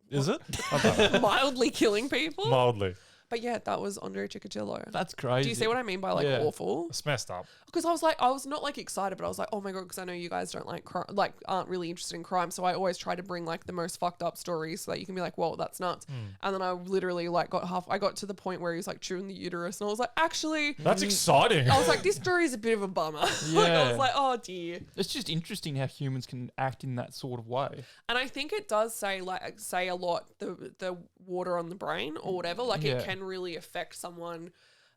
Is it? I don't know. Mildly killing people. Mildly. But yeah, that was Andre Chikatilo. That's crazy. Do you see what I mean by like Yeah. awful? It's messed up. Because I was not like excited, but I was like, oh my god, because I know you guys don't like aren't really interested in crime, so I always try to bring like the most fucked up stories so that you can be like, whoa, that's nuts. And then I literally like I got to the point where he was like chewing the uterus, and I was like, actually, That's exciting. I was like, this story is a bit of a bummer. Like, I Yeah. was like, oh dear. It's just interesting how humans can act in that sort of way. And I think it does say a lot the water on the brain or whatever. Like Yeah. it can really affect someone.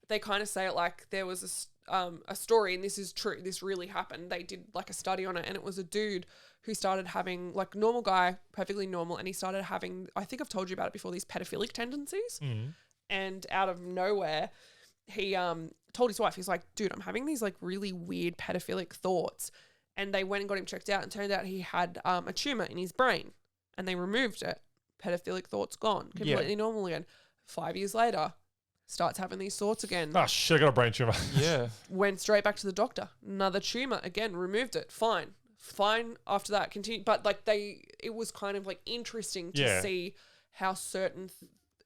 They kind of say it like there was a story, and this is true. This really happened. They did like a study on it, and it was a dude who started having like normal guy, perfectly normal, and he started having, I think I've told you about it before, these pedophilic tendencies. And out of nowhere, he told his wife, he's like, dude, I'm having these like really weird pedophilic thoughts. And they went and got him checked out, and turned out he had a tumor in his brain, and they removed it. Pedophilic thoughts gone, completely normal again. 5 years later, starts having these thoughts again. Oh shit, I got a brain tumor. Yeah. Went straight back to the doctor. Another tumor again, removed it. Fine after that. Continue, but like it was kind of like interesting to see how certain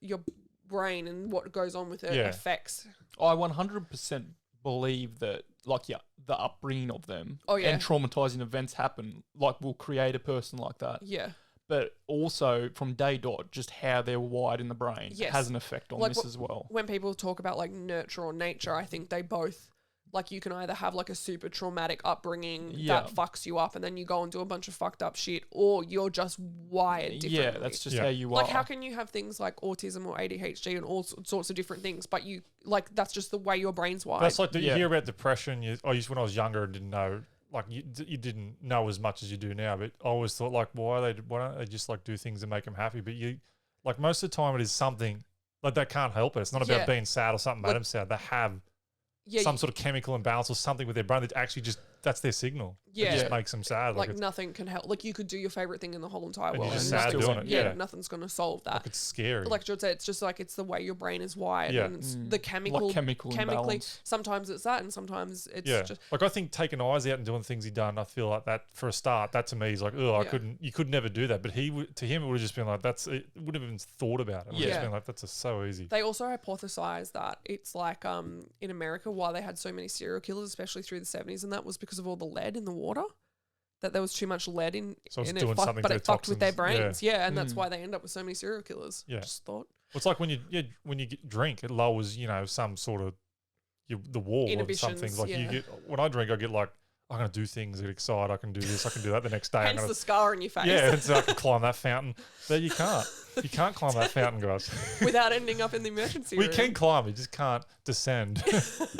your brain and what goes on with it affects. I 100% believe that, like, the upbringing of them and traumatizing events happen, like, will create a person like that. Yeah. But also from day dot, just how they're wired in the brain has an effect on like this as well. When people talk about like nurture or nature, I think they both, like, you can either have like a super traumatic upbringing that fucks you up and then you go and do a bunch of fucked up shit, or you're just wired differently. Yeah, that's just how you are. Like, how can you have things like autism or ADHD and all sorts of different things, but you, like, that's just the way your brain's wired. That's like, you hear about depression. I used when I was younger and didn't know, like, you didn't know as much as you do now, but I always thought, like, why don't they just like do things that make them happy? But you, like, most of the time it is something like that can't help it. It's not about being sad or something made them sad. They have some sort of chemical imbalance or something with their brain that actually just, that's their signal. Yeah. It just makes them sad. Like nothing can help. Like, you could do your favorite thing in the whole entire world. You're just sad doing it. Yeah, nothing's going to solve that. Like, it's scary. Like George said, it's just like, it's the way your brain is wired. Yeah. And it's the chemically imbalance. Sometimes it's that, and sometimes it's just. Like, I think taking eyes out and doing things he done, I feel like that for a start, that to me is like, oh, you could never do that. But to him, it would have just been like, it would have even thought about it. It would have just been like, that's so easy. They also hypothesized that it's like, in America, why they had so many serial killers, especially through the 70s, and that was because of all the lead in the water. That there was too much lead in, so and it fucked with their brains. Yeah, and that's why they end up with so many serial killers. Yeah. Just thought. Well, it's like when you drink, it lowers, some sort of the wall of some things. Like you get, when I drink, I get like, I'm gonna do things, get excited, I can do this, I can do that the next day. Hence the scar on your face. Yeah, and so I can climb that fountain. But you can't. You can't climb that fountain, guys. Without ending up in the emergency room. We can climb, you just can't descend.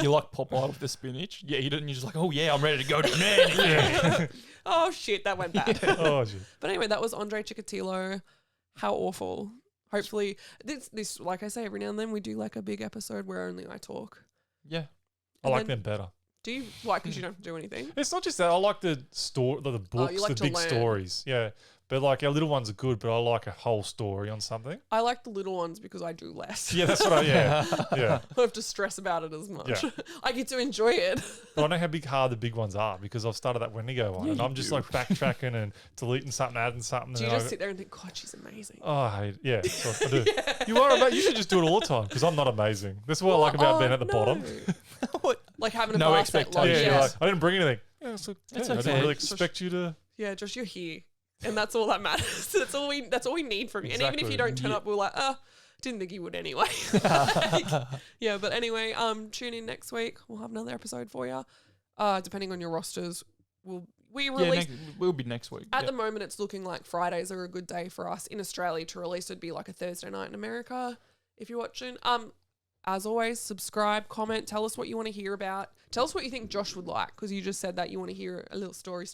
You like Popeye with the spinach? Yeah, you didn't. You're just like, oh yeah, I'm ready to go to man. Oh shit, that went bad. Oh, gee. But anyway, that was Andre Chikatilo. How awful. Hopefully, this like I say, every now and then we do like a big episode where only I talk. Yeah. I like them better. Do you? Why? Because you don't have to do anything? It's not just that. I like the books, like the big stories. Yeah. But like our little ones are good, but I like a whole story on something. I like the little ones because I do less. Yeah, that's what yeah. I don't have to stress about it as much. Yeah. I get to enjoy it. But I know how hard the big ones are because I've started that Wendigo one and I'm just like backtracking and deleting something, adding something. Do you just sit there and think, God, she's amazing? Oh, I hate I do. You are amazing. You should just do it all the time because I'm not amazing. That's what I like about being at the bottom. Like having a no expectation. Yeah, like, I didn't bring anything. Yeah, it's okay. It's I okay. didn't really expect you to. Yeah, Josh, you're here. And that's all that matters. That's all we need from you. Exactly. And even if you don't turn up, we're like, didn't think you would anyway. Yeah, but anyway, tune in next week. We'll have another episode for you. Depending on your rosters, we'll be next week. At the moment, it's looking like Fridays are a good day for us in Australia to release. It'd be like a Thursday night in America if you're watching. As always, subscribe, comment, tell us what you want to hear about. Tell us what you think Josh would like, because you just said that you want to hear a little story.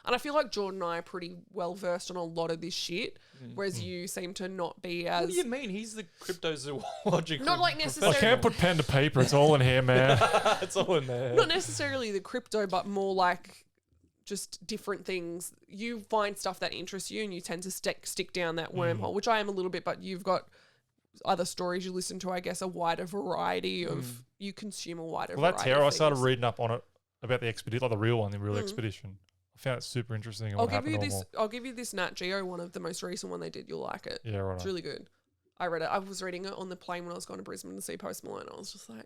And I feel like Jordan and I are pretty well versed on a lot of this shit, whereas you seem to not be as... What do you mean? He's the cryptozoological... Not like necessarily... I can't put pen to paper. It's all in here, man. It's all in there. Not necessarily the crypto, but more like just different things. You find stuff that interests you and you tend to stick down that wormhole, which I am a little bit, but you've got... other stories you listen to, I guess, a wider variety of you consume a wider variety. Well, that Terror, I started things. reading up on it about the expedition, like the real one, the real expedition. I found it super interesting. I'll give you this Nat Geo one of the most recent one they did. You'll like it. Yeah, right. It's really good. I read it. I was reading it on the plane when I was going to Brisbane to see Post Malone. I was just like,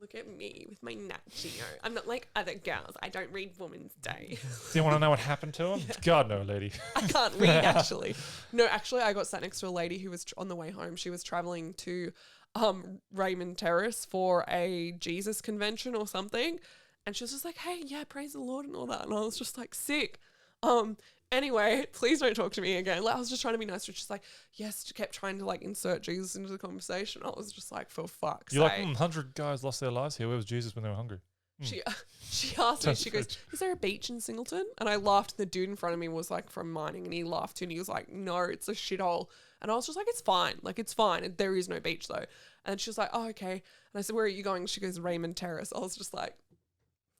look at me with my Nat Geo. I'm not like other girls. I don't read Woman's Day. Do you want to know what happened to him? Yeah. God, no, lady. I can't read, actually. No, actually, I got sat next to a lady who was on the way home. She was traveling to Raymond Terrace for a Jesus convention or something. And she was just like, hey, yeah, praise the Lord and all that. And I was just like, sick. Anyway, please don't talk to me again. Like, I was just trying to be nice. She's like, yes, she kept trying to like insert Jesus into the conversation. I was just like, for fuck's sake. You're like, 100 guys lost their lives here. Where was Jesus when they were hungry? She asked me, she goes, is there a beach in Singleton? And I laughed. The dude in front of me was like from mining and he laughed too. And he was like, no, it's a shithole. And I was just like, it's fine. Like, it's fine. There is no beach though. And she was like, oh, okay. And I said, where are you going? She goes, Raymond Terrace. I was just like,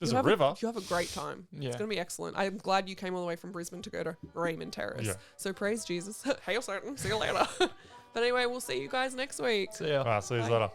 There's You a have river. You have a great time. Yeah. It's going to be excellent. I'm glad you came all the way from Brisbane to go to Raymond Terrace. Yeah. So praise Jesus. Hail Satan. See you later. But anyway, we'll see you guys next week. See ya. See you Bye. later.